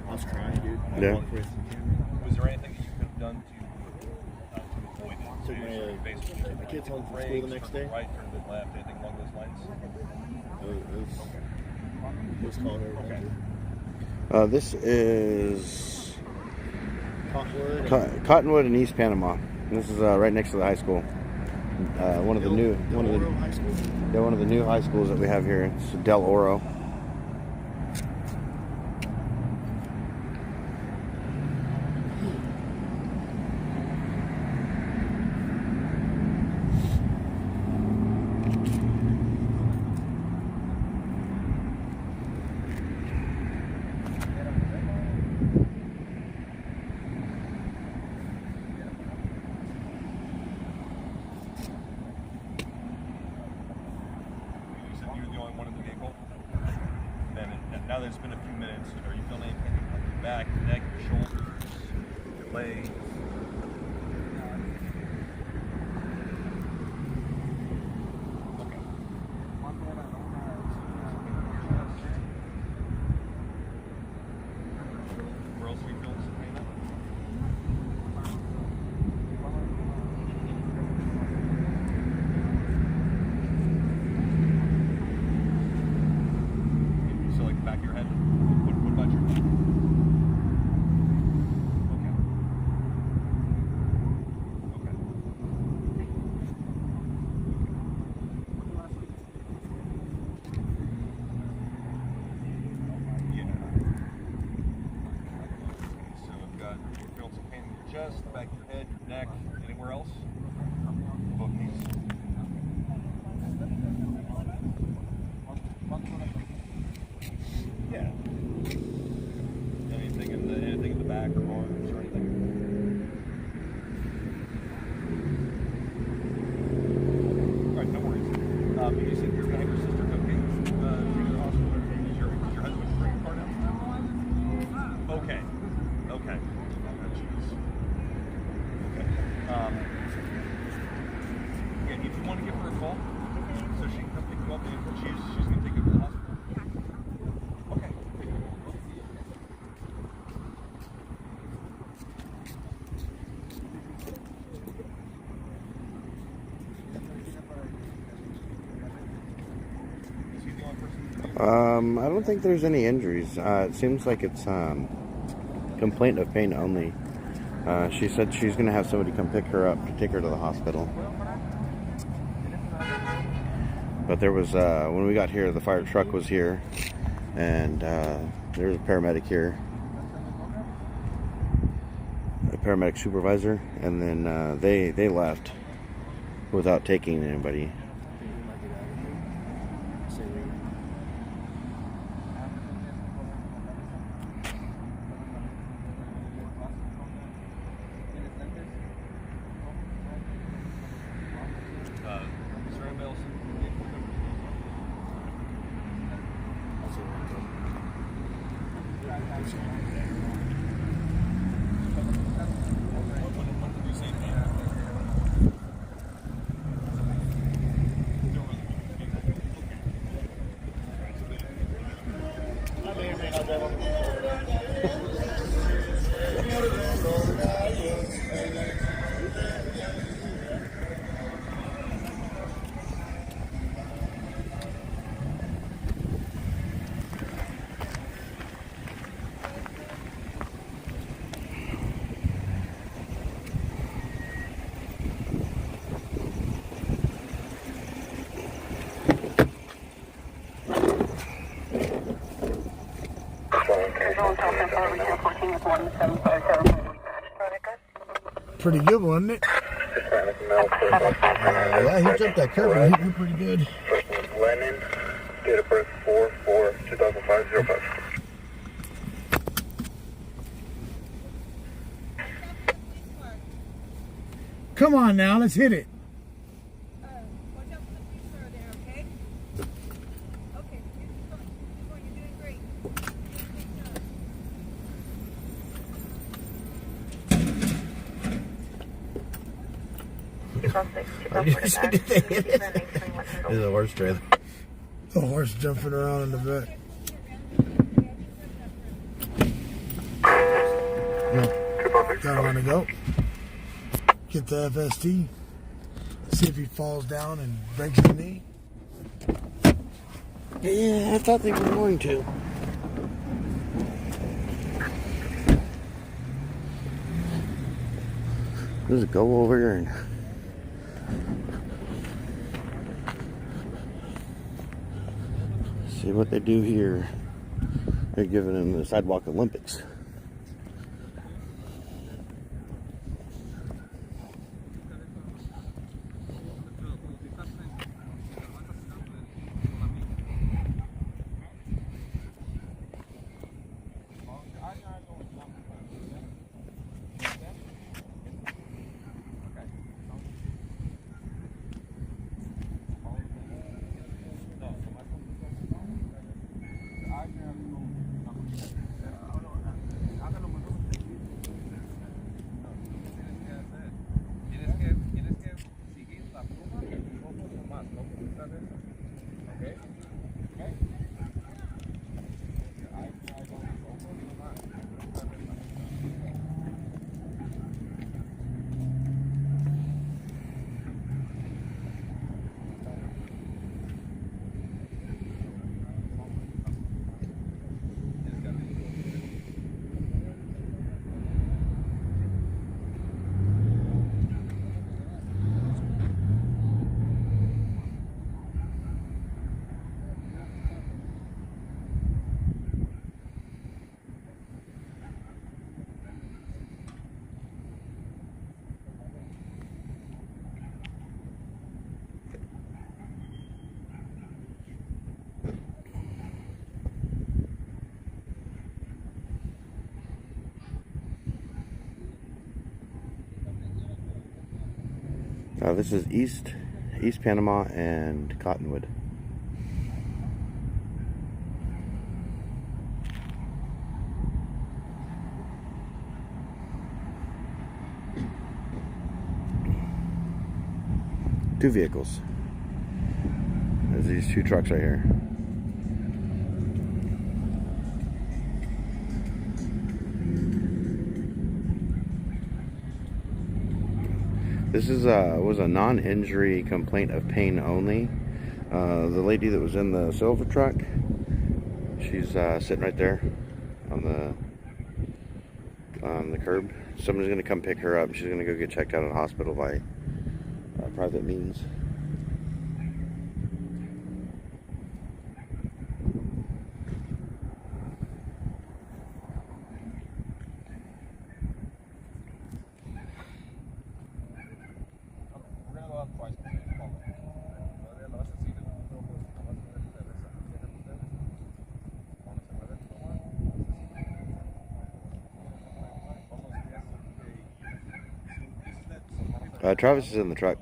G: I was crying, dude. I
C: Yeah.
G: walked away from the camera.
I: Was there anything that you could have done to avoid it?
G: Took my kids home from school the next day.
I: Right, turned it left, anything along those lines?
G: It was called over.
C: This is
G: Cottonwood.
C: Cottonwood in East Panama. This is right next to the high school. One of the new
G: High School.
C: yeah, one of the new high schools that we have here. It's Del Oro.
I: delay. Where else are you feeling some pain at? So like the back of your head? What about your head? Okay. Yeah. So we've got, you're feeling some pain in your chest, the back of your head, your neck, anywhere else? Both knees. Yeah. Anything in the back or arms or anything? All right, no worries. You said you're gonna have your sister come take you to the hospital. Is your husband bringing a car down? Okay. Okay. Okay. Yeah, if you want to give her a call, so she can come pick you up, and she's gonna take you to the hospital. Okay. Is he the only person?
C: I don't think there's any injuries. It seems like it's complaint of pain only. She said she's going to have somebody come pick her up to take her to the hospital. But there was, when we got here, the fire truck was here, and there was a paramedic here, a paramedic supervisor, and then they left without taking anybody.
D: Pretty good, wasn't it?
C: Yeah, he jumped that curve and hit me pretty good.
H: First name Lennon, date of birth 4/4/2005, 05.
D: Come on now, let's hit it.
J: Watch out for the police car there, okay? Okay, you're doing great.
C: This is a horse trailer.
D: The horse jumping around in the back. Got on to go. Get the FST. See if he falls down and breaks his knee.
C: Yeah, I thought they were going to. Just go over and see what they do here. They're giving them the Sidewalk Olympics. This is East Panama and Cottonwood. Two vehicles. There's these two trucks right here. This is was a non-injury complaint of pain only. The lady that was in the silver truck, she's sitting right there on the curb. Somebody's gonna come pick her up. She's gonna go get checked out at a hospital by private means. Travis is in the truck.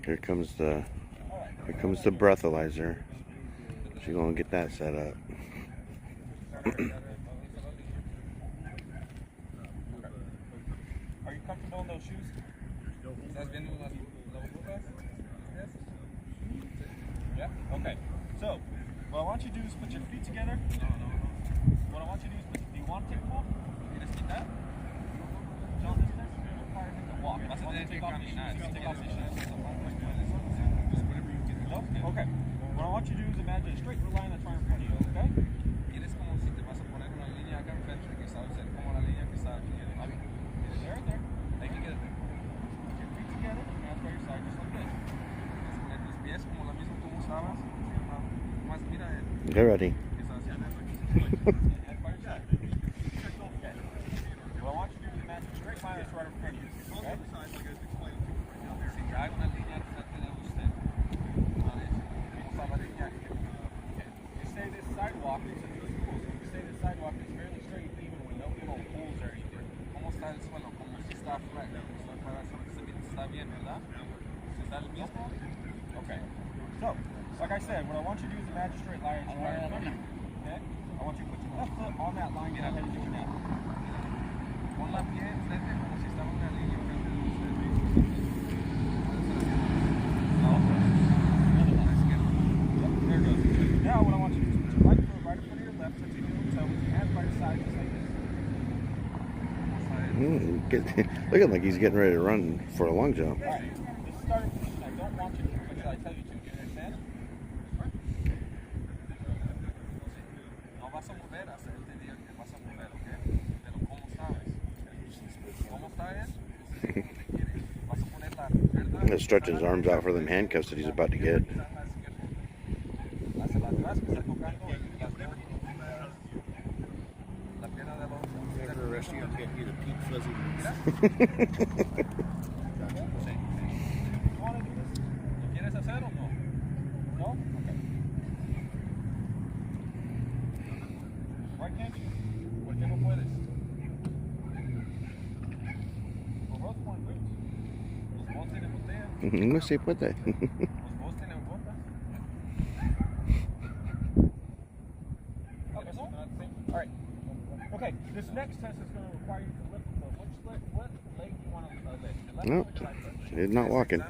C: Here comes the breathalyzer. She's gonna get that set up.
I: Are you comfortable in those shoes? ¿Estás viendo las botas? Yes? Yeah? Okay. So, what I want you to do is put your feet together. What I want you to do is do you want to take them off? ¿Quieres quitar? John, this next is required him to walk. Vas a tener que caminar. Take off his shoes. Okay. What I want you to do is imagine a straight line that's right in front of you, okay? Quieres como si te vas a poner una línea acá enfrente que sabe ser como la línea que está aquí. There. Hay que get it there. Put your feet together, hands by your side, just like this. Poner tus pies como lo mismo como estabas. Más mira él.
C: Get ready.
I: Hands by your side. Okay. What I want you to do is imagine a straight line that's right in front of you, okay? Si hay una línea enfrente de usted. Sidewalk is fairly straight, even with no little holes or anything. ¿Cómo está el suelo? Como si está flat. Está bien, ¿verdad? ¿Está el mismo? Okay. So, like I said, what I want you to do is imagine a straight line right in front of you. Okay? I want you to put your left foot on that line. Mira, how you doing now? Pon la pie enfrente como si estaba una línea enfrente de usted. There it goes. Now what I want you to do is put your right foot right in front of your left, touching your toe with your hands by your side, just like this.
C: Looking like he's getting ready to run for a long jump.
I: All right. This is starting position. I don't want you to do what I tell you to. Do you understand? No vas a mover hasta el día que vas a mover, ¿ok? Pero ¿cómo sabes? ¿Cómo sabes? Vas a poner la izquierda.
C: I'm gonna stretch his arms out for them handcuffs that he's about to get.
I: ¿Quieres hacer o no? ¿No? Okay. Why can't you? ¿Por qué no puedes? Los dos ponen boots. Los dos tienen botella.
C: No se puede.
I: Los dos tienen botas. Okay, so all right. Okay, this next test is going to require you to lift the foot. What leg do you want to lift?
C: Nope, he's not walking.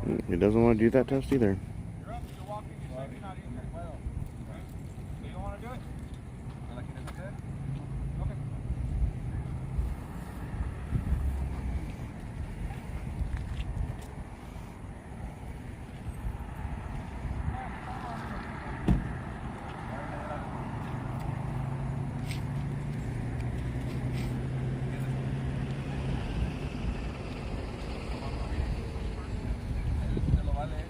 C: He doesn't want to do that test either.
I: You're up, you're walking, you're saying you're not in there. You don't want to do it? ¿No la quieres hacer? Okay. Te lo vale, ¿eh?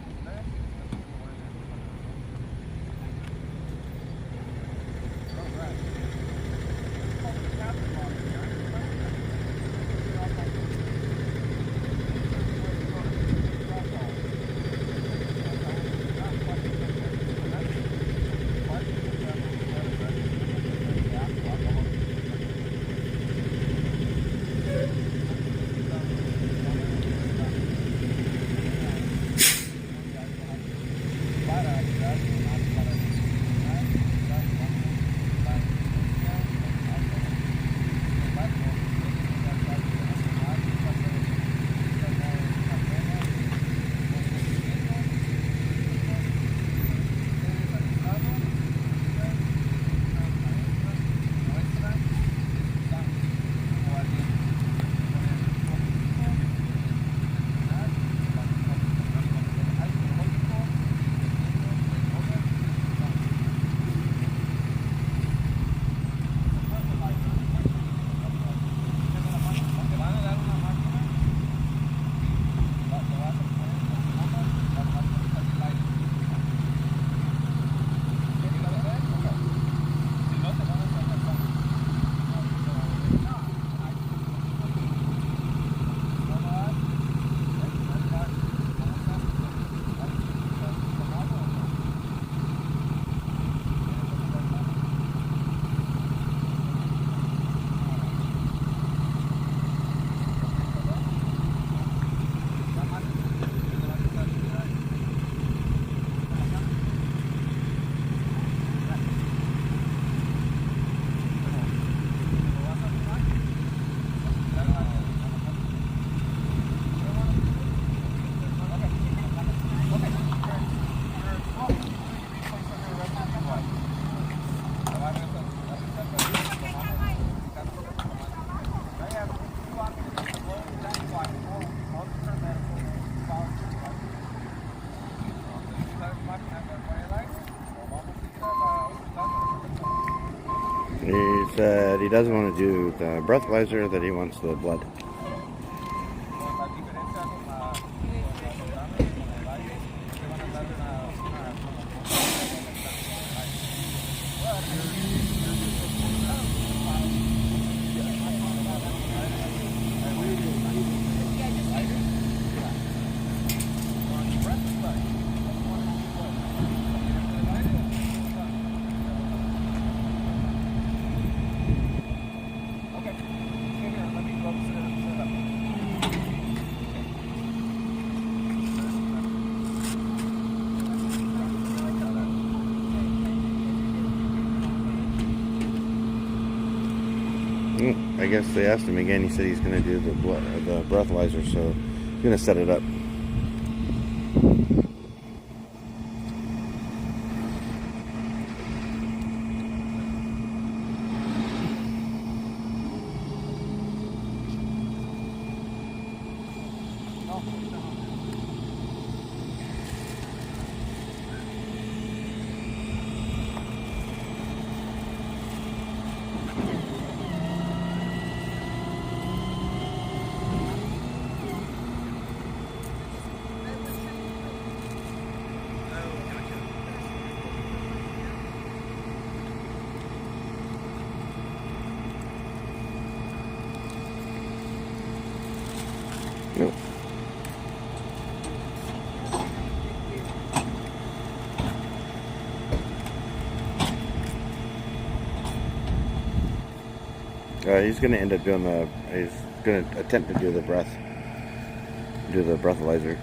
C: He said he doesn't want to do the breathalyzer, that he wants the blood. I guess they asked him again. He said he's going to do the breathalyzer, so he's going to set it up. Nope. He's going to end up doing he's going to attempt to do the breathalyzer.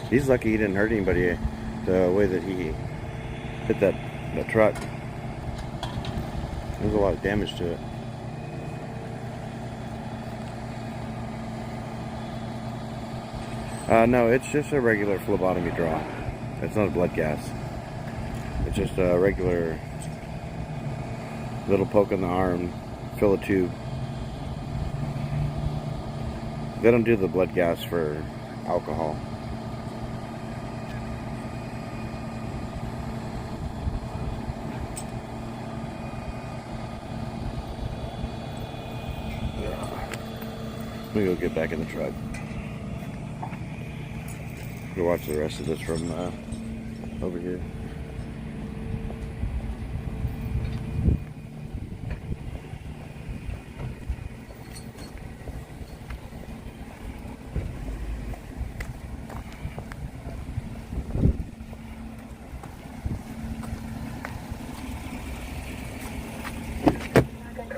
C: He's lucky he didn't hurt anybody the way that he hit that truck. There's a lot of damage to it. No, it's just a regular phlebotomy draw. It's not a blood gas. It's just a regular little poke in the arm, fill a tube. They don't do the blood gas for alcohol. Let me go get back in the truck. Go watch the rest of this from over here.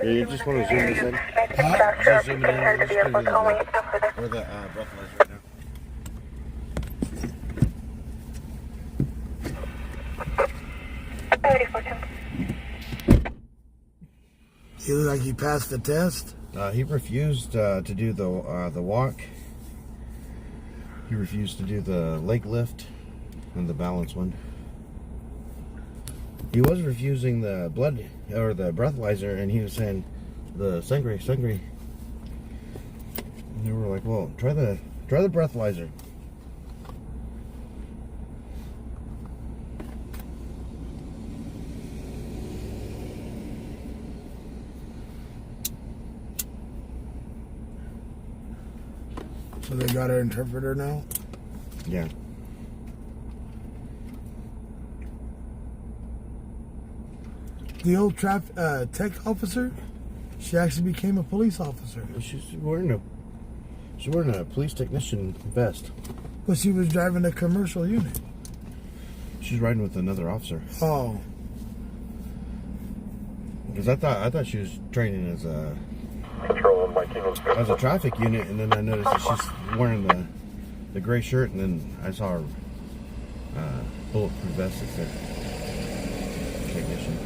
C: Yeah, you just want to zoom this in? Just zoom it in. Just put it in where the breathalyzer right now.
D: He looked like he passed the test.
C: He refused to do the walk. He refused to do the leg lift and the balance one. He was refusing the blood or the breathalyzer, and he was saying the sangre. And they were like, "Well, try the breathalyzer."
D: So they got our interpreter now?
C: Yeah.
D: The old tech officer, she actually became a police officer.
C: She's wearing a police technician vest.
D: But she was driving a commercial unit.
C: She's riding with another officer.
D: Oh.
C: Because I thought she was training as a traffic unit, and then I noticed that she's wearing the gray shirt, and then I saw her bulletproof vest that said technician.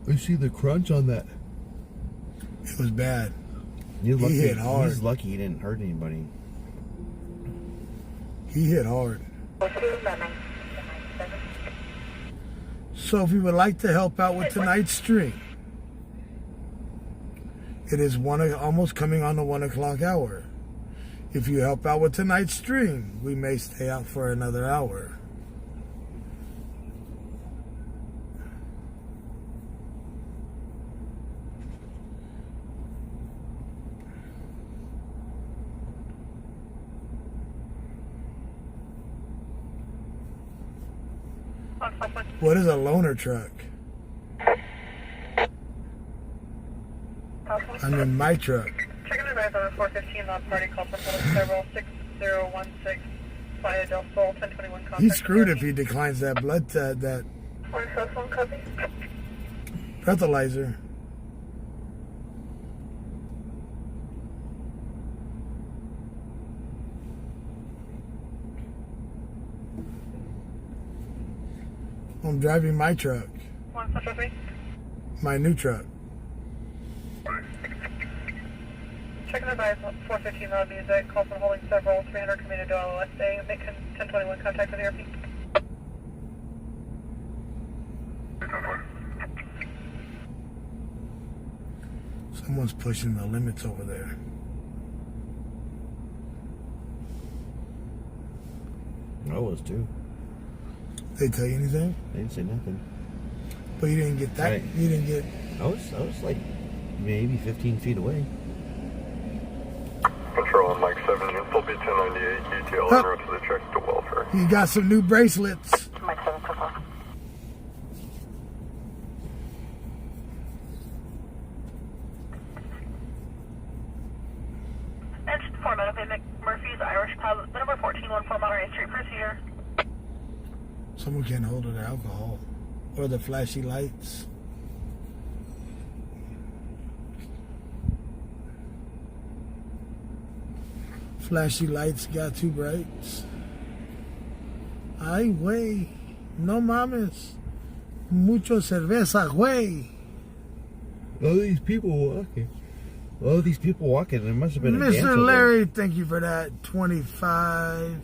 C: I see the crunch on that.
D: It was bad.
C: He
D: hit hard.
C: He's lucky he didn't hurt anybody.
D: He hit hard. So if you would like to help out with tonight's stream, it is almost coming on the 1 o'clock hour. If you help out with tonight's stream, we may stay out for another hour. What is a loaner truck? I'm in my truck.
A: Checking the drive over 415 on party call from several 6016 Playa del Sol 1021 contact.
D: He's screwed if he declines that that breathalyzer. I'm driving my truck. My new truck.
A: Checking the drive 415 loud music. Call from holding several 300 community to LSA. Make 1021 contact with ERP.
D: Someone's pushing the limits over there.
C: I was too.
D: They tell you anything?
C: They didn't say nothing.
D: But you didn't get that.
C: Right.
D: You didn't get.
C: I was like maybe 15 feet away.
H: Control on Mike 7, you'll be 1098 detail en route to the check to welfare.
D: You got some new bracelets.
A: Mike 7, so far. Engine 4 Meadow Murphy's Irish Pub, the number 1414 Monterey Street, procedure.
D: Someone can't hold their alcohol or the flashy lights. Flashy lights got too bright. Ay, güey. No mames. Mucho cerveza, güey.
C: All these people walking. Oh, these people walking. There must have been a dance
D: Mr.
C: over
D: Larry, thank you for that. 25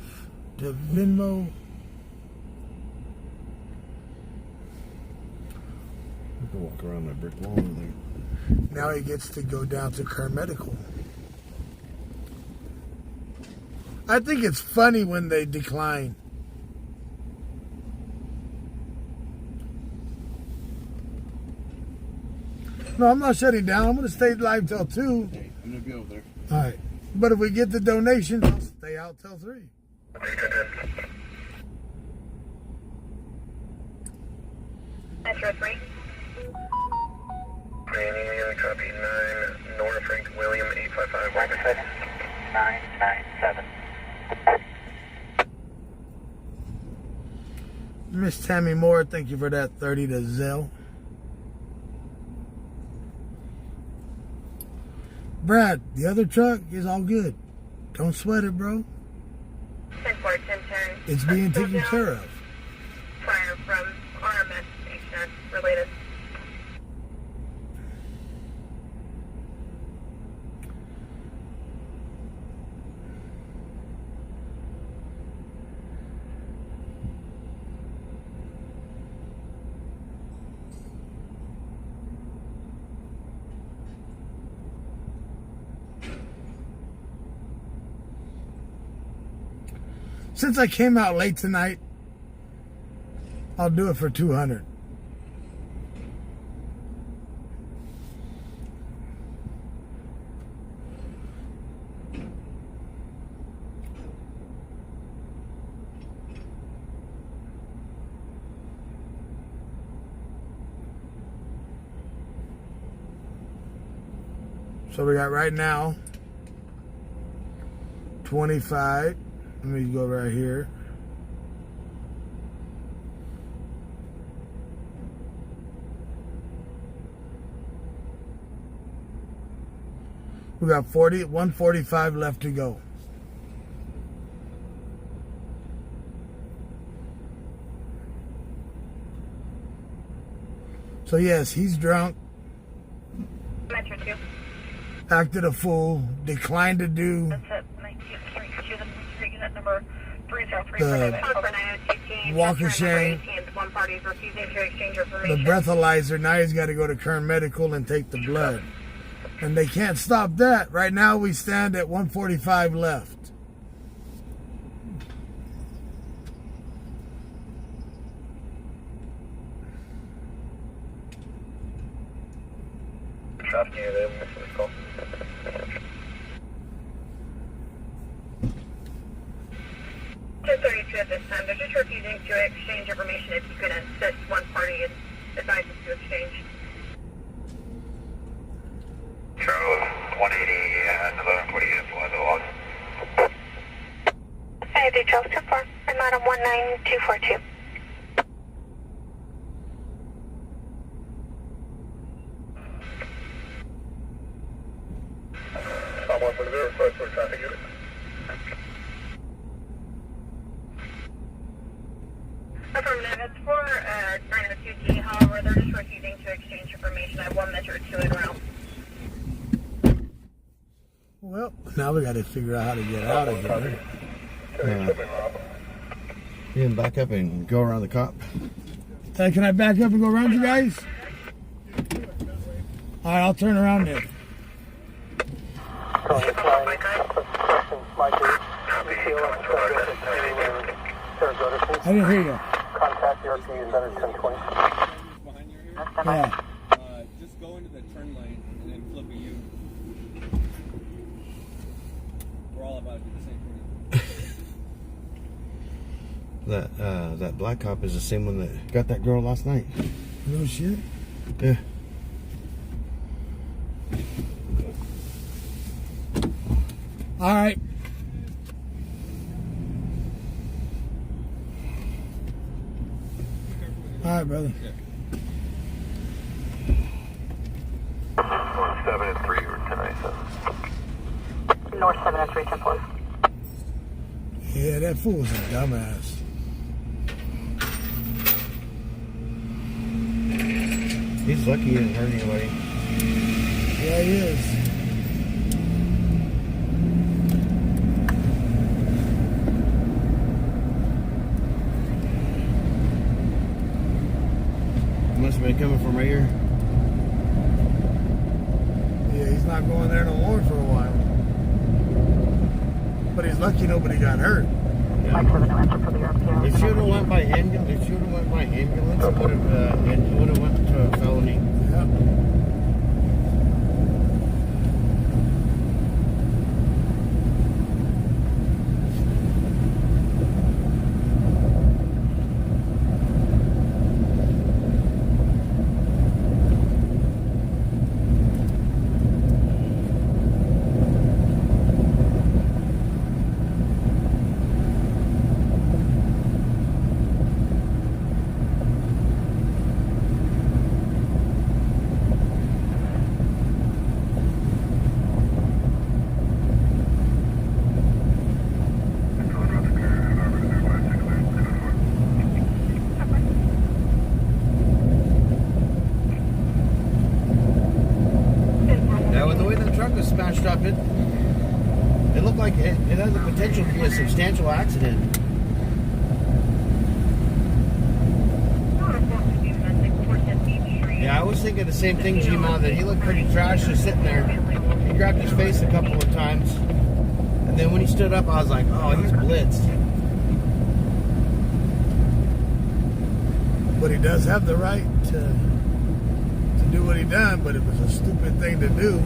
D: to Venmo.
C: I can walk around that brick wall over there.
D: Now he gets to go down to Kern Medical. I think it's funny when they decline. No, I'm not shutting down. I'm going to stay live till 2.
C: Okay, I'm going to be over there.
D: All right. But if we get the donations, I'll stay out till 3.
A: Metro 3.
E: Training, copy 9, Nora Frank William 855.
A: 997.
D: Miss Tammy Moore, thank you for that 30 to Zell. Brad, the other truck is all good. Don't sweat it, bro.
A: 10-4, 10-10.
D: It's being taken care of.
A: Fire from RMS station related.
D: Since I came out late tonight, I'll do it for 200. So we got right now 25. Let me go right here. We got 145 left to go. So yes, he's drunk,
A: Metro 2.
D: acted a fool, declined to do
A: That's it. 1932, the unit number 303.
D: the walk of shame,
A: One party is refusing to exchange information.
D: the breathalyzer. Now he's got to go to Kern Medical and take the blood. And they can't stop that. Right now we stand at 145 left.
E: Traffic unit available for this call.
A: At this time, they're just refusing to exchange information. If you could insist one party advises to exchange.
E: Charles 180 and 1140 influence log.
B: Hey, do Charles 24. I'm out of 19242.
E: Someone for the request for traffic unit.
A: Affirmative. It's for 902T. However, they're just refusing to exchange information. I have one Metro 2 in route.
D: Well, now we got to figure out how to get out of here.
C: You can back up and go around the cop.
D: Hey, can I back up and go around you guys? All right, I'll turn around there. I didn't hear you.
H: Contact your community center 1020.
I: Behind your ear.
D: Yeah.
I: Just go into the turn lane and then flip a U. We're all about to do the same thing.
C: That black cop is the same one that got that girl last night.
D: No shit.
C: Yeah.
D: All right. All right, brother.
E: 7 and 3 or 1097.
A: North 7 and 3, 10-4.
D: Yeah, that fool's a dumbass.
C: He's lucky he didn't hurt anybody.
D: Yeah, he is.
C: been coming from right here.
D: Yeah, he's not going there no more for a while. But he's lucky nobody got hurt.
C: Yeah. It should have went by ambulance. It should have went by ambulance. It would have went to a felony.
D: Yeah.
C: Smashed up. It looked like it has the potential to be a substantial accident. Yeah, I was thinking the same thing, G-Ma, that he looked pretty trash just sitting there. He grabbed his face a couple of times, and then when he stood up, I was like, oh, he's blitzed.
D: But he does have the right to do what he done, but it was a stupid thing to do.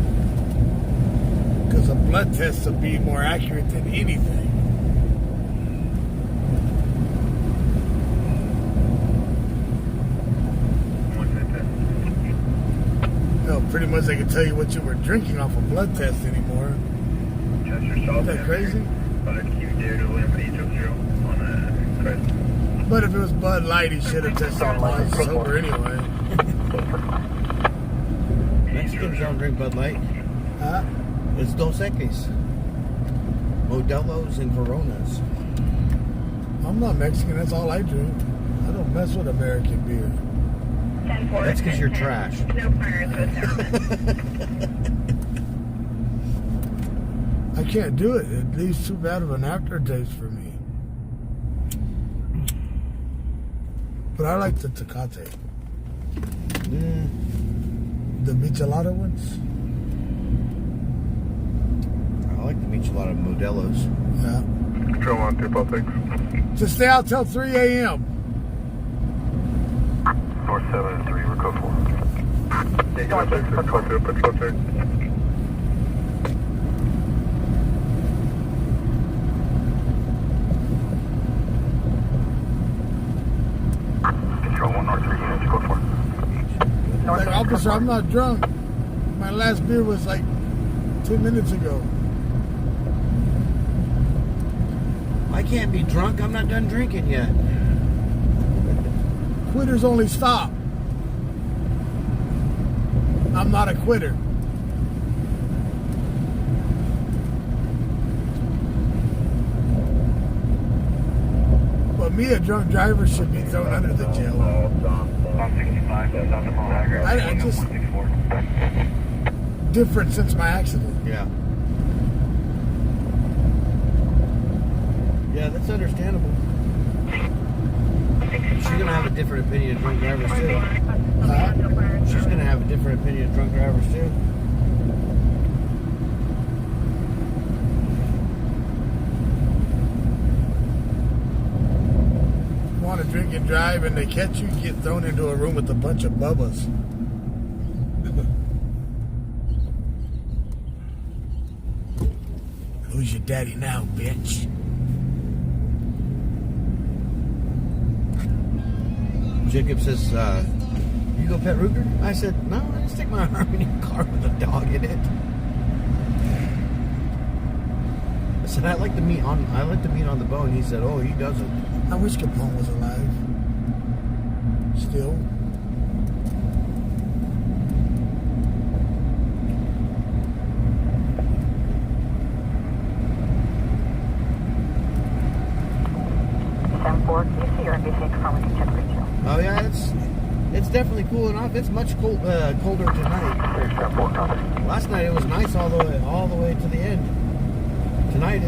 D: Because a blood test would be more accurate than anything. Hell, pretty much they can tell you what you were drinking off a blood test anymore. Isn't that crazy? But if it was Bud Light, he should have tested positive sober anyway.
C: Mexicans don't drink Bud Light.
D: Huh?
C: It's Dos Equis, Modelo's, and Coronas.
D: I'm not Mexican. That's all I drink. I don't mess with American beer.
C: That's because you're trash.
A: No fire
D: I can't do it. It leaves too bad of an aftertaste for me. But I like the Tecate. The Michelada ones.
C: I like the Michelada Modelo's.
D: Yeah.
H: Control 1, 256.
D: Just stay out till 3 a.m.
H: North 7 and 3, we're code 4. Patrol 2, patrol 2. Control 1, North 3 units, code 4.
D: Like, officer, I'm not drunk. My last beer was like 2 minutes ago.
C: I can't be drunk. I'm not done drinking yet.
D: Quitters only stop. I'm not a quitter. But me, a drunk driver, should be thrown under the jail. I just different since my accident.
C: Yeah. Yeah, that's understandable. She's gonna have a different opinion of drunk drivers too. She's gonna have a different opinion of drunk drivers too.
D: Want to drink and drive, and they catch you, get thrown into a room with a bunch of bubbas. Who's your daddy now, bitch?
C: Jacob says, you go pet Ruger? I said, no, I just stick my arm in your car with a dog in it. I said, I like the meat on the bone. He said, oh, he doesn't.
D: I wish Capone was alive. Still.
C: Oh yeah, it's definitely cooling off. It's much colder tonight. Last night it was nice all the way to the end. Tonight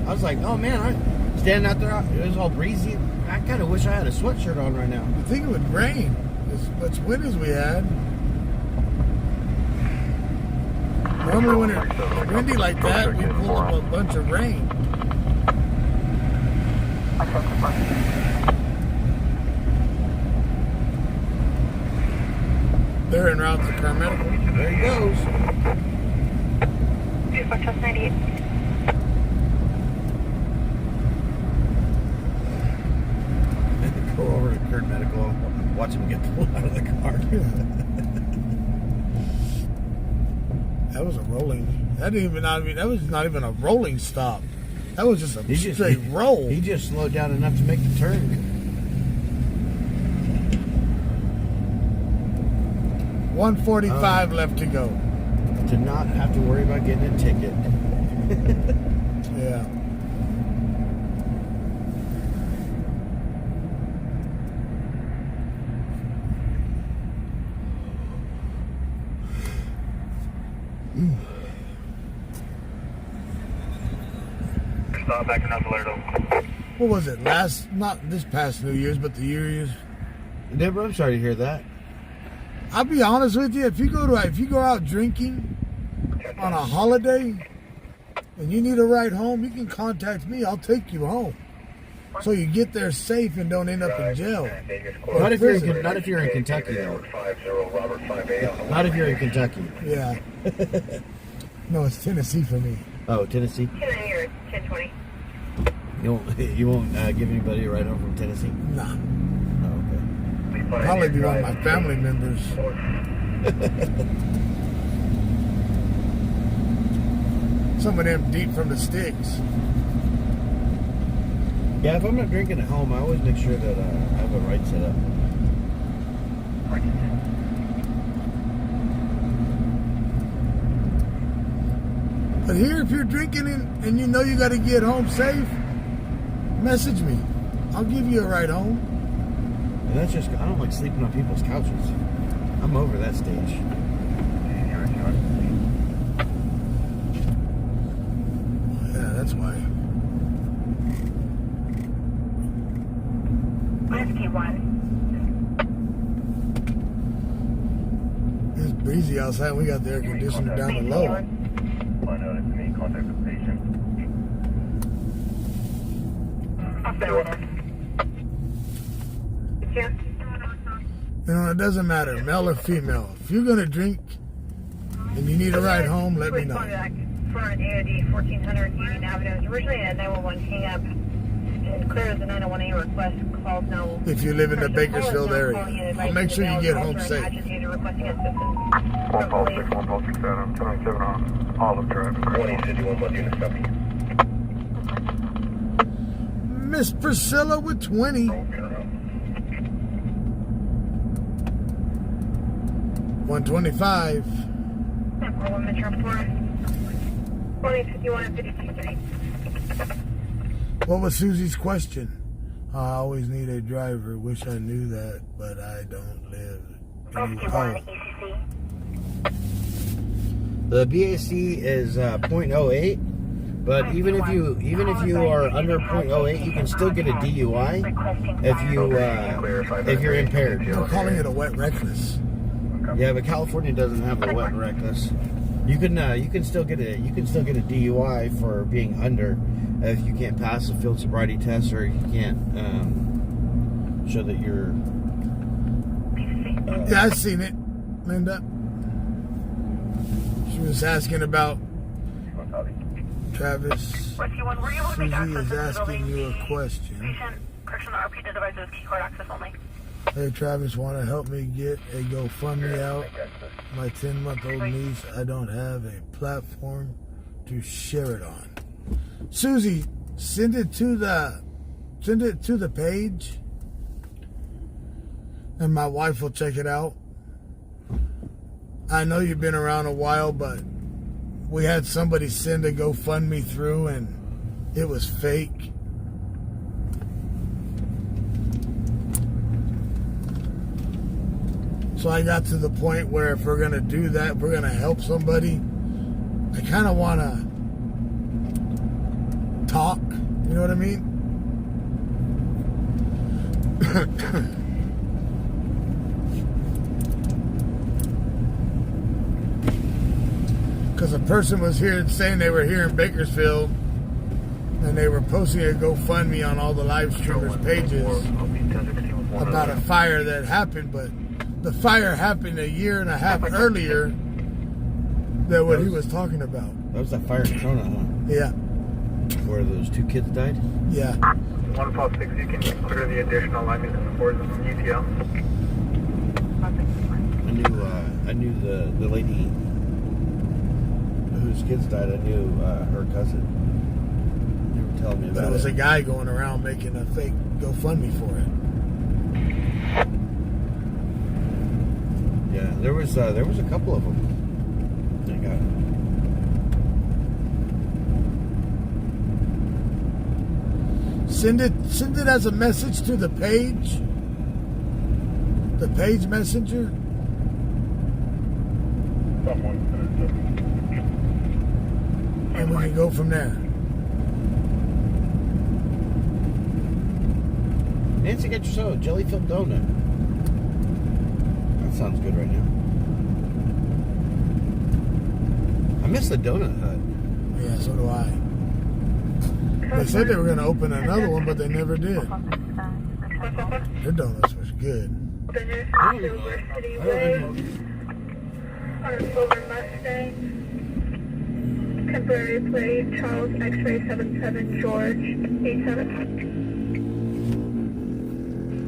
C: I was like, oh man, I standing out there. It was all breezy. I kind of wish I had a sweatshirt on right now.
D: I think it would rain. as much wind as we had. Normally when it's windy like that, we pull up a bunch of rain. They're en route to Carmel.
C: There he goes.
B: 98.
C: Go over to Kurt Medical and watch him get pulled out of the car.
D: That was a rolling. That was not even a rolling stop. That was just a straight roll.
C: He just slowed down enough to make the turn.
D: 145 left to go.
C: To not have to worry about getting a ticket.
D: Yeah.
E: Stop back in Alvarado.
D: What was it? Not this past New Year's, but the years.
C: Deborah, I'm sorry to hear that.
D: I'll be honest with you. If you go out drinking on a holiday and you need a ride home, you can contact me. I'll take you home, so you get there safe and don't end up in jail.
C: Not if you're in Kentucky, though. Not if you're in Kentucky.
D: Yeah. No, it's Tennessee for me.
C: Oh, Tennessee.
A: 1020.
C: You won't give anybody a ride home from Tennessee.
D: Nah.
C: Oh, okay.
D: Probably be one of my family members. Some of them deep from the sticks.
C: Yeah, if I'm not drinking at home, I always make sure that I have a ride set up.
D: But here, if you're drinking and you know you got to get home safe, message me. I'll give you a ride home.
C: And that's just, I don't like sleeping on people's couches. I'm over that stage.
D: Yeah, that's why.
A: Whiskey 1.
D: It's breezy outside. We got the air conditioner down below.
E: Find out if you need contact with the patient.
D: You know, it doesn't matter, male or female. If you're going to drink and you need a ride home, let me know.
A: For an AOD 1400 Union Avenue. It was originally a 911 hang up. And clear as a 901A request. Calls now.
D: If you live in the Bakersfield area, I'll make sure you get home safe.
H: 1.67, 27 on Olive Drive.
E: 2051 bus unit copy.
D: Miss Priscilla with 20. 125. What was Susie's question? I always need a driver. Wish I knew that, but I don't live in home.
C: The BAC is 0.08, but even if you are under 0.08, you can still get a DUI if you're impaired.
D: They're calling it a wet reckless.
C: Yeah, but California doesn't have the wet reckless. You can still get a DUI for being under if you can't pass a field sobriety test or you can't show that you're.
D: Yeah, I've seen it, Linda. She was asking about Travis. Susie is asking you a question. Hey Travis, want to help me get a GoFundMe out? My 10-month-old niece, I don't have a platform to share it on. Susie, send it to the page, and my wife will check it out. I know you've been around a while, but we had somebody send a GoFundMe through, and it was fake. So I got to the point where if we're going to do that, if we're going to help somebody, I kind of want to talk. You know what I mean? Because a person was here saying they were here in Bakersfield, and they were posting a GoFundMe on all the live streamers' pages about a fire that happened, but the fire happened a year and a half earlier than what he was talking about.
C: That was that fire in Corona, huh?
D: Yeah.
C: Where those 2 kids died?
D: Yeah.
H: 156, you can clear the additional alignment and support from UTL.
C: I knew the lady whose kids died. I knew her cousin. They were telling me about
D: There was
C: it.
D: a guy going around making a fake GoFundMe for it.
C: Yeah, there was a couple of them. They got it.
D: Send it as a message to the page messenger. And we can go from there.
C: Nancy, get yourself a jelly-filled donut. That sounds good right now. I miss the donut hut.
D: Yeah, so do I. They said they were going to open another one, but they never did. Their donuts was good.
B: Silver City Way on a silver Mustang. Temporary plate, Charles X-ray 77, George 87.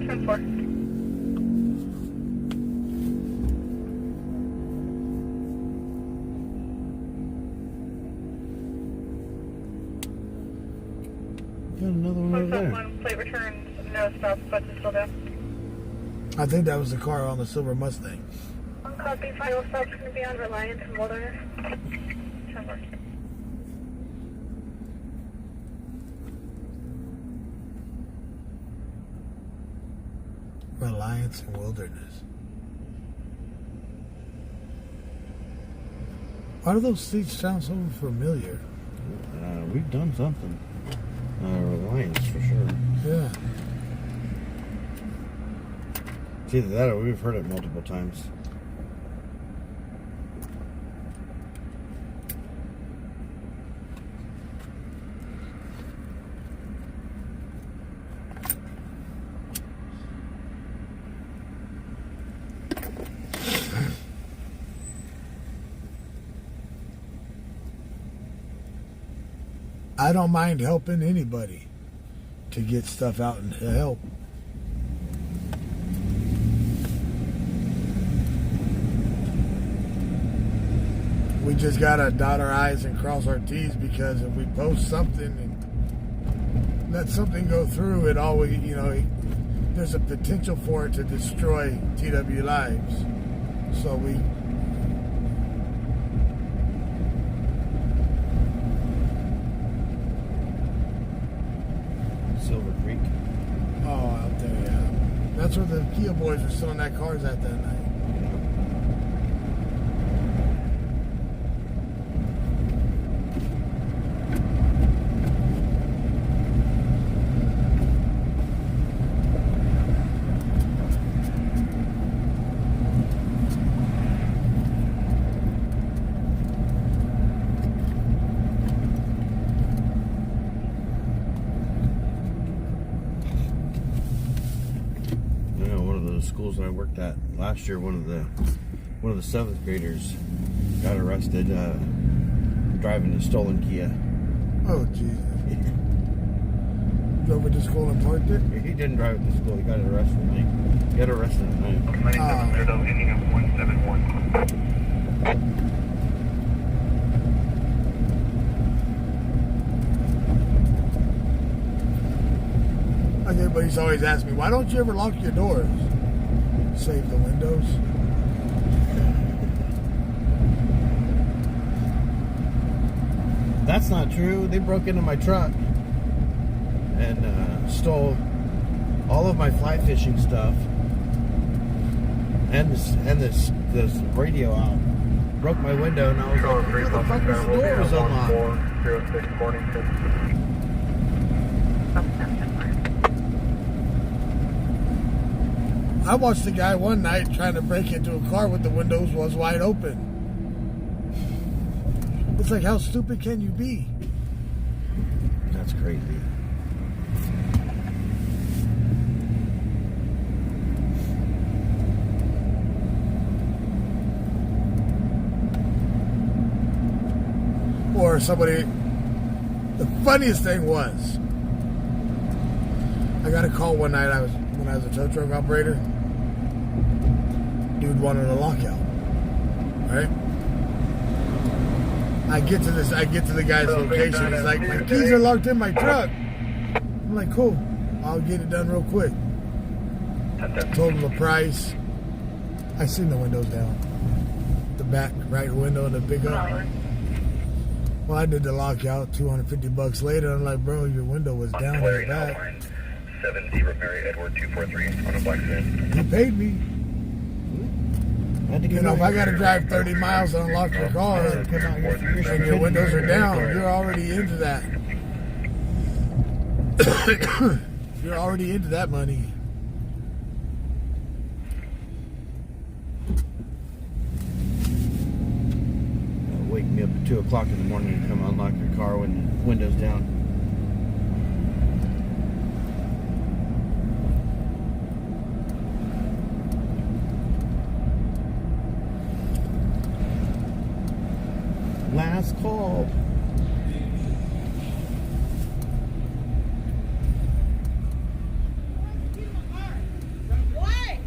B: 10-4.
C: Got another one over there.
A: 1 plate returns, no stops, but it's still there.
D: I think that was the car on the silver Mustang.
B: One copy, final stop's going to be on Reliance and Wilderness.
A: 10-4.
D: Reliance and Wilderness. Why do those seats sound so familiar?
C: We've done something. Reliance for sure.
D: Yeah.
C: It's either that or we've heard it multiple times.
D: I don't mind helping anybody to get stuff out and to help. We just gotta dot our I's and cross our T's, because if we post something and let something go through, it always, there's a potential for it to destroy TW lives. So we
C: Silver Creek.
D: Oh, out there, yeah. That's where the Kia boys were selling that cars at that night.
C: Schools that I worked at last year, one of the 7th graders got arrested driving a stolen Kia.
D: Oh, Jesus. Drove it to school and parked it?
C: He didn't drive it to school. He got arrested at night. He got arrested at night.
H: 97 there, though, ending at 171.
D: Like everybody's always asked me, why don't you ever lock your doors? Save the windows.
C: That's not true. They broke into my truck and stole all of my fly fishing stuff and this radio out. Broke my window, and I was like, where the fuck was the door was unlocked?
H: 06 Mornington.
D: I watched a guy one night trying to break into a car with the windows was wide open. It's like, how stupid can you be?
C: That's crazy.
D: Or somebody. The funniest thing was, I got a call one night. When I was a tow truck operator. Dude wanted a lockout. Right? I get to the guy's location. He's like, my keys are locked in my truck. I'm like, cool. I'll get it done real quick. Told him the price. I seen the windows down. The back right window and the pickup. Well, I did the lockout. $250 later. I'm like, bro, your window was down in the back.
E: 70 Mary Edward 243 on a black van.
D: He paid me. You know, if I got to drive 30 miles to unlock your car and your windows are down, you're already into that. You're already into that money.
C: Wake me up at 2 o'clock in the morning and come unlock your car when the window's down. Last call.
J: Why?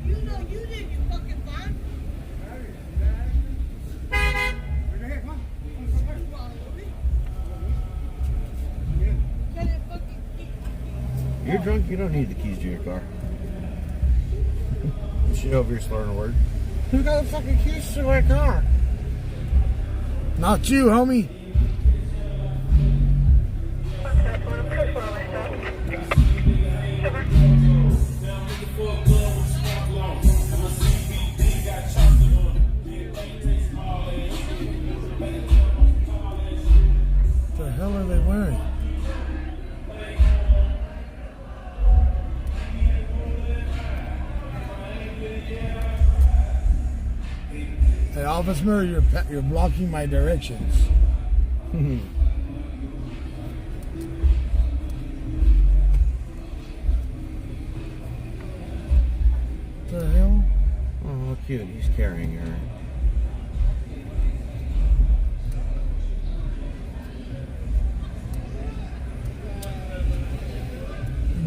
J: You know you did, you fucking fun.
C: You're drunk, you don't need the keys to your car. Shit over here slurring a word. Who got the fucking keys to my car?
D: Not you, homie. What the hell are they wearing? Hey, officer, you're blocking my directions. What the hell?
C: Oh, look cute. He's carrying her.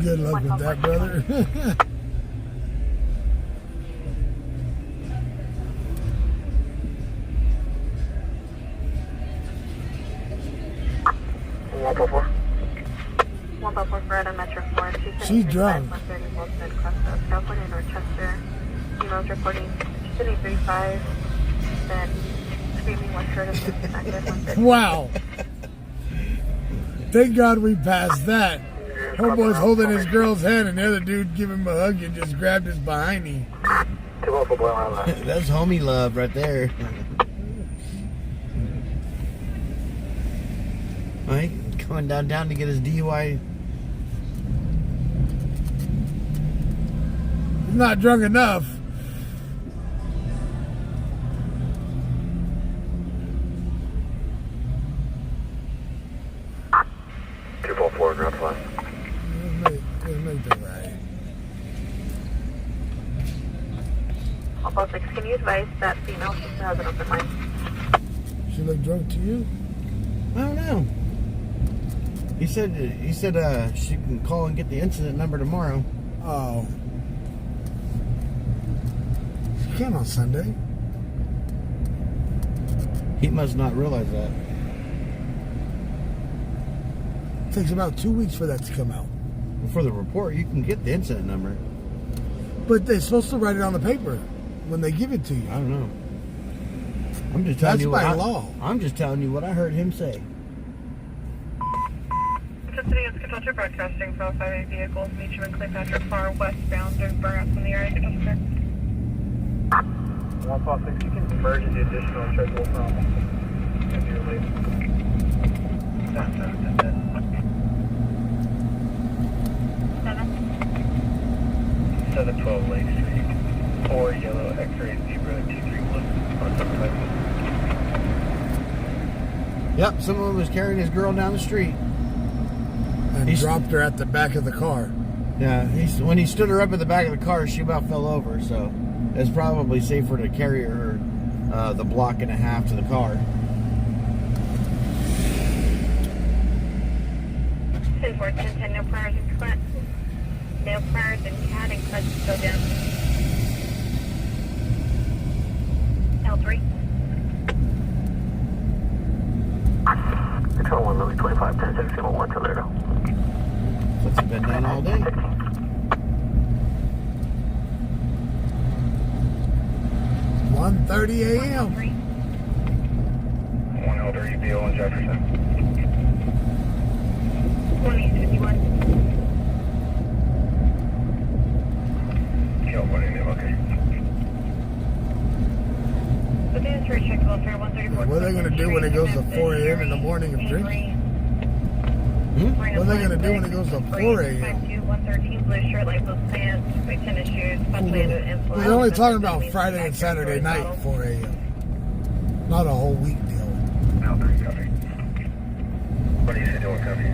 D: Good luck with that, brother. She's drunk.
B: California, Dorchester. Emails reporting 235. Then screaming Westford of
D: Wow. Thank God we passed that. Homeboy's holding his girl's hand and the other dude giving him a hug and just grabbed his behind him.
C: That's homie love right there. Right? Coming down to get his DUI.
D: He's not drunk enough.
E: Ground 5.
D: Let's make that right.
B: Alpha 6, can you advise that female sister has an open mind?
D: She look drunk to you?
C: I don't know. He said she can call and get the incident number tomorrow.
D: Oh. She can't on Sunday.
C: He must not realize that.
D: It takes about 2 weeks for that to come out.
C: For the report, you can get the incident number.
D: But they're supposed to write it on the paper when they give it to you.
C: I don't know. I'm just telling you
D: by law.
C: I'm just telling you what I heard him say.
A: City is control to broadcasting for all 58 vehicles. Meet you in Cleopatra far westbound during burnouts in the area. Control
E: 156, you can merge the additional schedule from your lead. Seven 12 Lake Street. 4 yellow X-ray zebra 231 on 75.
C: Yep, someone was carrying his girl down the street.
D: And dropped her at the back of the car.
C: Yeah, when he stood her up at the back of the car, she about fell over, so it's probably safer to carry her the block and a half to the car.
A: 10-4, 10-10, no priors in Clint. No priors in Cat and Clint still down. L3.
E: Control 1, Louis 25, 10, 1 Toledo.
C: So it's been down all day.
D: 1:30 a.m.
E: 1 Elder EBO in Jefferson.
A: 151.
E: Kill, what name, okay.
A: The dance rate check welfare 134.
D: What are they going to do when it goes to 4 a.m. in the morning of drinking? What are they going to do when it goes to 4 a.m.?
A: 113 blue shirt, light blue pants, white tennis shoes,
D: Well, they're only talking about Friday and Saturday night, 4 a.m. Not a whole week deal.
E: Elder, copy. What are you doing, copy?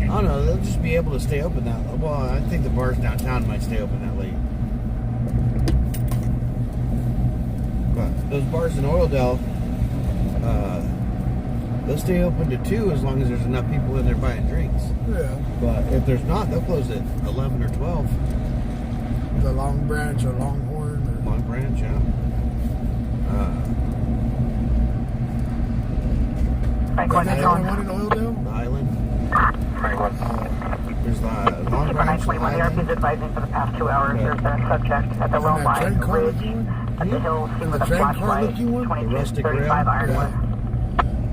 C: I don't know, they'll just be able to stay open that late. Well, I think the bars downtown might stay open that late. But those bars in Oildale, they'll stay open to 2 as long as there's enough people in there buying drinks.
D: Yeah.
C: But if there's not, they'll close at 11 or 12.
D: The Long Branch or Longhorn. Or...
C: Long Branch, yeah.
D: The Island one in Oildale?
C: The Island.
E: Frank 1.
C: There's the Long Branch, the
A: 921, the RP is
C: Island.
A: advising for the past 2 hours. There's been a subject at the low
D: that
A: line
D: train car
A: ridge
D: looking one?
A: at the hill seen with
D: The
A: a
D: train car
A: flashlight.
D: looking one?
A: 22,
C: rustic
A: 35
C: rail?
A: Ironwood.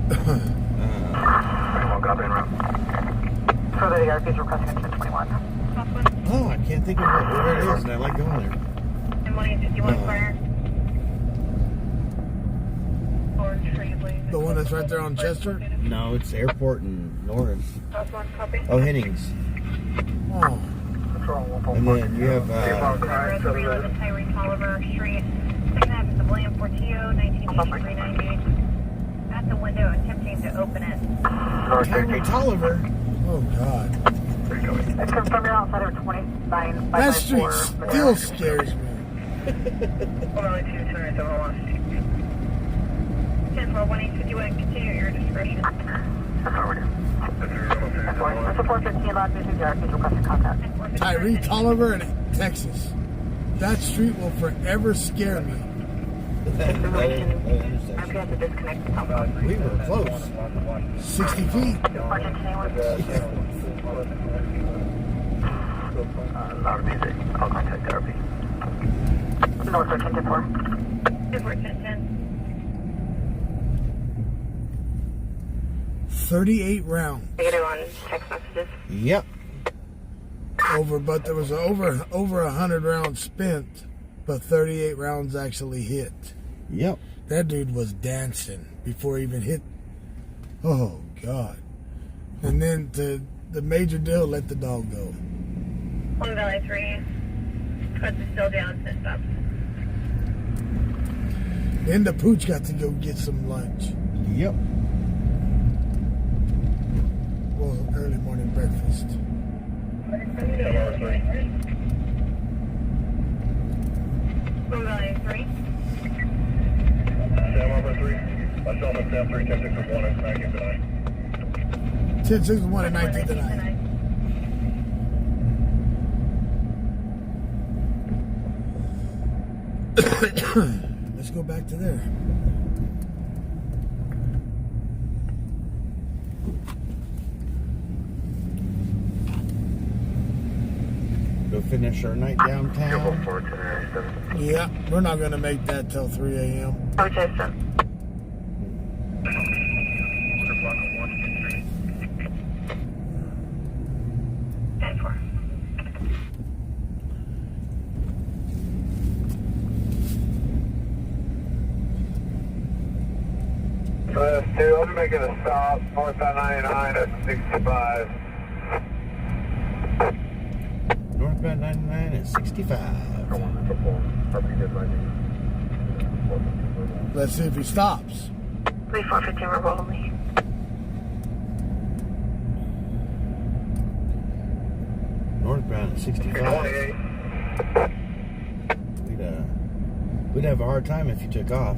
E: Frank 1, copy and route.
A: Further, the RP is requesting a 1021.
C: Oh, I can't think of where it is, and I like going there.
A: And 151 fire.
D: The one that's right there on Chester?
C: No, it's Airport and Lawrence.
A: That's one copy.
C: Oh, Hennings.
D: Oh.
C: And then you have,
A: 311 Tyree Tolliver Street. Second half is William Portillo, 1983-98. At the window, attempting to open it.
C: Tyree Tolliver.
D: Oh, God.
A: It's confirmed outside of 29.
D: That street still scares me.
A: Hold on, 22701. 10-4-1851, continue at your discretion. Mr. 415, loud music, the RP is requesting contact.
D: Tyree Tolliver in Texas. That street will forever scare me.
A: RP has to disconnect the telephone.
C: We were close.
D: 60 feet.
A: Sergeant, anyone?
E: Loud music. I'll contact the RP.
A: North 13-4. 10-4-10-10.
D: 38 rounds.
A: Negative on text messages.
C: Yep.
D: But there was over 100 rounds spent, but 38 rounds actually hit.
C: Yep.
D: That dude was dancing before he even hit. Oh, God. And then the major deal, let the dog go.
A: 1 Valley 3. Cuts is still down, sit stops.
D: Then the pooch got to go get some lunch.
C: Yep.
D: Well, early morning breakfast.
A: 1 Valley 3.
E: Sam Arbor 3. Myself and Sam 3, 10-6-1, and 19 tonight.
D: 10-6-1 and 19 tonight. Let's go back to there.
C: Go finish our night downtown.
D: Yeah, we're not going to make that till 3 a.m.
A: Oh, Jason.
H: Dude, I'm making a stop northbound 99 at 65.
C: Northbound 99 at 65.
D: Let's see if he stops.
A: 3415, we're rolling.
C: Around 65. We'd have a hard time if you took off.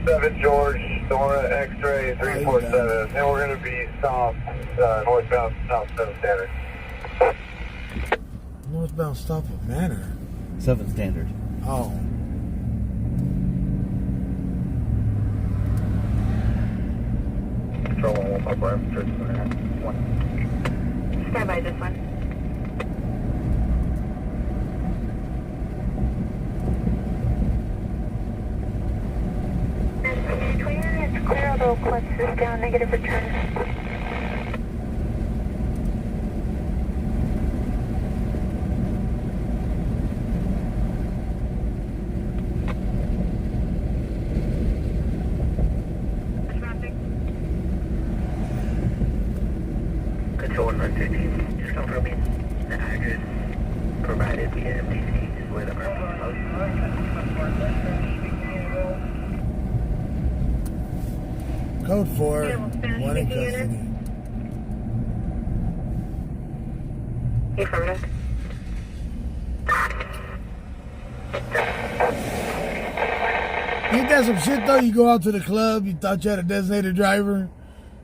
H: 7 George, Nora X-ray 347. And we're going to be south, northbound, south 7 standard.
D: Northbound stop at Manor.
C: 7 standard.
D: Oh.
H: Control 115
A: Stand by this one.
B: It's clear, although clutch is down, negative return.
A: Control 113, just confirming the address provided via MDC is where the
D: Code 4, 1 in custody.
A: Affirmative.
D: Ain't that some shit though? You go out to the club, you thought you had a designated driver.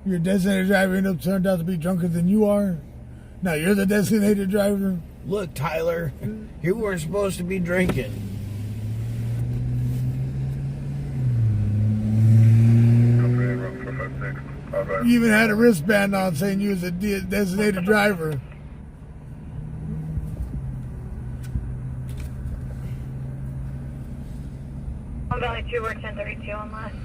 D: Your designated driver turned out to be drunker than you are. Now you're the designated driver.
C: Look, Tyler, you weren't supposed to be drinking.
D: You even had a wristband on saying you was a designated driver.
A: On Valley 2, we're 1032 on last.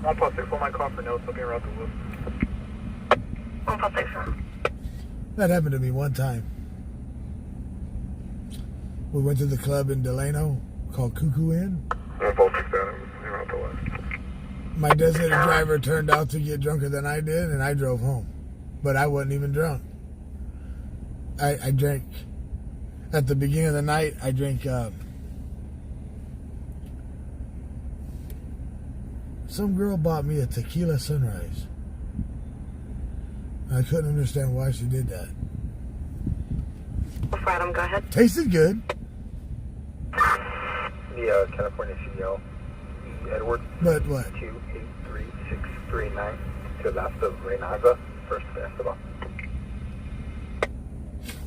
H: 1+6 on my car for notes. I'll be around the loop.
A: 1+6.
D: That happened to me one time. We went to the club in Delano called Cuckoo Inn.
H: 1+6 down. Around the west.
D: My designated driver turned out to get drunker than I did, and I drove home. But I wasn't even drunk. I drank. At the beginning of the night, I drank some girl bought me a tequila sunrise. I couldn't understand why she did that.
A: Adam, go ahead.
D: Tasted good.
H: The California CL, Edward.
D: But what?
H: 283639 to left of Reynaza, first of Esteban.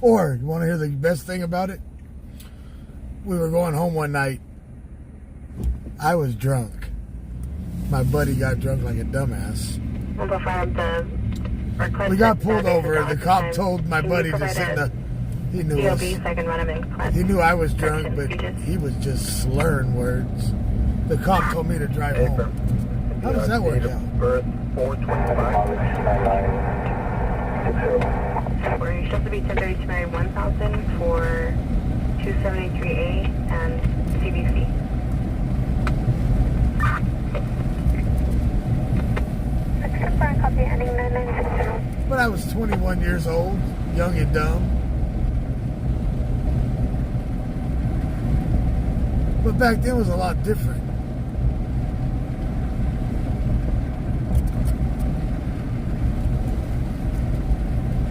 D: Or, you want to hear the best thing about it? We were going home one night. I was drunk. My buddy got drunk like a dumbass. We got pulled over. The cop told my buddy to sit in the... He knew us. He knew I was drunk, but he was just slurring words. The cop told me to drive home. How does that work out?
H: Birth 425.
A: We're supposed to be 1032 Mary 1000 for 273A and CBC.
D: But I was 21 years old, young and dumb. But back then was a lot different.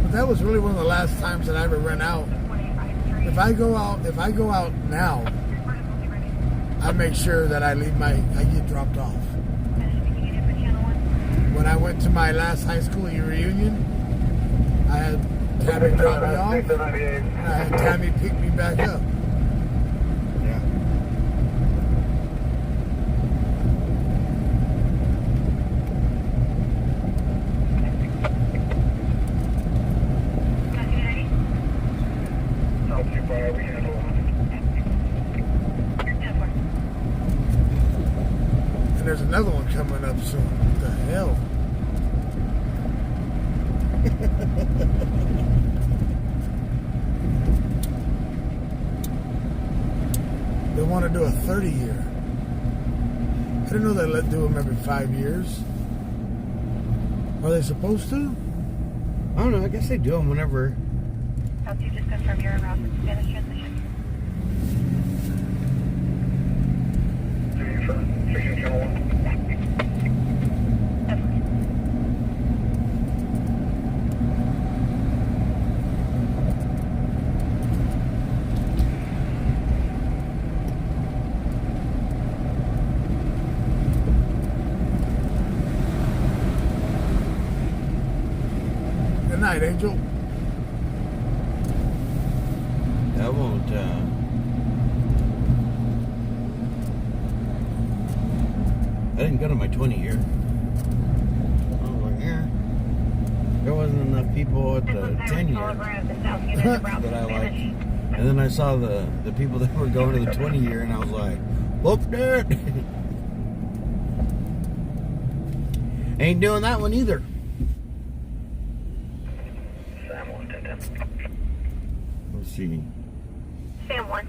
D: But that was really one of the last times that I ever ran out. If I go out now, I make sure that I get dropped off. When I went to my last high school reunion, I had Tammy drop me off, and I had Tammy pick me back up.
C: Yeah.
H: Not too far, we handle
D: And there's another one coming up soon. What the hell? They want to do a 30-year. I didn't know they let do them every 5 years. Are they supposed to?
C: I don't know. I guess they do them whenever.
A: Help you just confirm you're en route for Spanish transition.
D: night, Angel?
C: I won't. I didn't go to my 20 year. I was like, yeah. There wasn't enough people at the 10 year that I liked. And then I saw the people that were going to the 20 year, and I was like, whoop that. Ain't doing that one either. Let's see.
B: Sam 1.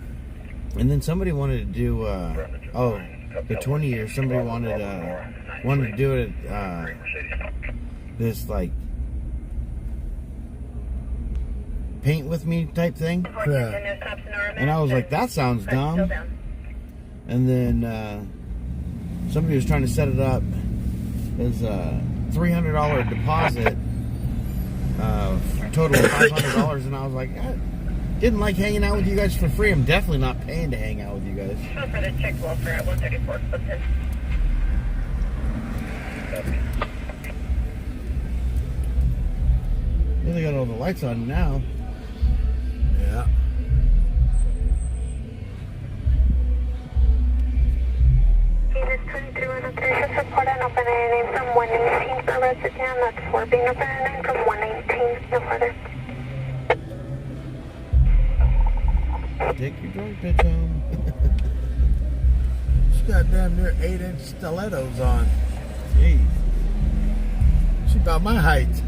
C: And then somebody wanted to do, the 20 years. Somebody wanted to do it at this like paint with me type thing.
D: Yeah.
C: And I was like, that sounds dumb. And then somebody was trying to set it up as a $300 deposit, total of $500, and I was like, I didn't like hanging out with you guys for free. I'm definitely not paying to hang out with you guys.
A: For the check welfare at 134 Clifton.
C: Yeah, they got all the lights on now.
D: Yeah.
B: Venus 23 just report an open name from 118 for resident. That's 4 being open name from 118. No further.
C: Take your drunk bitch home.
D: She's got damn near 8-inch stilettos on.
C: Jeez.
D: She's about my height.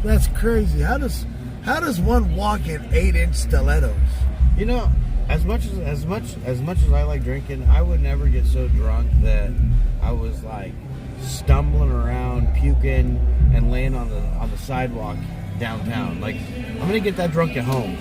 D: That's crazy. How does one walk in 8-inch stilettos?
C: You know, as much as I like drinking, I would never get so drunk that I was like stumbling around, puking, and laying on the sidewalk downtown. Like, I'm gonna get that drunk at home.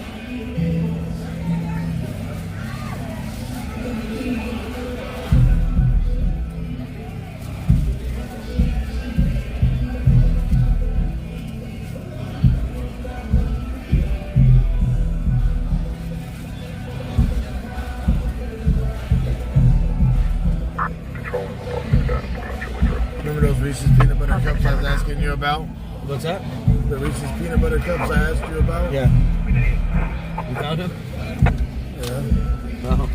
D: Remember those Reese's peanut butter cups I was asking you about?
C: What's that?
D: The Reese's peanut butter cups I asked you about?
C: Yeah. You found him?
D: Yeah.
C: No.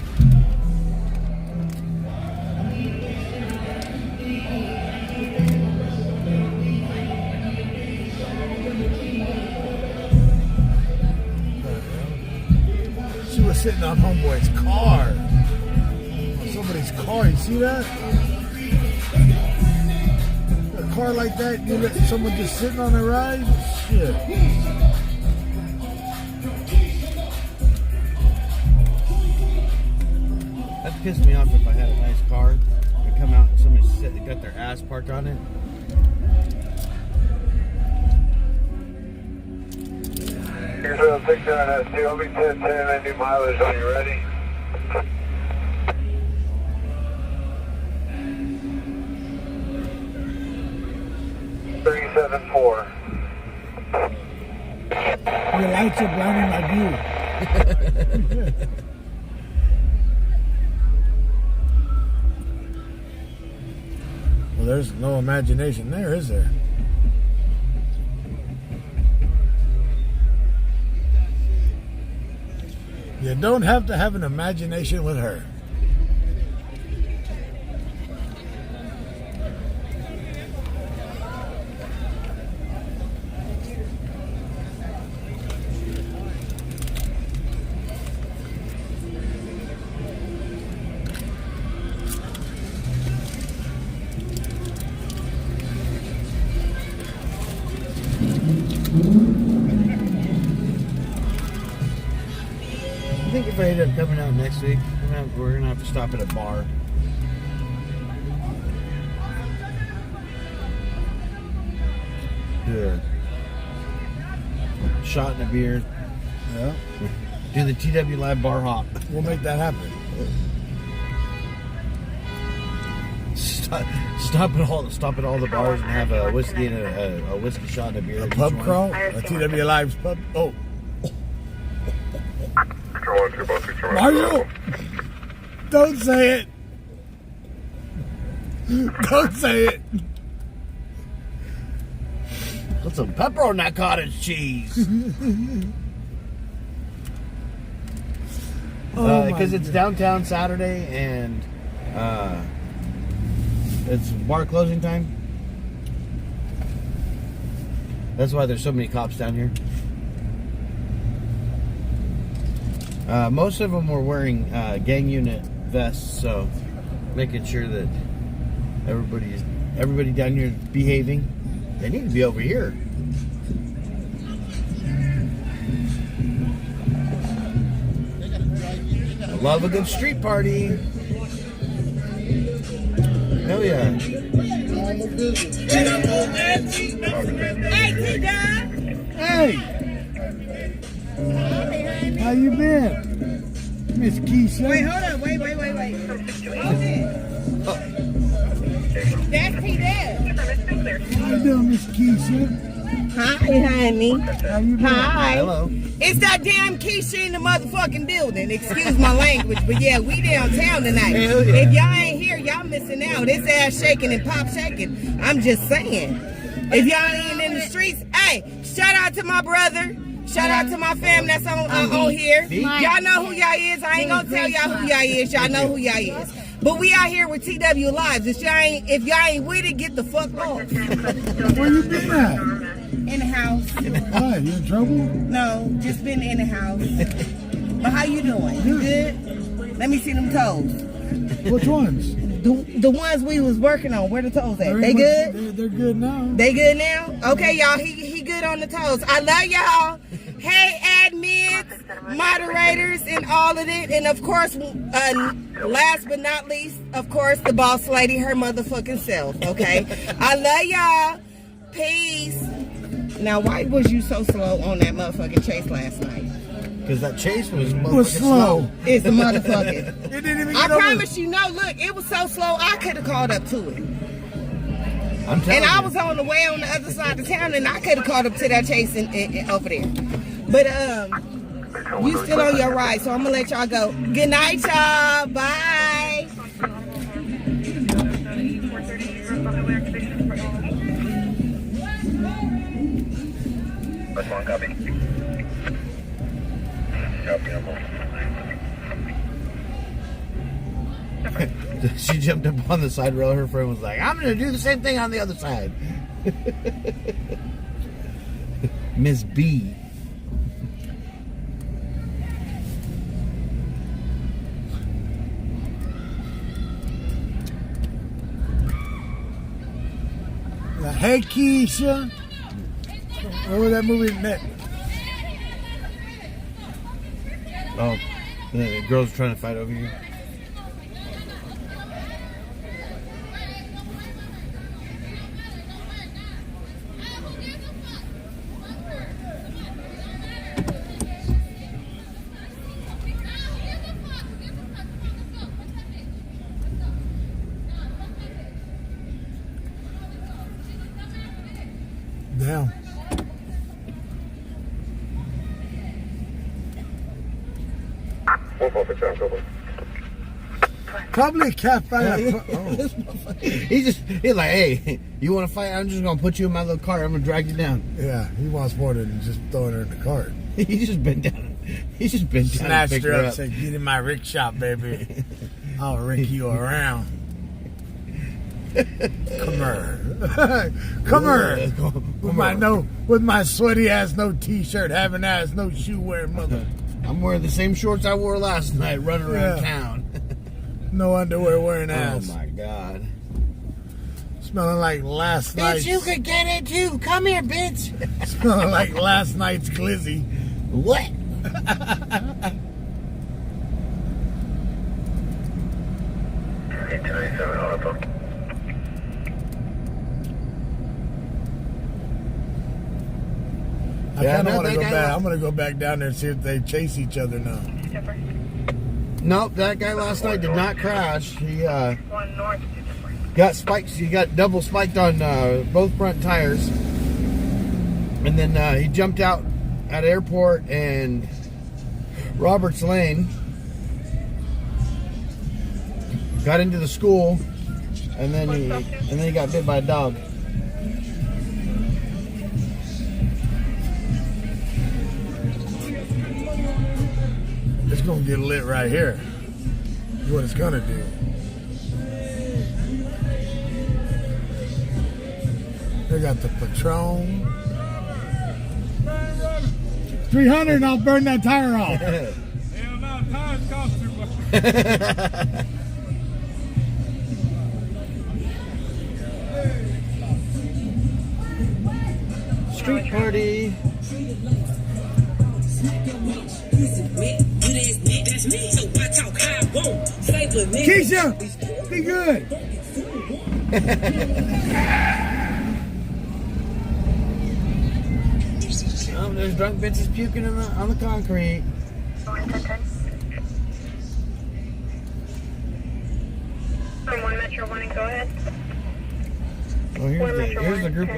D: She was sitting on homeboy's car. Somebody's car, you see that? A car like that, you let someone just sitting on a ride? Shit.
C: That'd piss me off if I had a nice car and come out and somebody got their ass parked on it.
E: Here's a 69S2, I'll be 1010 and do mileage when you're ready. $374.
D: Your lights are blinding my view. Well, there's no imagination there, is there? You don't have to have an imagination with her.
C: I think if I end up coming out next week, we're gonna have to stop at a bar. Do a shot and a beer.
D: Yeah.
C: Do the TW Live bar hop.
D: We'll make that happen.
C: Stop at all the bars and have a whiskey and a whiskey shot and a beer.
D: A pub crawl? A TW Live's pub? Oh. Mario! Don't say it! Don't say it!
C: Put some pepper on that cottage cheese. Because it's downtown Saturday and it's bar closing time. That's why there's so many cops down here. Most of them were wearing gang unit vests, so making sure that everybody down here is behaving. They need to be over here. I love a good street party. Hell yeah. Hey! How you been? Miss Keisha?
J: Wait, hold on. Wait. Hold it. That's T-Dad.
D: How you doing, Miss Keisha?
J: Hi, honey.
D: How you been?
J: Hi.
C: Hello.
J: It's that damn Keisha in the motherfucking building. Excuse my language, but yeah, we downtown tonight.
C: Hell yeah.
J: If y'all ain't here, y'all missing out. It's ass shaking and pop shaking. I'm just saying. If y'all ain't in the streets, hey, shout out to my brother. Shout out to my fam that's on here. Y'all know who y'all is. I ain't gonna tell y'all who y'all is. Y'all know who y'all is. But we out here with TW Lives. If y'all ain't with it, get the fuck off.
D: Where you been at?
J: In the house.
D: Why? You in trouble?
J: No, just been in the house. But how you doing? You good? Let me see them toes.
D: Which ones?
J: The ones we was working on. Where the toes at? They good?
D: They're good now.
J: They good now? Okay, y'all. He good on the toes. I love y'all. Hey, admins, moderators, and all of it. And of course, last but not least, of course, the boss lady, her motherfucking self. Okay? I love y'all. Peace. Now, why was you so slow on that motherfucking chase last night?
C: Because that chase was
D: slow.
J: It's the motherfucking.
D: It didn't even
J: I
D: get over.
J: promise you, no, look, it was so slow, I could have caught up to it.
C: I'm telling you.
J: I was on the way on the other side of town, and I could have caught up to that chase over there. But, you still on your ride, so I'm going to let y'all go. Good night, y'all. Bye.
E: That's one copy.
C: She jumped up on the side rail. Her friend was like, I'm going to do the same thing on the other side. Miss B.
D: Hey, Keisha. What was that movie met?
C: Oh, the girls trying to fight over you.
D: Damn. Probably a cat fight.
C: He's like, hey, you want to fight? I'm just gonna put you in my little cart. I'm gonna drag you down.
D: Yeah, he wants more than just throwing her in the cart.
C: He's just been down. He's just been down.
D: Snatched her up, said, "Get in my rickshaw, baby. I'll rick you around." Come here, come here. With my sweaty ass, no t-shirt, having ass, no shoe wearing mother.
C: I'm wearing the same shorts I wore last night, running around town.
D: No underwear wearing ass.
C: Oh my god.
D: Smelling like last night's.
C: Bitch, you could get it too. Come here, bitch.
D: Smelling like last night's glizzy.
C: What?
D: I kind of want to go back. I'm going to go back down there and see if they chase each other now.
C: Nope, that guy last night did not crash. He got spikes. He got double spiked on both front tires. And then he jumped out at airport and Roberts Lane. Got into the school, and then he got bit by a dog.
D: gonna get lit right here. That's what it's gonna do. They got the Patron. 300 and I'll burn that tire off.
I: Hell no, tires cost too much.
C: Street party.
D: Keisha, be good.
C: Oh, there's drunk bitches puking on the concrete.
B: One Metro 1, go ahead.
C: Well, here's the group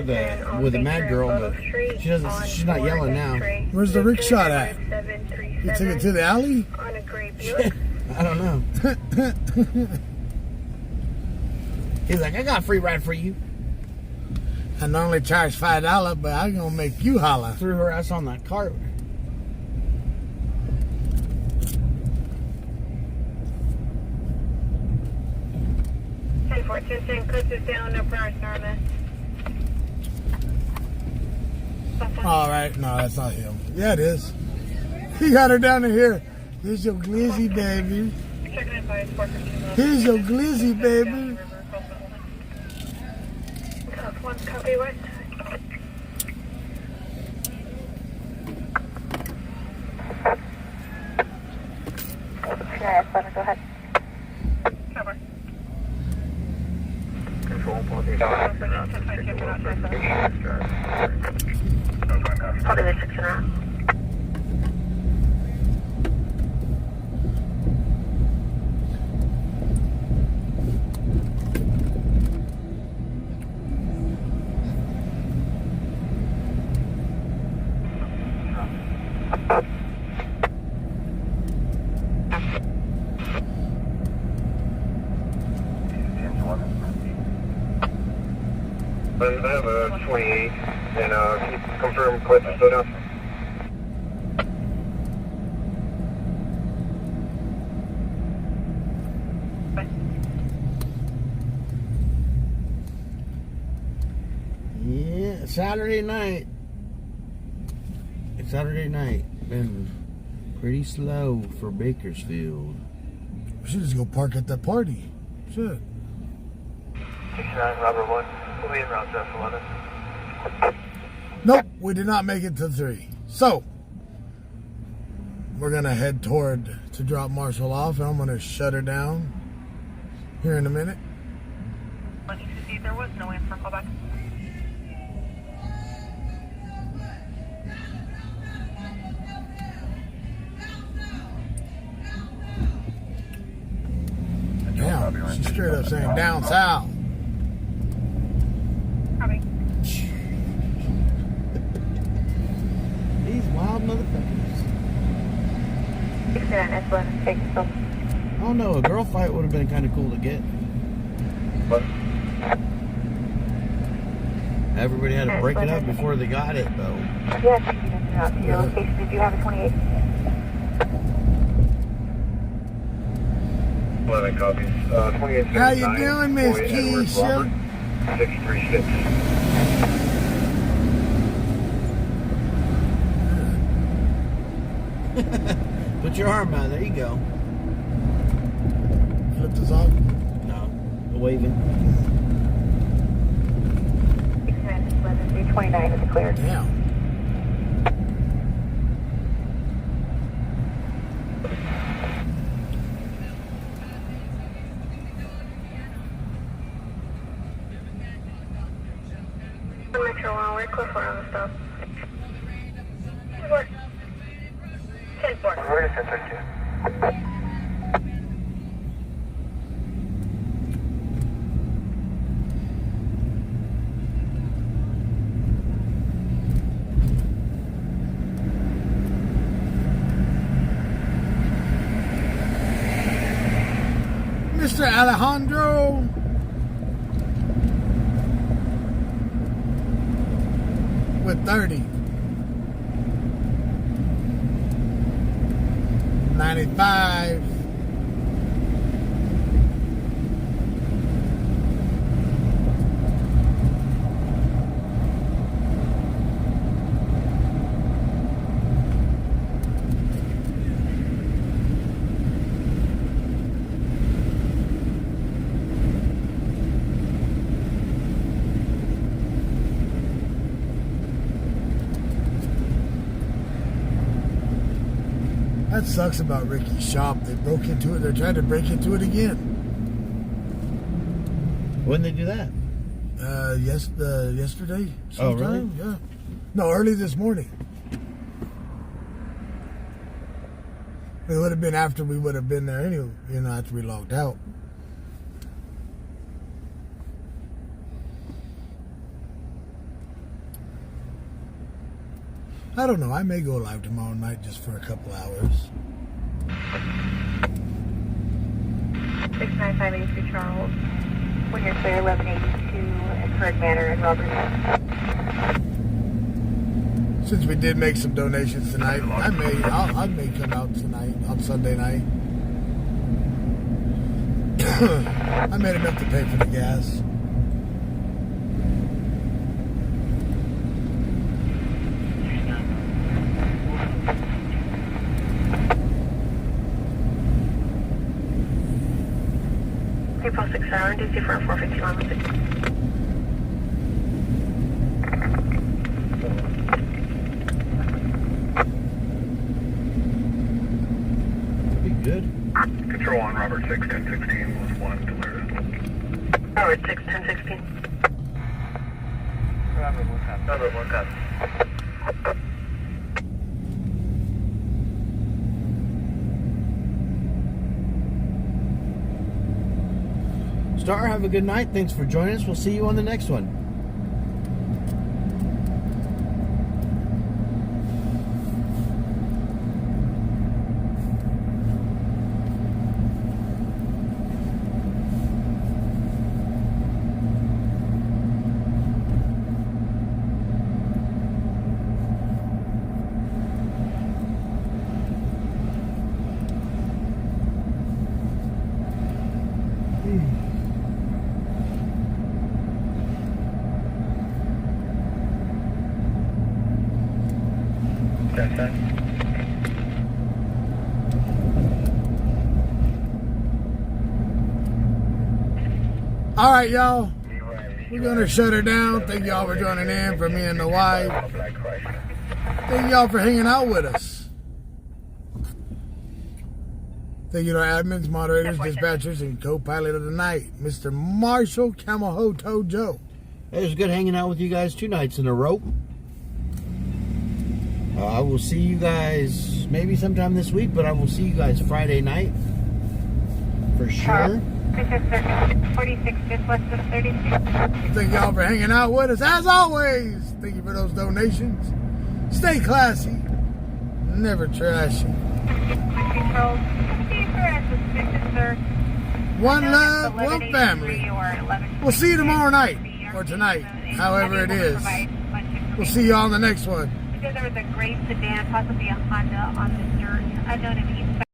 C: with the mad girl, but she's not yelling now.
D: Where's the rickshaw at? You took it to the alley?
B: On a gray Buick.
C: I don't know. He's like, I got a free ride for you.
D: I normally charge $5, but I'm gonna make you holler.
C: Threw her ass on that cart.
B: Cuts us down, no price, Norma.
D: All right, no, that's not him. Yeah, it is. He got her down to here. Here's your glizzy, baby. Here's your glizzy, baby.
B: One copy, what? Yeah, go ahead.
A: Cover.
H: Control
B: Okay, the 6 and around.
H: I have a 28, and can you confirm Cliff is still down?
C: Yeah, Saturday night. Saturday night been pretty slow for Bakersfield.
D: We should just go park at that party. Shit.
H: 69, Robert 1. We'll be in route 11.
D: Nope, we did not make it to 3. So, we're gonna head toward to drop Marshall off, and I'm gonna shut her down here in a minute.
A: Looking to see if there was no answer. Call back.
D: Damn, she's straight up saying down south.
A: Copy.
C: These wild motherfuckers.
B: 69, S11, Bakersfield.
C: I don't know, a girl fight would have been kind of cool to get.
H: What?
C: Everybody had to break it up before they got it, though.
B: Yes, your location. Did you have a 28?
H: 11 copies. 28.
D: How you doing, Miss Keisha?
H: 636.
C: Put your arm out. There you go.
D: Flip this off.
C: No, waving.
B: 69, S11, 329 is clear.
D: Damn.
B: Metro 1, we're close on the stop. 10-4. 10-4.
H: Where is it? Thank you.
D: Mr. Alejandro. With 30. 95. That sucks about Ricky's shop. They broke into it. They're trying to break into it again.
C: When did they do that?
D: Yesterday.
C: Oh, really?
D: Yeah. No, early this morning. It would have been after we would have been there anyway, after we logged out. I don't know. I may go live tomorrow night just for a couple hours.
A: 69583 Charles. When you're clear, 1182 Inferred Manor in Robertson.
D: Since we did make some donations tonight, I may come out tonight on Sunday night. I made enough to pay for the gas.
A: April 6 hour, DC for 451.
C: Be good.
H: Control on Robert 6, 1016 was 1 delivered.
A: Robert 6, 1016. Robert 1 copy. Robert 1 copy.
C: Star, have a good night. Thanks for joining us. We'll see you on the next one.
D: All right, y'all. We're going to shut her down. Thank y'all for joining in for me and the wife. Thank y'all for hanging out with us. Thank you to our admins, moderators, dispatchers, and co-pilot of the night, Mr. Marshall Kamahoto Joe.
C: It was good hanging out with you guys 2 nights in a row. I will see you guys maybe sometime this week, but I will see you guys Friday night for sure.
A: 46 just west of 36.
D: Thank y'all for hanging out with us. As always, thank you for those donations. Stay classy. Never trashy.
A: Control. Suspicious, sir.
D: One love, one family. We'll see you tomorrow night or tonight, however it is. We'll see you on the next one.
A: There was a gray sedan, possibly a Honda, on the dirt, unknown and east.